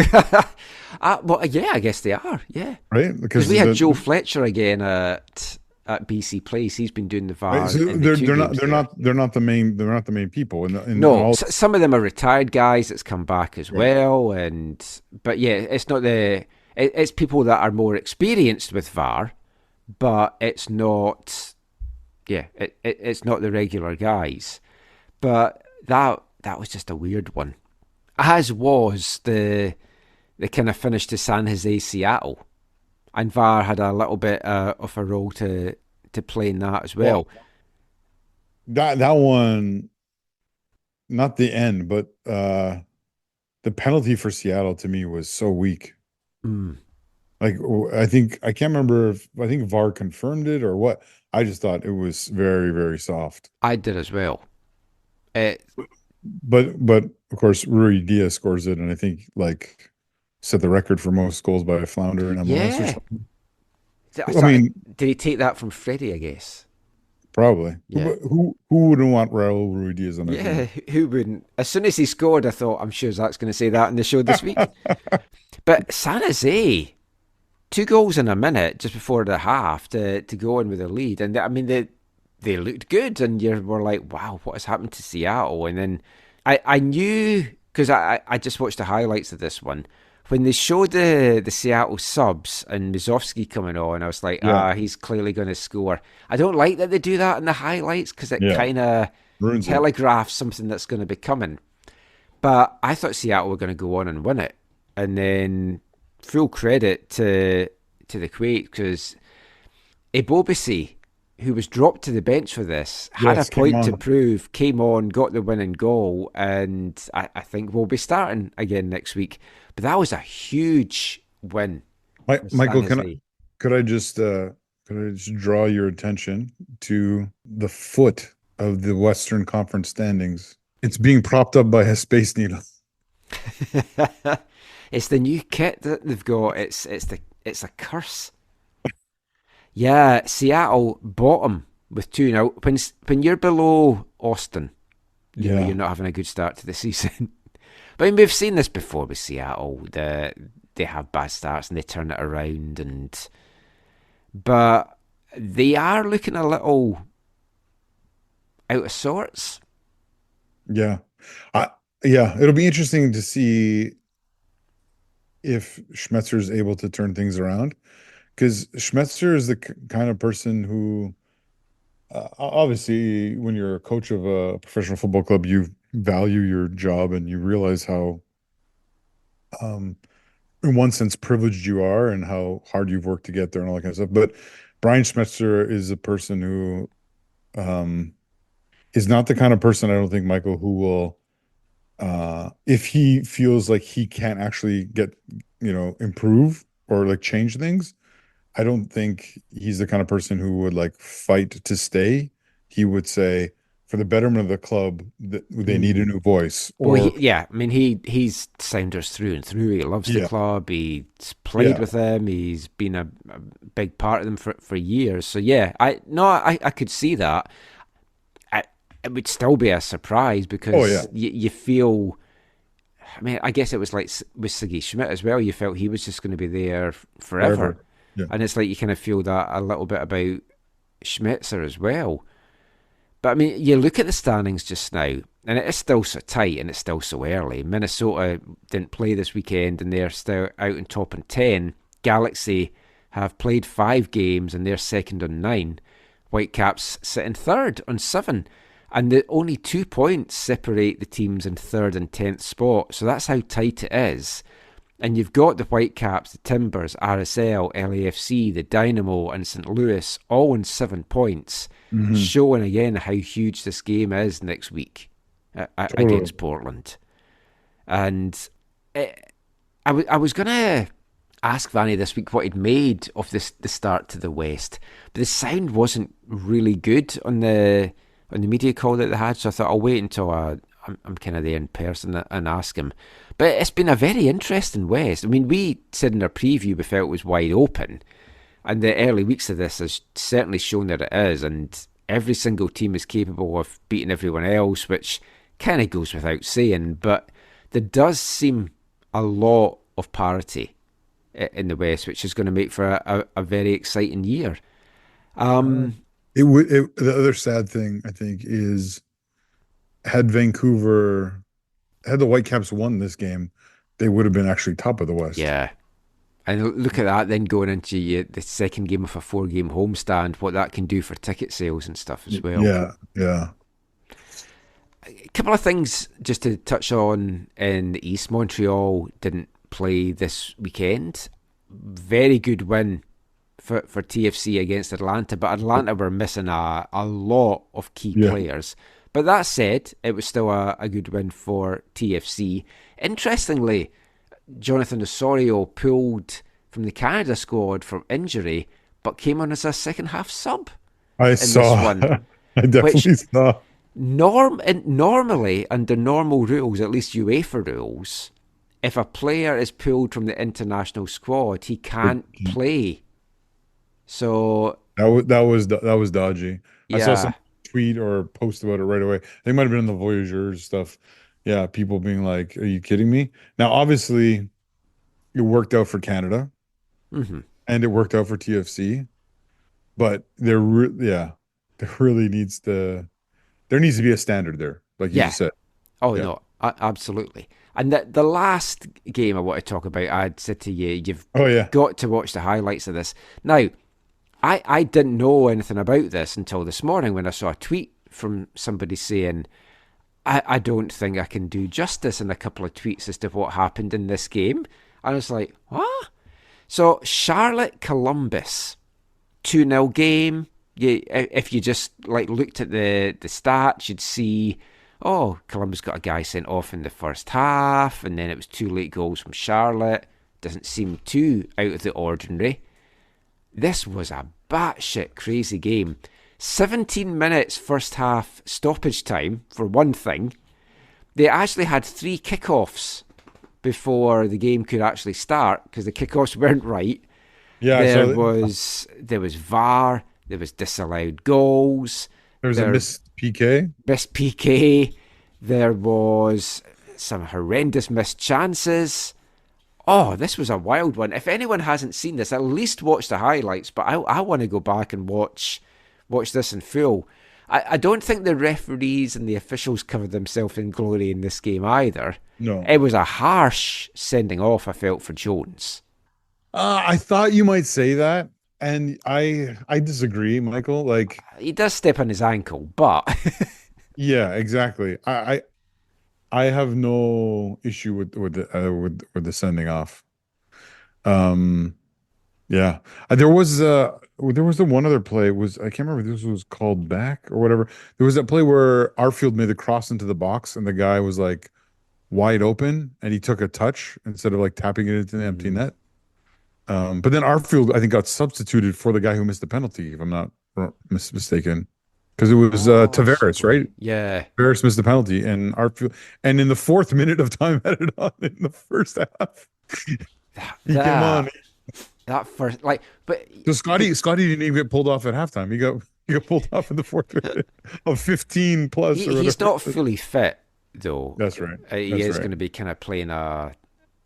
A: Well, yeah, I guess they are. Yeah,
D: right.
A: Because we had Joe Fletcher again at at BC Place. He's been doing the
D: Right,
A: VAR.
D: so
A: in the
D: they're not
A: games
D: they're
A: there.
D: not they're not the main people in
A: No,
D: all.
A: some of them are retired guys that's come back as
D: Right.
A: well, but yeah, it's not it's people that are more experienced with VAR, but it's not, it's not the regular guys. But that was just a weird one, as was the kind of finish to San Jose Seattle, and VAR had a little bit of a role to play in that as well.
D: That one, not the end, but the penalty for Seattle to me was so weak. Like, I can't remember I think VAR confirmed it or what. I just thought it was very, very soft.
A: I did as well.
D: But of course, Rui Diaz scores it, and I think like set the record for most goals by a flounder in MLS or
A: Yeah.
D: something. I mean,
A: did he take that from Freddie, I guess?
D: probably.
A: Yeah.
D: But who wouldn't want Raul Rui Diaz on their
A: Yeah,
D: team?
A: who wouldn't? As soon as he scored, I thought, I'm sure Zach's going to say that in the show this week. But San Jose, 2 goals in a minute just before the half to go in with a lead. And I mean, they looked good, and you were like, wow, what has happened to Seattle? And then I knew, because I just watched the highlights of this one, when they showed the Seattle subs and Mizovsky coming on, I was like, he's clearly going to score. I don't like that they do that in the highlights, because it kind of telegraphs something that's going to be coming. But I thought Seattle were going to go on and win it. And then full credit to the Quake, because Ebobisi, who was dropped to the bench for this, had a point to prove, came on, got the winning goal, and I think we'll be starting again next week. But that was a huge win.
D: Michael, could I just draw your attention to the foot of the Western Conference standings? It's being propped up by a Space Needle.
A: It's the new kit that they've got. It's a curse. Yeah, Seattle bottom with 2 now. When you're below Austin, you know you're not having a good start to the season. But I mean, we've seen this before with Seattle. They have bad starts and they turn it around, but they are looking a little out of sorts.
D: Yeah, it'll be interesting to see if Schmetzer is able to turn things around, because Schmetzer is the kind of person who, obviously, when you're a coach of a professional football club, you value your job and you realize how, in one sense, privileged you are and how hard you've worked to get there and all that kind of stuff. But Brian Schmetzer is a person who is not the kind of person, I don't think, Michael, who will, if he feels like he can't actually get, improve or like change things, I don't think he's the kind of person who would like fight to stay. He would say, for the betterment of the club, they need a new voice.
A: He's Sounders through and through. He loves the club. He's played with them. He's been a big part of them for years. So I could see that. It would still be a surprise, because you feel. I mean, I guess it was like with Siggy Schmidt as well. You felt he was just going to be there forever. Yeah. And it's like you kind of feel that a little bit about Schmetzer as well. But I mean, you look at the standings just now, and it is still so tight and it's still so early. Minnesota didn't play this weekend and they're still out in top in 10. Galaxy have played 5 games and they're second on 9. Whitecaps sit in third on 7. And the only 2 points separate the teams in 3rd and 10th spot. So that's how tight it is. And you've got the Whitecaps, the Timbers, RSL, LAFC, the Dynamo and St. Louis all on 7 points, showing again how huge this game is next week against Portland. And I was going to ask Vanny this week what he'd made of the start to the West, but the sound wasn't really good on the media call that they had, so I thought I'll wait until I'm kind of there in person and ask him. But it's been a very interesting West. I mean, we said in our preview we felt it was wide open, and the early weeks of this has certainly shown that it is, and every single team is capable of beating everyone else, which kind of goes without saying, but there does seem a lot of parity in the West, which is going to make for a very exciting year.
D: The other sad thing I think is had the Whitecaps won this game, they would have been actually top of the West.
A: Yeah. And look at that then going into the second game of a 4-game homestand, what that can do for ticket sales and stuff as well.
D: Yeah, yeah.
A: A couple of things just to touch on in the East. Montreal didn't play this weekend. Very good win for TFC against Atlanta, but Atlanta were missing a lot of key players. But that said, it was still a good win for TFC. Interestingly, Jonathan Osorio pulled from the Canada squad from injury, but came on as a second-half sub.
D: I saw.
A: This one,
D: I definitely saw.
A: Normally, under normal rules, at least UEFA rules, if a player is pulled from the international squad, he can't play. So
D: that was dodgy.
A: Yeah.
D: I saw some tweet or post about it right away. They might have been in the Voyageurs stuff. Yeah, people being like, "Are you kidding me?" Now, obviously, it worked out for Canada, and it worked out for TFC, but there needs to be a standard there, like you just said.
A: Oh no, absolutely. And the last game I want to talk about, I'd said to you, you've got to watch the highlights of this. Now, I didn't know anything about this until this morning when I saw a tweet from somebody saying, I don't think I can do justice in a couple of tweets as to what happened in this game. And I was like, what? So, Charlotte Columbus, 2-0 game. If you just looked at the stats, you'd see, Columbus got a guy sent off in the first half, and then it was 2 late goals from Charlotte. Doesn't seem too out of the ordinary. This was a batshit crazy game. 17 minutes first half stoppage time, for one thing. They actually had 3 kickoffs before the game could actually start, because the kickoffs weren't right.
D: Yeah,
A: there was VAR, there was disallowed goals.
D: There was a missed PK.
A: Missed PK. There was some horrendous missed chances. Oh, this was a wild one. If anyone hasn't seen this, at least watch the highlights. But I want to go back and watch this in full. I don't think the referees and the officials covered themselves in glory in this game either.
D: No.
A: It was a harsh sending off, I felt, for Jones.
D: I thought you might say that, and I disagree, Michael. Like,
A: he does step on his ankle, but
D: yeah, exactly. I have no issue with the sending off. Yeah, there was the one other play. I can't remember if this was called back or whatever. There was that play where Arfield made the cross into the box, and the guy was like wide open, and he took a touch instead of like tapping it into the empty net. But then Arfield, I think, got substituted for the guy who missed the penalty, if I'm not mistaken, because it was Tavares, right?
A: Yeah,
D: Tavares missed the penalty, and Arfield, and in the 4th minute of time added on in the first half, he came on.
A: That first, but
D: so Scotty didn't even get pulled off at halftime. He got pulled off in the 4th minute of 15 plus.
A: He's not fully fit though.
D: That's right.
A: He is going to be kind of playing a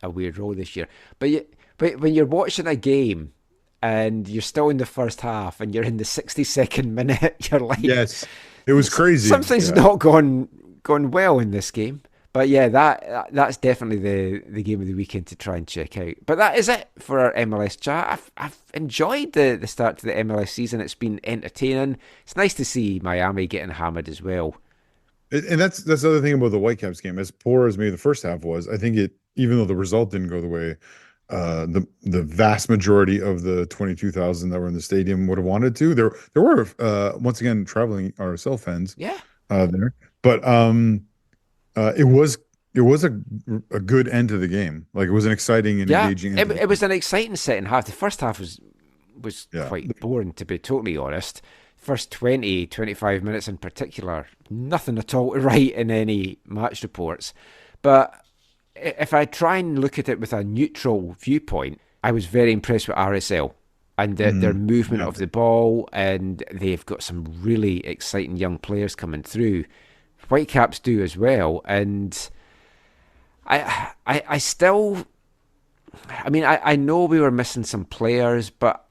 A: weird role this year. But when you're watching a game and you're still in the first half and you're in the 62nd minute, you're like,
D: yes, it was crazy.
A: Something's not gone well in this game. But yeah, that's definitely the game of the weekend to try and check out. But that is it for our MLS chat. I've enjoyed the start to the MLS season. It's been entertaining. It's nice to see Miami getting hammered as well.
D: And that's the other thing about the Whitecaps game. As poor as maybe the first half was, I think even though the result didn't go the way the vast majority of the 22,000 that were in the stadium would have wanted to, there were once again traveling RSL fans there, but it was a good end to the game. Like, it was an exciting and engaging.
A: It was an exciting second half. The first half was quite boring, to be totally honest. First 20, 25 minutes in particular, nothing at all to write in any match reports. But if I try and look at it with a neutral viewpoint, I was very impressed with RSL and their movement of the ball, and they've got some really exciting young players coming through. Whitecaps do as well, and I still, I mean, I know we were missing some players, but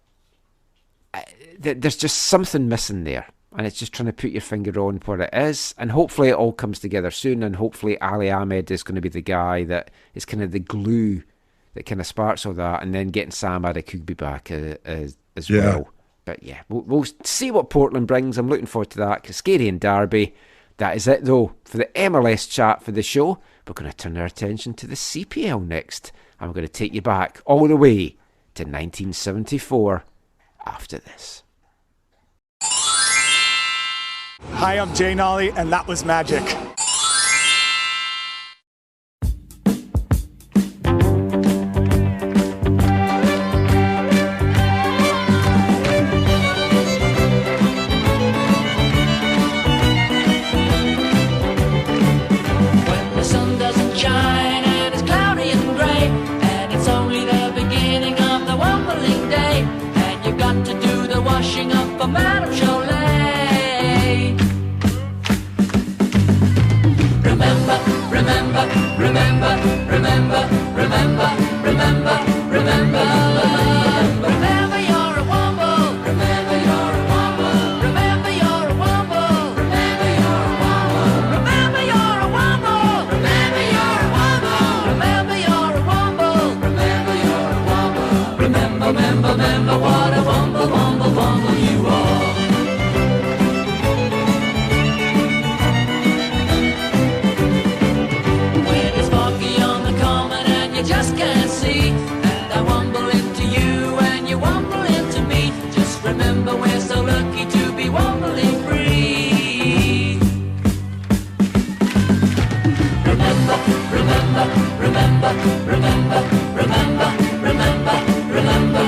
A: there's just something missing there. And it's just trying to put your finger on what it is. And hopefully it all comes together soon. And hopefully Ali Ahmed is going to be the guy that is kind of the glue that kind of sparks all that. And then getting Sam Adekugbe back as well. But yeah, we'll see what Portland brings. I'm looking forward to that. Cascadian Derby. That is it, though, for the MLS chat for the show. We're going to turn our attention to the CPL next. And we're going to take you back all the way to 1974 after this.
H: Hi, I'm Jay Nolly, and that was magic.
G: When the sun doesn't shine and it's cloudy and grey, and it's only the beginning of the wobbling day, and you've got to do the washing up for Madame Cholet. Remember, remember, remember, remember, remember, remember, remember. Remember you're a womble. Remember you're a womble. Remember you're a womble. Remember you're a womble. Remember you're a womble. Remember you're a womble. Remember you're a womble. Remember you're a womble. Remember, remember, remember what a womble, womble, womble you are. Just can't see, and I wumble into you and you wumble into me. Just remember we're so lucky to be wumbling free. Remember, remember, remember, remember, remember, remember, remember.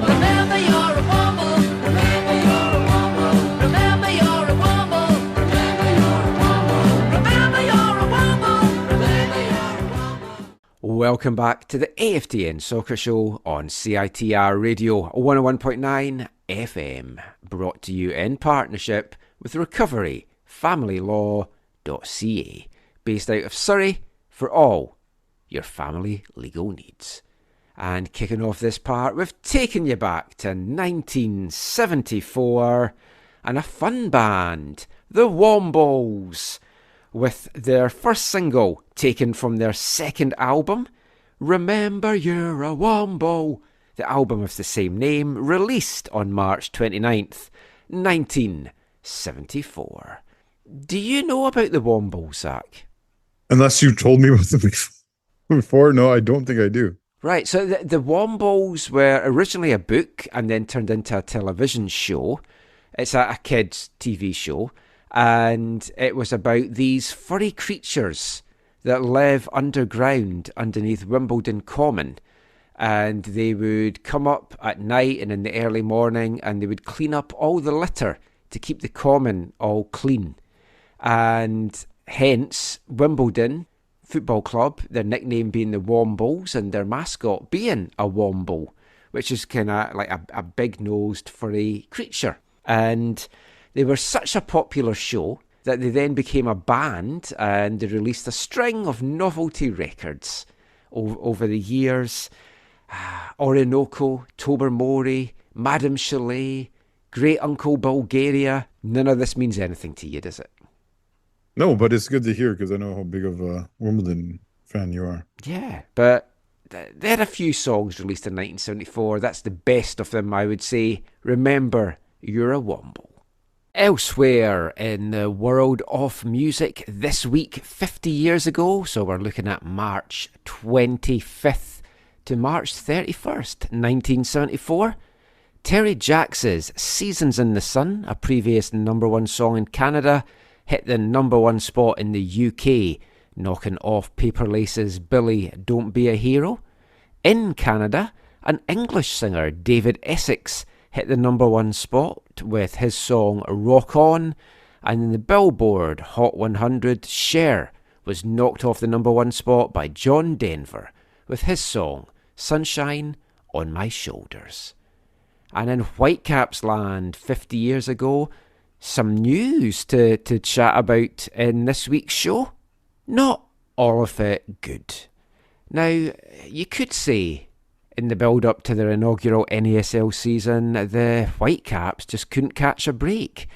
G: Remember you're a wumble. Remember you're a wumble. Remember you're a wumble. Remember you're a wumble. Remember you're a wumble. Remember you're a wumble.
A: Welcome back to the AFTN Soccer Show on CITR Radio 101.9 FM, brought to you in partnership with recoveryfamilylaw.ca, based out of Surrey for all your family legal needs. And kicking off this part, we've taken you back to 1974 and a fun band, the Wombles, with their first single taken from their second album, Remember You're a Womble, the album of the same name, released on March 29th, 1974. Do you know about the Wombles, Zach?
D: Unless you told me about them before. No, I don't think I do.
A: Right, so the Wombles were originally a book and then turned into a television show. It's a kids' TV show. And it was about these furry creatures that live underground underneath Wimbledon Common. And they would come up at night and in the early morning and they would clean up all the litter to keep the common all clean. And hence, Wimbledon Football Club, their nickname being the Wombles and their mascot being a Womble, which is kind of like a big-nosed furry creature. And they were such a popular show that they then became a band and they released a string of novelty records over the years. Orinoco, Tobermory, Madame Chalet, Great Uncle Bulgaria. None of this means anything to you, does it?
D: No, but it's good to hear because I know how big of a Wimbledon fan you are.
A: Yeah, but they had a few songs released in 1974. That's the best of them, I would say. Remember, You're a Womble. Elsewhere in the world of music this week, 50 years ago, so we're looking at March 25th to March 31st, 1974, Terry Jacks's Seasons in the Sun, a previous number one song in Canada, hit the number one spot in the UK, knocking off Paper Lace's Billy Don't Be a Hero. In Canada, an English singer, David Essex, hit the number one spot with his song Rock On, and in the Billboard Hot 100, Cher was knocked off the number one spot by John Denver with his song Sunshine on My Shoulders. And in Whitecaps land 50 years ago, some news to chat about in this week's show. Not all of it good. Now, you could say In the build-up to their inaugural NASL season, the Whitecaps just couldn't catch a break.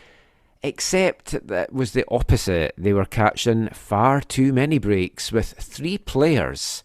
A: Except that was the opposite. They were catching far too many breaks, with 3 players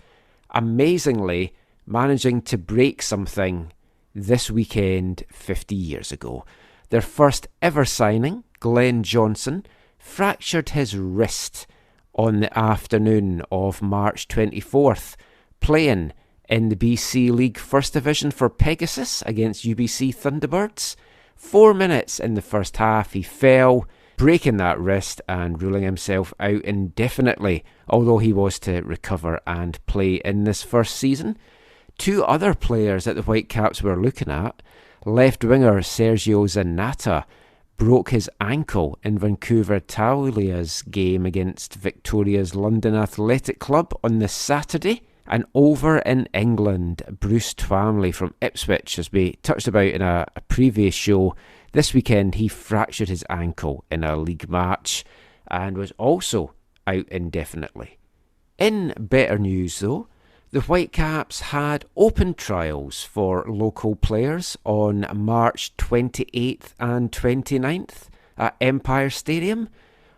A: amazingly managing to break something this weekend 50 years ago. Their first ever signing, Glenn Johnson, fractured his wrist on the afternoon of March 24th, playing in the BC League First Division for Pegasus against UBC Thunderbirds. 4 minutes in the first half, he fell, breaking that wrist and ruling himself out indefinitely, although he was to recover and play in this first season. 2 other players that the Whitecaps were looking at, left winger Sergio Zanata, broke his ankle in Vancouver Taulia's game against Victoria's London Athletic Club on the Saturday. And over in England, Bruce Twamley from Ipswich, as we touched about in a previous show, this weekend he fractured his ankle in a league match and was also out indefinitely. In better news though, the Whitecaps had open trials for local players on March 28th and 29th at Empire Stadium.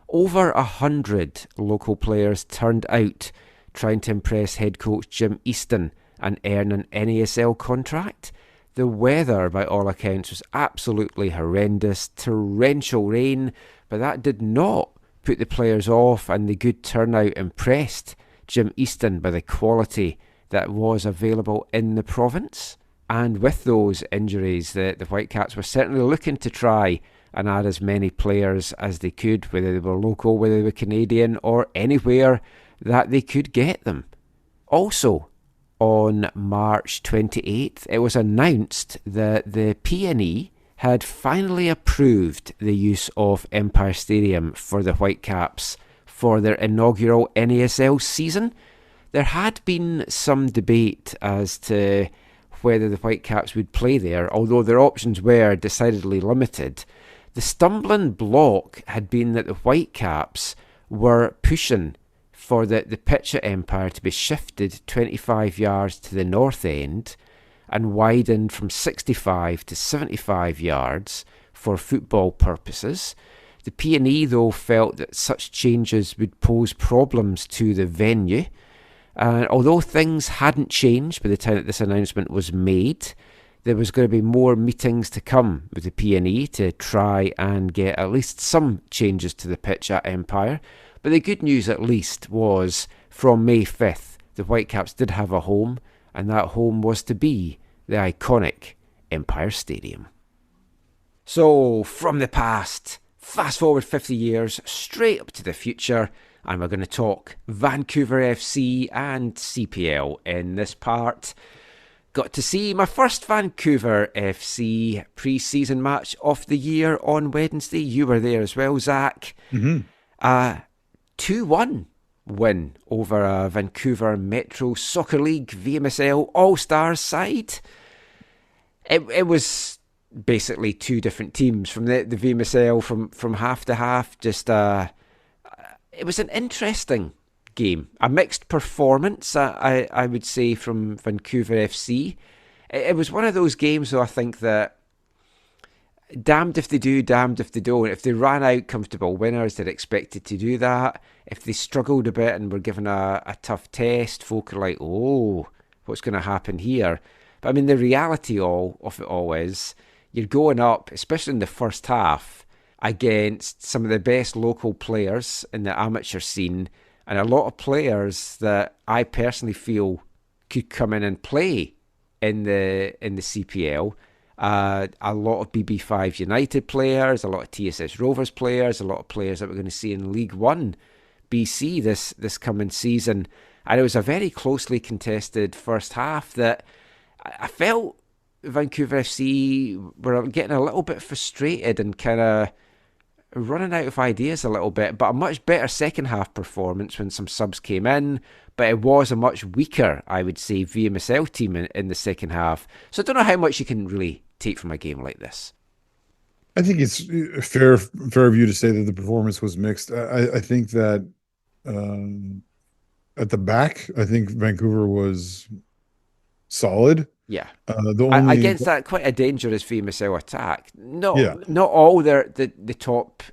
A: Over 100 local players turned out, trying to impress head coach Jim Easton and earn an NASL contract. The weather, by all accounts, was absolutely horrendous, torrential rain, but that did not put the players off, and the good turnout impressed Jim Easton by the quality that was available in the province. And with those injuries, the Whitecaps were certainly looking to try and add as many players as they could, whether they were local, whether they were Canadian, or anywhere that they could get them. Also, on March 28th, it was announced that the PNE had finally approved the use of Empire Stadium for the Whitecaps for their inaugural NASL season. There had been some debate as to whether the Whitecaps would play there, although their options were decidedly limited. The stumbling block had been that the Whitecaps were pushing for the pitch at Empire to be shifted 25 yards to the north end and widened from 65 to 75 yards for football purposes. The PNE, though, felt that such changes would pose problems to the venue. Although things hadn't changed by the time that this announcement was made, there was going to be more meetings to come with the PNE to try and get at least some changes to the pitch at Empire. But the good news, at least, was from May 5th, the Whitecaps did have a home, and that home was to be the iconic Empire Stadium. So, from the past, fast forward 50 years, straight up to the future, and we're going to talk Vancouver FC and CPL in this part. Got to see my first Vancouver FC pre-season match of the year on Wednesday. You were there as well, Zach. 2-1 win over a Vancouver Metro Soccer League VMSL All-Stars side. It was basically 2 different teams from the VMSL from half to half. It was an interesting game. A mixed performance, I would say, from Vancouver FC. It was one of those games, though, I think that damned if they do, damned if they don't. If they ran out comfortable winners, they're expected to do that. If they struggled a bit and were given a tough test, folk are like, oh, what's going to happen here? But I mean, the reality of it all is you're going up, especially in the first half, against some of the best local players in the amateur scene, and a lot of players that I personally feel could come in and play in the CPL. A lot of BB5 United players, a lot of TSS Rovers players, a lot of players that we're going to see in League One BC this coming season. And it was a very closely contested first half that I felt Vancouver FC were getting a little bit frustrated and kind of running out of ideas a little bit, but a much better second half performance when some subs came in. But it was a much weaker, I would say, VMSL team in the second half. So I don't know how much you can really take from a game like this.
D: I think it's a fair view to say that the performance was mixed. I think that at the back, I think Vancouver was solid.
A: Yeah.
D: The only
A: Against that quite a dangerous VMSL attack.
D: yeah.
A: Not all the top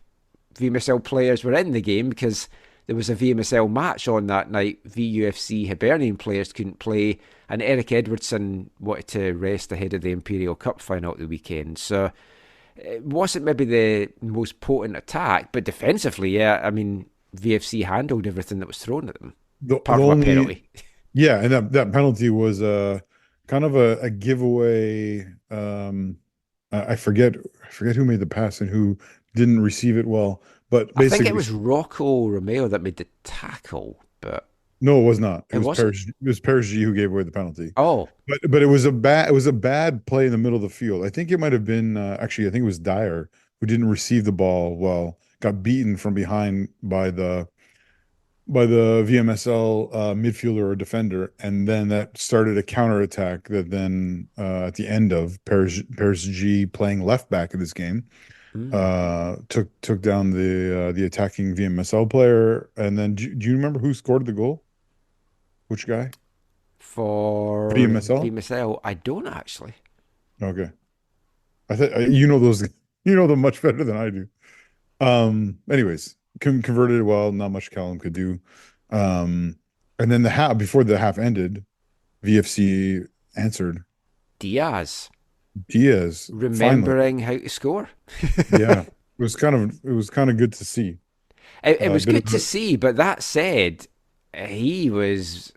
A: VMSL players were in the game because there was a VMSL match on that night. VUFC Hibernian players couldn't play, and Eric Edwardson wanted to rest ahead of the Imperial Cup final at the weekend. So it wasn't maybe the most potent attack, but defensively, yeah, I mean, VFC handled everything that was thrown at them, apart from a penalty.
D: Yeah, and that penalty was kind of a giveaway. I forget who made the pass and who didn't receive it well. But basically,
A: I think it was Rocco Romeo that made the tackle, but
D: no, it was not. It was
A: wasn't?
D: Paris. It was Paris G who gave away the penalty.
A: Oh,
D: But it was a bad play in the middle of the field. I think it might have been actually. I think it was Dyer who didn't receive the ball well, got beaten from behind by the VMSL midfielder or defender, and then that started a counterattack that then at the end of Paris G playing left back in this game. Took down the attacking VMSL player, and then do you remember who scored the goal? Which guy?
A: for
D: VMSL?
A: I don't actually.
D: Okay, I thought you know those. You know them much better than I do. Anyways, converted it well. Not much Callum could do. And then before the half ended, VFC answered.
A: Diaz
D: finally.
A: remembering how to score.
D: Yeah, it was kind of good to see.
A: It was good to see, but that said, he was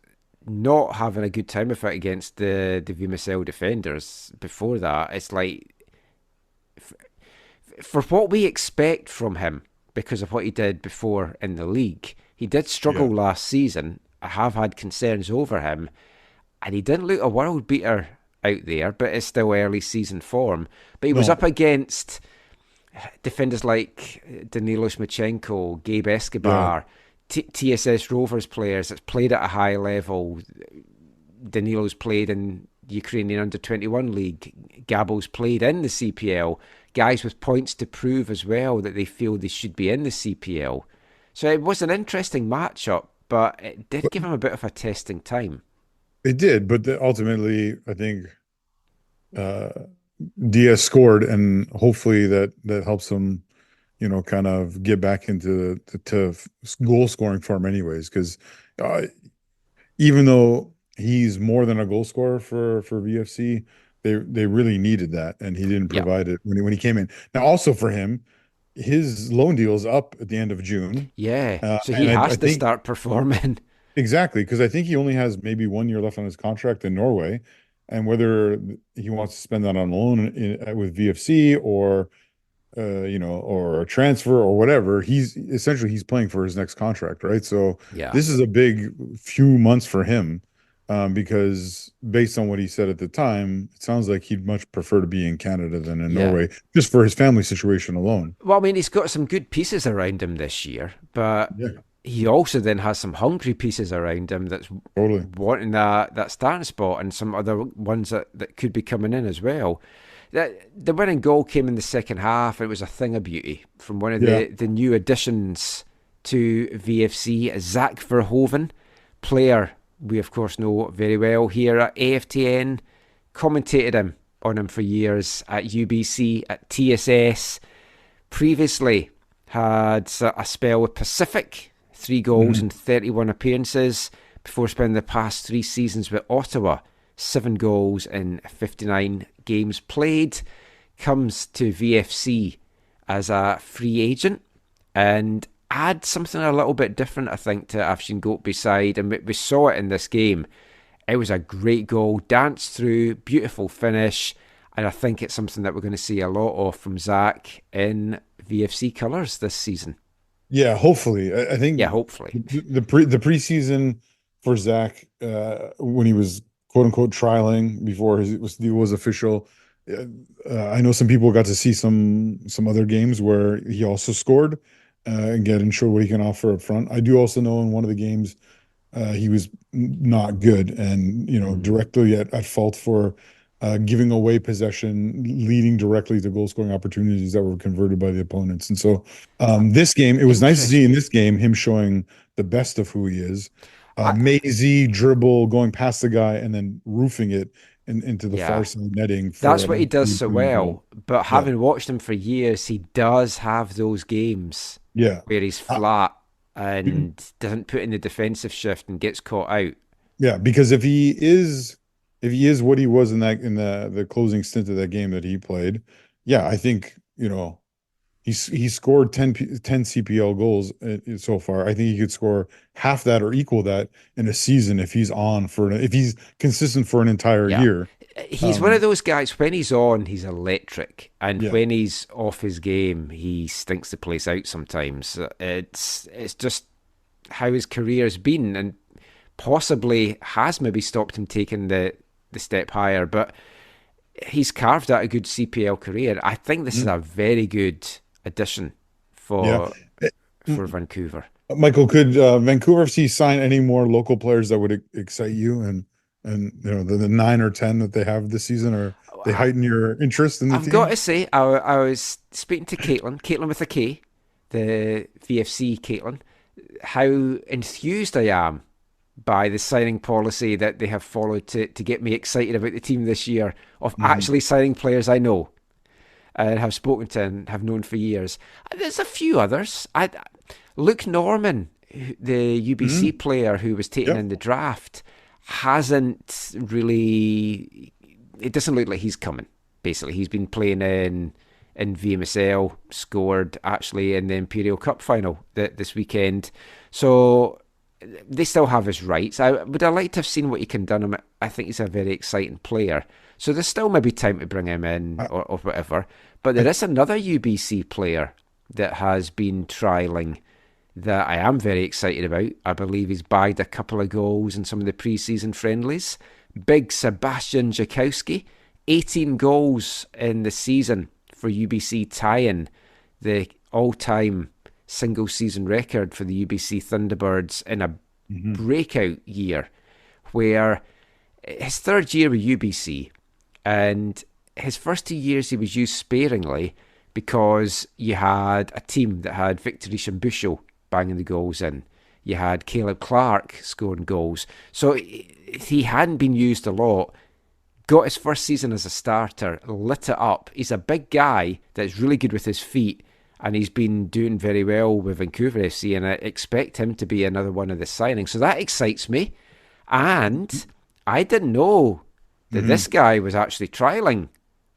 A: not having a good time of it against the VMSL defenders before that. It's like, for what we expect from him, because of what he did before in the league, he did struggle last season. I have had concerns over him, and he didn't look a world beater out there, but it's still early season form. But he was up against defenders like Danilo Smichenko, Gabe Escobar, TSS Rovers players that's played at a high level. Danilo's played in Ukrainian under-21 league. Gabo's played in the CPL. Guys with points to prove as well that they feel they should be in the CPL. So it was an interesting matchup, but it did give him a bit of a testing time.
D: It did, but ultimately, I think Diaz scored, and hopefully that helps him, kind of get back into to goal scoring form, anyways. Because even though he's more than a goal scorer for VFC, they really needed that, and he didn't provide it when he came in. Now, also for him, his loan deal is up at the end of June.
A: Yeah, so he has to start performing.
D: Exactly, because I think he only has maybe 1 year left on his contract in Norway, and whether he wants to spend that on loan with VFC or or a transfer or whatever, he's playing for his next contract, right? So this is a big few months for him, because based on what he said at the time, it sounds like he'd much prefer to be in Canada than in Norway, just for his family situation alone.
A: Well, I mean, he's got some good pieces around him this year, but he also then has some hungry pieces around him that's wanting that starting spot, and some other ones that could be coming in as well. The winning goal came in the second half. It was a thing of beauty from one of the new additions to VFC, Zach Verhoeven, player we of course know very well here at AFTN. Commentated on him for years at UBC, at TSS. Previously had a spell with Pacific, 3 goals and 31 appearances, before spending the past 3 seasons with Ottawa, 7 goals in 59 games played. Comes to VFC as a free agent and add something a little bit different, I think, to Afshin Goatby's side, and we saw it in this game. It was a great goal, danced through, beautiful finish, and I think it's something that we're going to see a lot of from Zach in VFC colours this season. Yeah,
D: hopefully. I think.
A: Yeah, hopefully.
D: The preseason for Zach, when he was quote unquote trialing before it was official, I know some people got to see some other games where he also scored and showed what he can offer up front. I do also know in one of the games he was not good, and directly at fault for giving away possession, leading directly to goal scoring opportunities that were converted by the opponents. And so this game, it was nice to see in this game him showing the best of who he is. Mazy dribble going past the guy and then roofing it into the
A: Yeah.
D: far side netting.
A: That's what he does so well.
D: goal.
A: But having watched him for years, he does have those games
D: Yeah.
A: where he's flat and doesn't put in the defensive shift and gets caught out.
D: Yeah, because if he is what he was in the closing stint of that game that he played, yeah, I think, he scored 10 CPL goals so far. I think he could score half that or equal that in a season if he's if he's consistent for an entire year.
A: He's one of those guys, when he's on, he's electric. And
D: Yeah.
A: when he's off his game, he stinks the place out sometimes. It's just how his career's been, and possibly has maybe stopped him taking the step higher. But he's carved out a good CPL career. I think this is a very good addition for Vancouver.
D: Michael, could Vancouver FC sign any more local players that would excite you, and the 9 or 10 that they have this season, or they heighten your interest in the team?
A: I've got to say, I was speaking to Caitlin with a K, the VFC Caitlin, how enthused I am by the signing policy that they have followed to get me excited about the team this year, of actually signing players I know and have spoken to and have known for years. There's a few others. Luke Norman, the UBC player who was taken in the draft, hasn't really... It doesn't look like he's coming, basically. He's been playing in VMSL, scored actually in the Imperial Cup final this weekend. So they still have his rights. I like to have seen what he can do. I think he's a very exciting player. So there's still maybe time to bring him in or whatever. But there is another UBC player that has been trialling that I am very excited about. I believe he's bagged a couple of goals in some of the pre-season friendlies. Big Sebastian Jakowski, 18 goals in the season for UBC, tying the all-time single-season record for the UBC Thunderbirds in a breakout year, where his third year with UBC, and his first 2 years he was used sparingly because you had a team that had Victor Shambushel banging the goals in. You had Caleb Clark scoring goals. So he hadn't been used a lot. Got his first season as a starter, lit it up. He's a big guy that's really good with his feet, and he's been doing very well with Vancouver FC, and I expect him to be another one of the signings. So that excites me. And I didn't know that this guy was actually trialling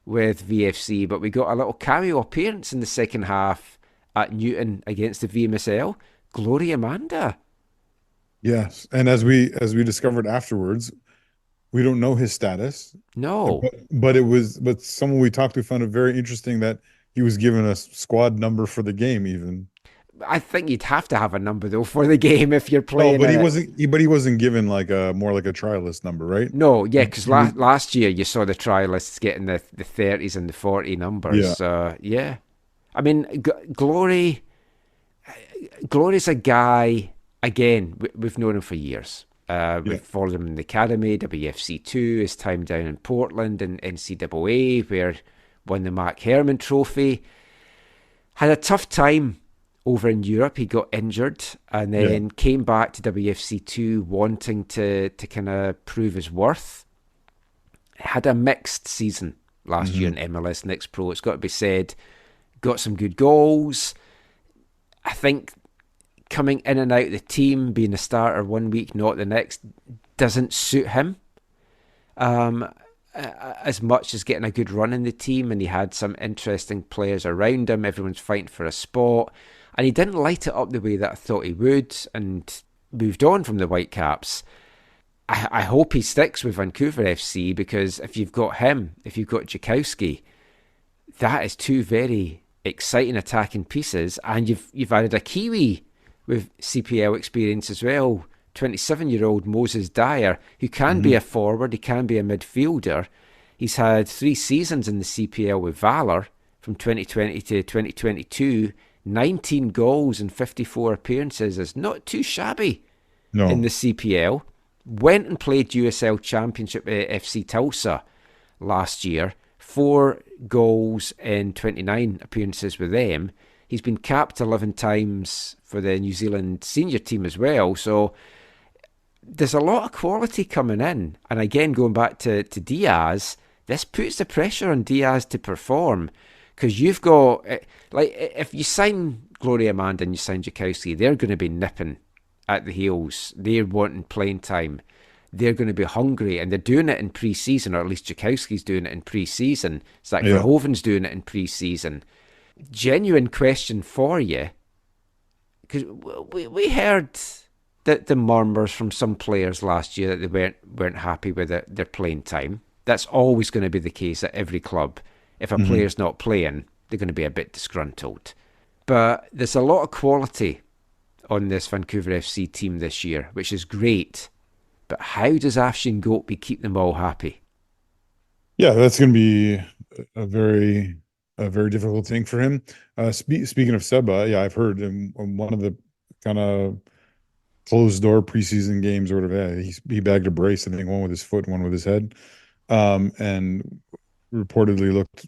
A: with VFC, but we got a little cameo appearance in the second half at Newton against the VMSL. Glory Amanda.
D: Yes, and as we discovered afterwards, we don't know his status.
A: No,
D: but someone we talked to found it very interesting that he was given a squad number for the game. Even
A: I think you'd have to have a number though for the game if you're playing.
D: But he wasn't given like more like a trialist number, right?
A: No, yeah, because last year you saw the trialists getting the 30s and the 40 numbers. Yeah, I mean, Glory's a guy. Again, we've known him for years. We've followed him in the academy, WFC2, his time down in Portland and NCAA, where won the Mark Herman Trophy. Had a tough time over in Europe. He got injured and then came back to WFC2 wanting to kind of prove his worth. Had a mixed season last year in MLS Next Pro. It's got to be said. Got some good goals. I think coming in and out of the team, being a starter 1 week, not the next, doesn't suit him as much as getting a good run in the team. And he had some interesting players around him. Everyone's fighting for a spot. And he didn't light it up the way that I thought he would, and moved on from the Whitecaps. I hope he sticks with Vancouver FC, because if you've got him, if you've got Jakowski, that is two very exciting attacking pieces. And you've added a Kiwi with CPL experience as well, 27-year-old Moses Dyer, who can be a forward, he can be a midfielder. He's had 3 seasons in the CPL with Valor from 2020 to 2022. 19 goals and 54 appearances is not too shabby in the CPL. Went and played USL Championship at FC Tulsa last year. 4 goals in 29 appearances with them. He's been capped 11 times for the New Zealand senior team as well. So there's a lot of quality coming in. And again, going back to Diaz, this puts the pressure on Diaz to perform. Because you've got, like, if you sign Gloria Amanda and you sign Jakowski, they're going to be nipping at the heels. They're wanting playing time. They're going to be hungry, and they're doing it in pre-season, or at least Jakowski's doing it in pre-season. Zach Verhoeven's doing it in pre-season. Genuine question for you, because we heard the murmurs from some players last year that they weren't happy with their playing time. That's always going to be the case at every club. If a player's not playing, they're going to be a bit disgruntled. But there's a lot of quality on this Vancouver FC team this year, which is great. But how does Afshin Gopi keep them all happy?
D: Yeah, that's going to be a very difficult thing for him. Speaking of Seba, yeah, I've heard in one of the kind of closed door preseason games or whatever, he bagged a brace, I think one with his foot, one with his head, and reportedly looked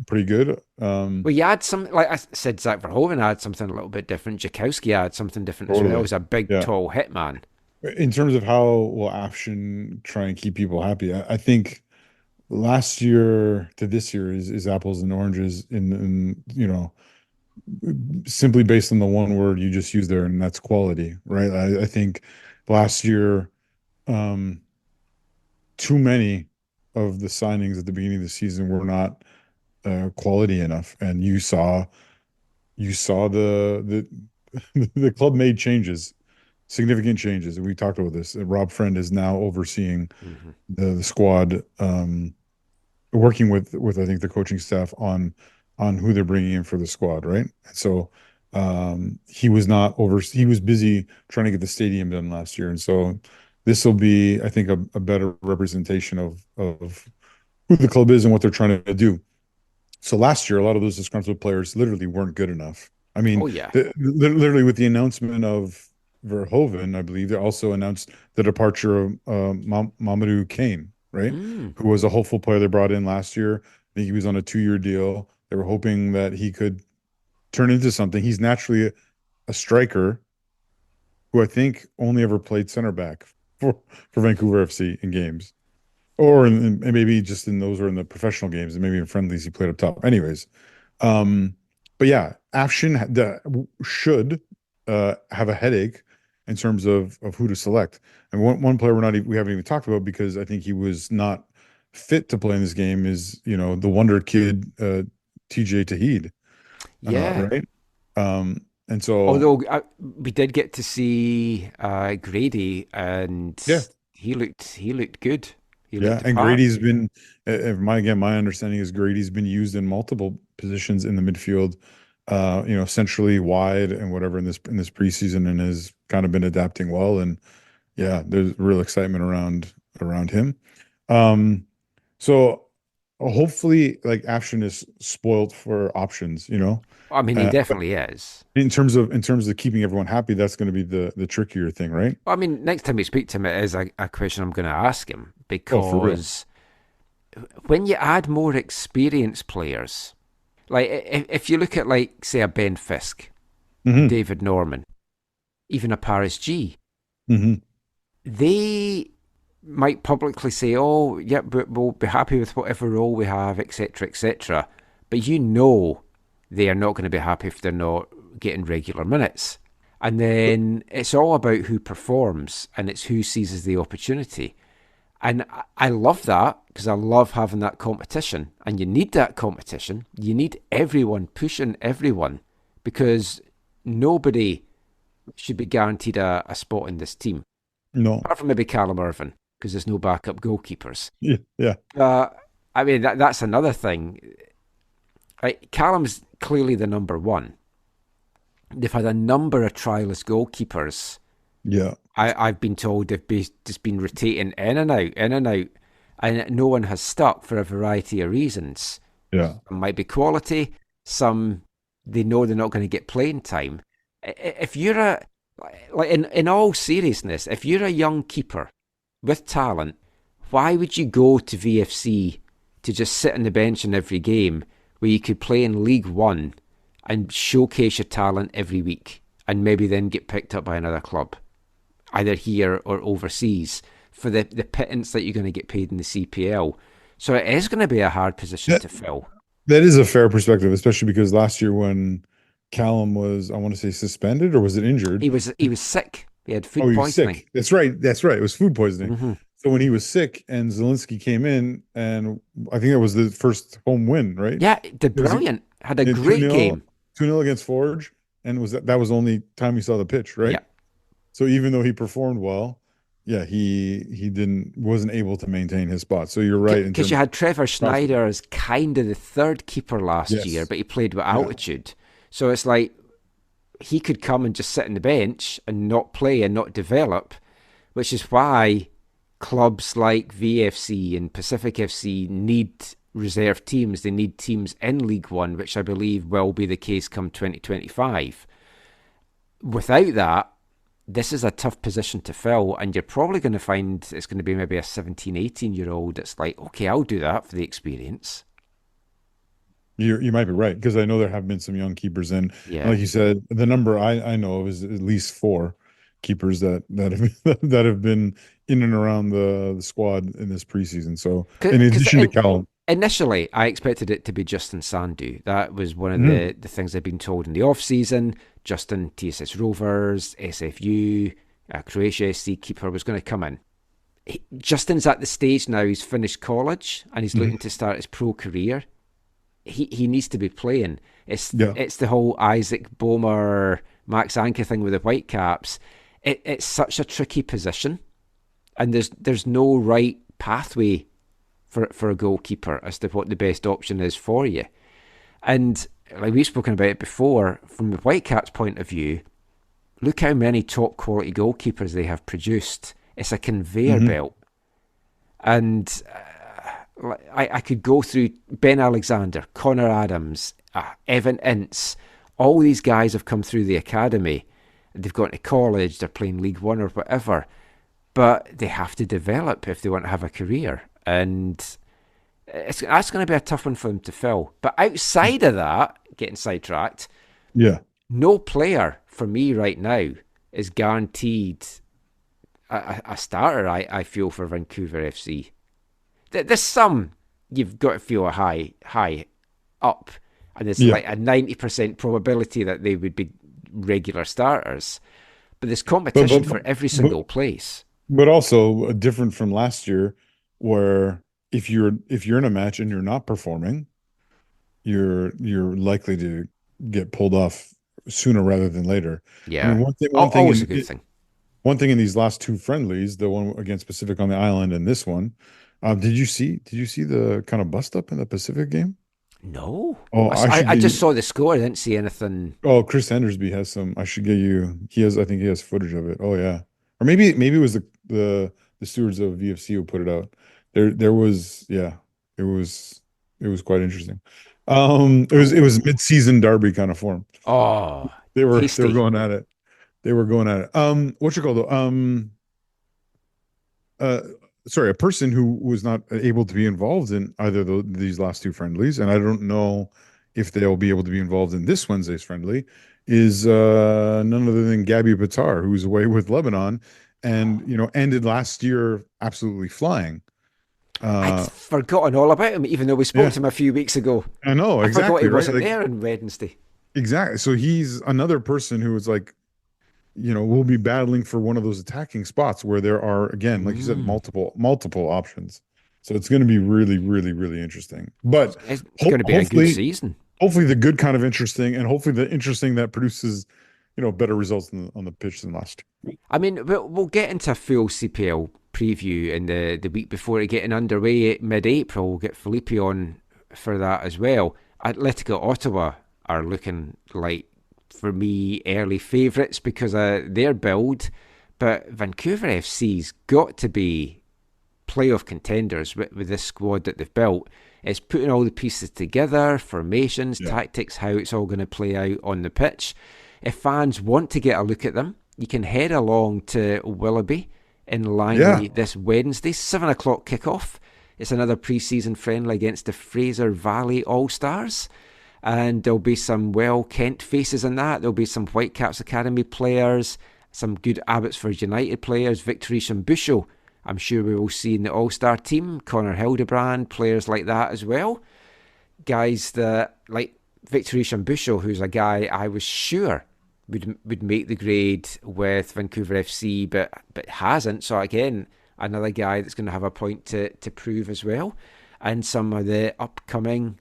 D: pretty good.
A: Well, you had some, like I said, Zach Verhoeven had something a little bit different. Jakowski had something different as well. He was a big, tall hitman.
D: In terms of how will Afshin try and keep people happy, I think last year to this year is apples and oranges in simply based on the one word you just used there, and that's quality, right? I think last year, too many of the signings at the beginning of the season were not quality enough, and you saw the the club made changes, significant changes. We talked about this. Rob Friend is now overseeing the squad, working with I think the coaching staff on who they're bringing in for the squad, right? So he was busy trying to get the stadium done last year, and so this will be, I think, a better representation of who the club is and what they're trying to do. So last year, a lot of those disgruntled players literally weren't good enough. I mean, literally with the announcement of Verhoeven, I believe they also announced the departure of Mamadou Kane, right? Who was a hopeful player they brought in last year. I think he was on a 2-year deal. They were hoping that he could turn into something. He's naturally a striker who I think only ever played center back for Vancouver FC in games, or maybe just in those or in the professional games, and maybe in friendlies he played up top. Anyways, but yeah, Afshin should have a headache in terms of who to select. And one player we haven't even talked about, because I think he was not fit to play in this game, is the wonder kid TJ Tahid. Right. And so,
A: although we did get to see Grady, and he looked good.
D: And Grady's been, my understanding is Grady's been used in multiple positions in the midfield, centrally, wide, and whatever in this preseason, and has kind of been adapting well. And yeah, there's real excitement around him. So hopefully, like, Afshin is spoiled for options.
A: I mean, he definitely is.
D: In terms of keeping everyone happy, that's going to be the trickier thing, right?
A: I mean, next time we speak to him, it is a question I'm going to ask him, because when you add more experienced players, like if you look at, like, say, a Ben Fisk, David Norman, even a Paris G, they might publicly say, "Oh, yeah, we'll be happy with whatever role we have, etc., etc." But they are not going to be happy if they're not getting regular minutes. And then it's all about who performs, and it's who seizes the opportunity. And I love that, because I love having that competition. And you need that competition. You need everyone pushing everyone, because nobody should be guaranteed a spot in this team.
D: No.
A: Apart from maybe Callum Irvin, because there's no backup goalkeepers.
D: Yeah.
A: I mean, that's another thing. Callum's clearly the number one. They've had a number of trialist goalkeepers. Yeah. I've been told they've just been rotating in and out, and no one has stuck for a variety of reasons.
D: Yeah.
A: Some might be quality, some they know they're not going to get playing time. If you're in all seriousness, if you're a young keeper with talent, why would you go to VFC to just sit on the bench in every game, where you could play in League One and showcase your talent every week, and maybe then get picked up by another club? either here or overseas, for the pittance that you're going to get paid in the CPL. So it is going to be a hard position to fill.
D: That is a fair perspective, especially because last year when Callum was, I want to say, suspended, or was it injured?
A: He was sick. He had food
D: he was
A: poisoning.
D: sick. That's right. It was food poisoning.
A: Mm-hmm.
D: So when he was sick and Zielinski came in, and I think that was the first home win, right?
A: Yeah, did brilliant. Had a great game.
D: 2-0 against Forge, and that was the only time he saw the pitch, right?
A: Yeah.
D: So even though he performed well, yeah, he wasn't able to maintain his spot. So you're right.
A: Because you had Trevor Schneider as kind of the third keeper last year, but he played with altitude. So it's like he could come and just sit on the bench and not play and not develop, which is why clubs like VFC and Pacific FC need reserve teams. They need teams in League One, which I believe will be the case come 2025. Without that, this is a tough position to fill, and you're probably going to find it's going to be maybe a 17, 18-year-old that's like, okay, I'll do that for the experience.
D: You might be right, because I know there have been some young keepers in. Yeah. Like you said, the number I know of is at least 4 keepers that have been in and around the squad in this preseason. So in addition to Callum.
A: Initially, I expected it to be Justin Sandu. That was one of the things I've been told in the off-season. Justin, TSS Rovers, SFU, Croatia SC keeper was going to come in. Justin's at the stage now, he's finished college and he's looking to start his pro career. He needs to be playing. It's the whole Isaac Boehmer, Max Anker thing with the Whitecaps. It's such a tricky position, and there's no right pathway for a goalkeeper as to what the best option is for you. And like we've spoken about it before, from the Whitecaps' point of view, look how many top quality goalkeepers they have produced. It's a conveyor belt. And I could go through Ben Alexander, Connor Adams, Evan Ince. All these guys have come through the academy. They've gone to college, they're playing League One or whatever. But they have to develop if they want to have a career. And that's going to be a tough one for them to fill. But outside of that, getting sidetracked, no player for me right now is guaranteed a starter, I feel, for Vancouver FC. There's some you've got to feel a high up, and there's like a 90% probability that they would be regular starters. But there's competition for every single place.
D: But also different from last year, where if you're in a match and you're not performing, you're likely to get pulled off sooner rather than later.
A: Yeah,
D: I mean, one thing always a good thing. One thing in these last 2 friendlies, the one against Pacific on the island and this one, did you see the kind of bust up in the Pacific game?
A: No. Oh, I just saw the score. I didn't see anything.
D: Oh, Chris Hendersby has some. I should get you. I think he has footage of it. Oh yeah, or maybe it was the stewards of VFC who put it out. There was it was quite interesting. It was mid-season derby kind of form.
A: Oh,
D: they were going at it. What you call though? Sorry, a person who was not able to be involved in either these last 2 friendlies, and I don't know if they'll be able to be involved in this Wednesday's friendly, is none other than Gabby Batar, who's away with Lebanon, and ended last year absolutely flying.
A: I'd forgotten all about him, even though we spoke to him a few weeks ago.
D: I know, exactly.
A: I forgot he wasn't there on Wednesday.
D: Exactly. So he's another person who was like, we'll be battling for one of those attacking spots where there are, again, like you said, multiple options. So it's going to be really, really, really interesting. But
A: it's going to be a good season.
D: Hopefully the good kind of interesting, and hopefully the interesting that produces, better results on the pitch than last year.
A: I mean, we'll get into a full CPL preview in the week before it getting underway mid-April. We'll get Felipe on for that as well. Atletico Ottawa are looking like, for me, early favourites because of their build, but Vancouver FC's got to be playoff contenders with this squad that they've built. It's putting all the pieces together, formations, tactics, how it's all going to play out on the pitch. If fans want to get a look at them, you can head along to Willoughby in Langley this Wednesday, 7 o'clock kickoff. It's another pre-season friendly against the Fraser Valley All-Stars. And there'll be some Kent faces in that. There'll be some Whitecaps Academy players. some good Abbotsford United players. Victor Shambushel, I'm sure we will see in the All-Star team. Connor Hildebrand, players like that as well. Guys that, like Victor Shambushel, who's a guy I was sure would make the grade with Vancouver FC, but hasn't. So again, another guy that's going to have a point to prove as well. And some of the upcoming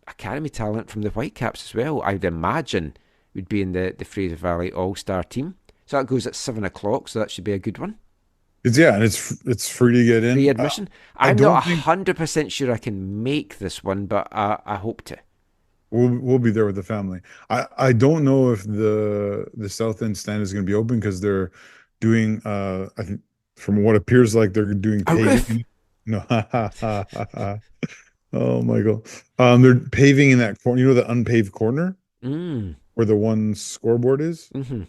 A: academy talent from the Whitecaps as well, I'd imagine, would be in the Fraser Valley All-Star team. So that goes at 7 o'clock, so that should be a good one.
D: And it's free to get in.
A: Free admission. I'm not 100% sure I can make this one, but I hope to.
D: We'll be there with the family. I don't know if the South End stand is going to be open because they're doing I think from what appears like they're doing paving. No, oh my God, they're paving in that corner. You know the unpaved corner where the one scoreboard is. Mm-hmm.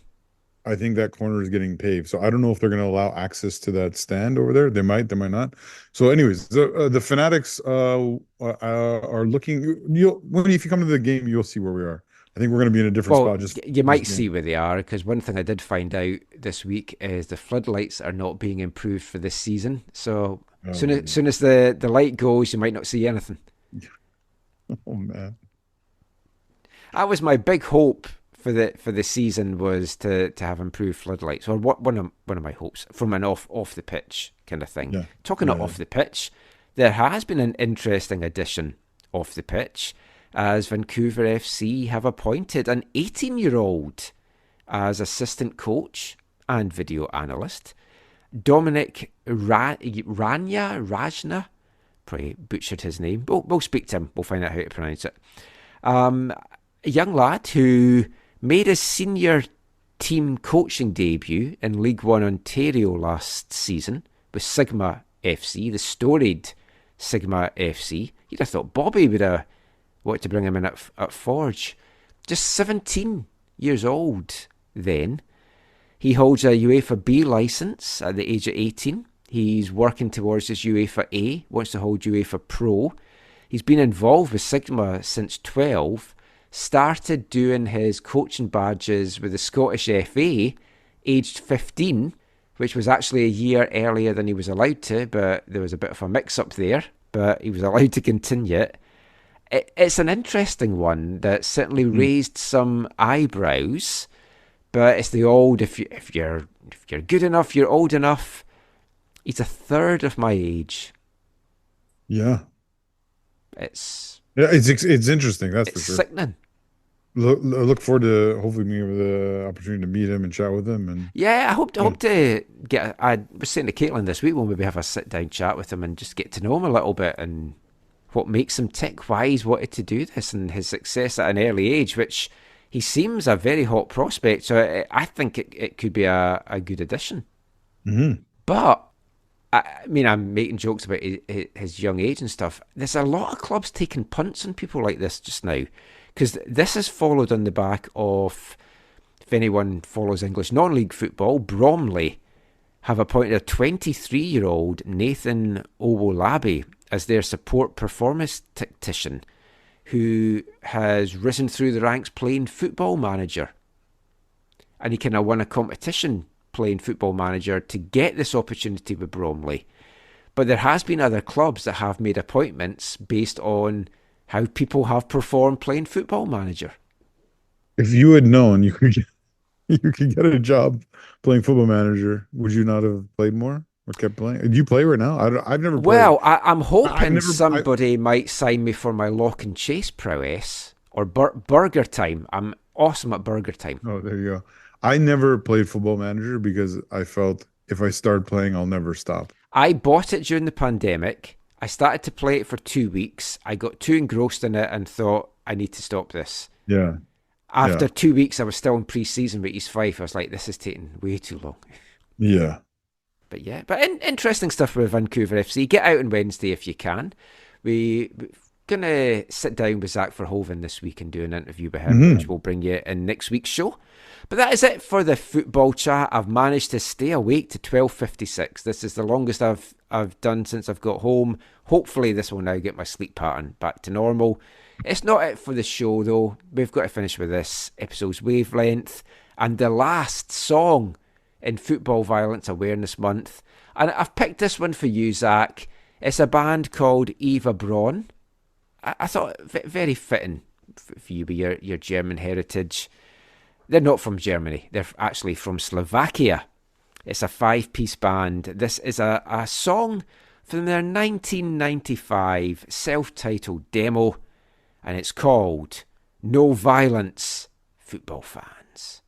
D: I think that corner is getting paved. So I don't know if they're going to allow access to that stand over there. They might not. So anyways, the Fanatics are looking. If you come to the game, you'll see where we are. I think we're going to be in a different spot.
A: You might see where they are, because one thing I did find out this week is the floodlights are not being improved for this season. So soon as the light goes, you might not see anything.
D: Oh man,
A: that was my big hope for the season, was to have improved floodlights, or one of my hopes from an off the pitch kind of thing. Talking off the pitch, there has been an interesting addition off the pitch, as Vancouver FC have appointed an 18-year-old as assistant coach and video analyst. Dominic Rajna, probably butchered his name. We'll speak to him. We'll find out how to pronounce it. A young lad who made his senior team coaching debut in League One Ontario last season with Sigma FC, the storied Sigma FC. You'd have thought Bobby would have wanted to bring him in at Forge. Just 17 years old then. He holds a UEFA B licence at the age of 18. He's working towards his UEFA A, wants to hold UEFA Pro. He's been involved with Sigma since 12. Started doing his coaching badges with the Scottish FA aged 15, which was actually a year earlier than he was allowed to, but there was a bit of a mix-up there, but he was allowed to continue it. It's an interesting one that certainly raised some eyebrows, but it's the old, if you're good enough, you're old enough. He's a third of my age.
D: Yeah.
A: It's
D: interesting. That's for sure.
A: It's sickening.
D: Look forward to hopefully being able the opportunity to meet him and chat with him. And
A: I hope to get. I was saying to Caitlin this week, we'll maybe have a sit down chat with him and just get to know him a little bit and what makes him tick, why he's wanted to do this, and his success at an early age, which he seems a very hot prospect. So I think it could be a good addition. Mm-hmm. But I mean, I'm making jokes about his young age and stuff. There's a lot of clubs taking punts on people like this just now, because this is followed on the back of, if anyone follows English non-league football, Bromley have appointed a 23-year-old Nathan Owolabi as their support performance tactician, who has risen through the ranks playing Football Manager. And he kind of won a competition playing Football Manager to get this opportunity with Bromley. But there has been other clubs that have made appointments based on how people have performed playing Football Manager.
D: If you had known you could get a job playing Football Manager, would you not have played more or kept playing? Do you play right now? I've never played.
A: Well, I'm hoping somebody might sign me for my lock and chase prowess or Burger Time. I'm awesome at Burger Time.
D: Oh, there you go. I never played Football Manager because I felt if I start playing, I'll never stop.
A: I bought it during the pandemic. I started to play it for 2 weeks. I got too engrossed in it and thought, I need to stop this.
D: Yeah.
A: After 2 weeks, I was still in pre-season with East Fife. I was like, this is taking way too long.
D: Yeah.
A: But interesting stuff with Vancouver FC. Get out on Wednesday if you can. We're going to sit down with Zach Verhoeven this week and do an interview with him, which we'll bring you in next week's show. But that is it for the football chat. I've managed to stay awake to 12:56. This is the longest I've done since I've got home. Hopefully this will now get my sleep pattern back to normal. It's not it for the show though. We've got to finish with this episode's wavelength. And the last song in Football Violence Awareness Month. And I've picked this one for you, Zach. It's a band called Eva Braun. I thought very fitting for you with your German heritage. They're not from Germany. They're actually from Slovakia. It's a 5-piece band. This is a song from their 1995 self-titled demo, and it's called No Violence, Football Fans.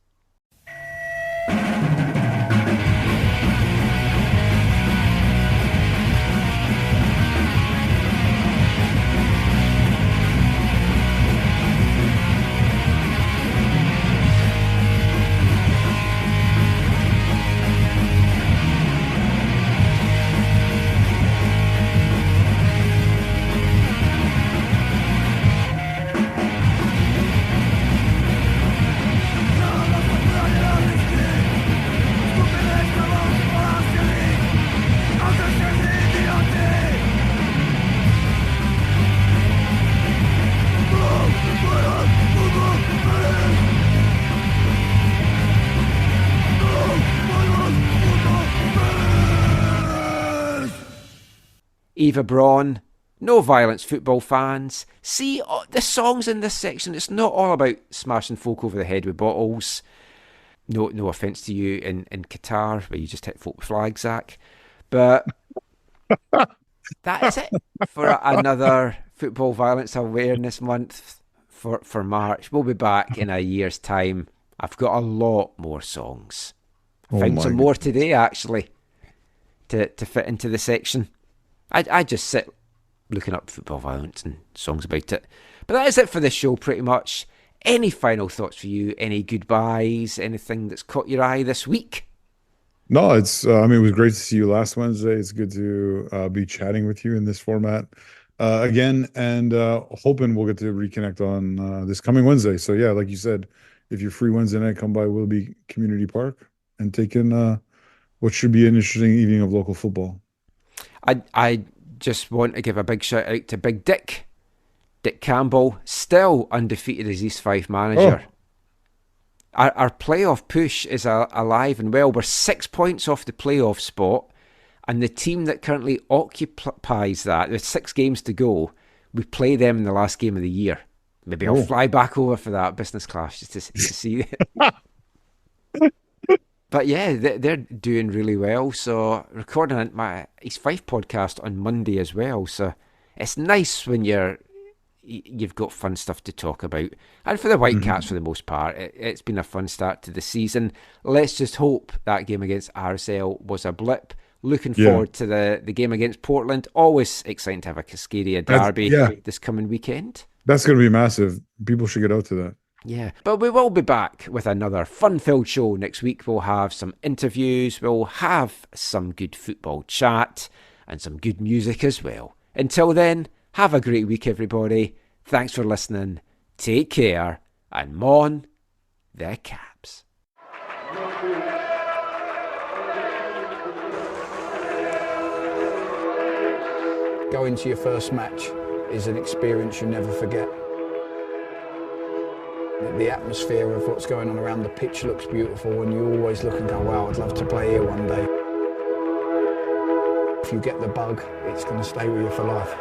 A: Eva Braun, No Violence, Football Fans. See, the songs in this section, it's not all about smashing folk over the head with bottles. No offence to you in Qatar, where you just hit folk with flags, Zach. But that is it for another Football Violence Awareness Month for March. We'll be back in a year's time. I've got a lot more songs. I found some more today, actually, to fit into the section. I just sit looking up football violence and songs about it. But that is it for this show, pretty much. Any final thoughts for you? Any goodbyes? Anything that's caught your eye this week?
D: No, it's. It was great to see you last Wednesday. It's good to be chatting with you in this format again, and hoping we'll get to reconnect on this coming Wednesday. So yeah, like you said, if you're free Wednesday night, come by Willoughby Community Park and take in what should be an interesting evening of local football.
A: I just want to give a big shout out to Big Dick Campbell, still undefeated as East Fife manager. Oh. Our playoff push is alive and well. We're 6 points off the playoff spot, and the team that currently occupies that, there's 6 games to go, we play them in the last game of the year. Maybe I'll fly back over for that business class just to see it. But yeah, they're doing really well. So recording my East Fife podcast on Monday as well. So it's nice when you've got fun stuff to talk about. And for the Whitecaps, for the most part, it's been a fun start to the season. Let's just hope that game against RSL was a blip. Looking forward to the game against Portland. Always exciting to have a Cascadia derby this coming weekend. That's
D: going to be massive. People should get out to that.
A: Yeah, but we will be back with another fun-filled show next week. We'll have some interviews, we'll have some good football chat, and some good music as well. Until then, have a great week, everybody. Thanks for listening. Take care, and Mon the Caps.
I: Going to your first match is an experience you never forget. The atmosphere of what's going on around the pitch looks beautiful, and you always look and go, wow, I'd love to play here one day. If you get the bug, it's going to stay with you for life.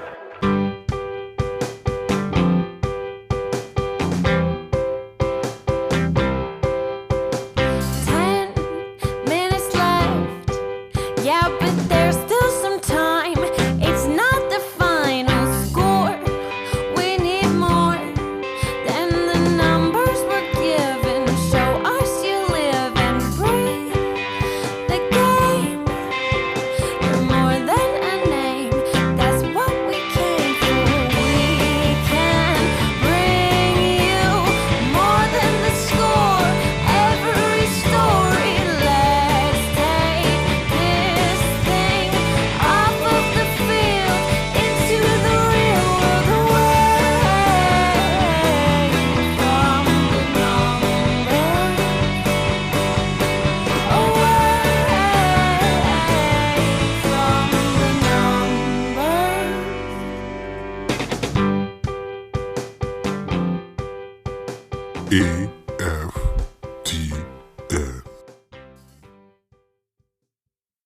C: 10 minutes left. Yeah, but there's still some time. It's not the final score. We need more than the numbers we're given. Show us you live and breathe the game. You're more than a name. That's what we came for. We can bring you more than the score. Every story. Let's take this thing off of the field into the real world, away from the numbers, away from the numbers.
J: AFTN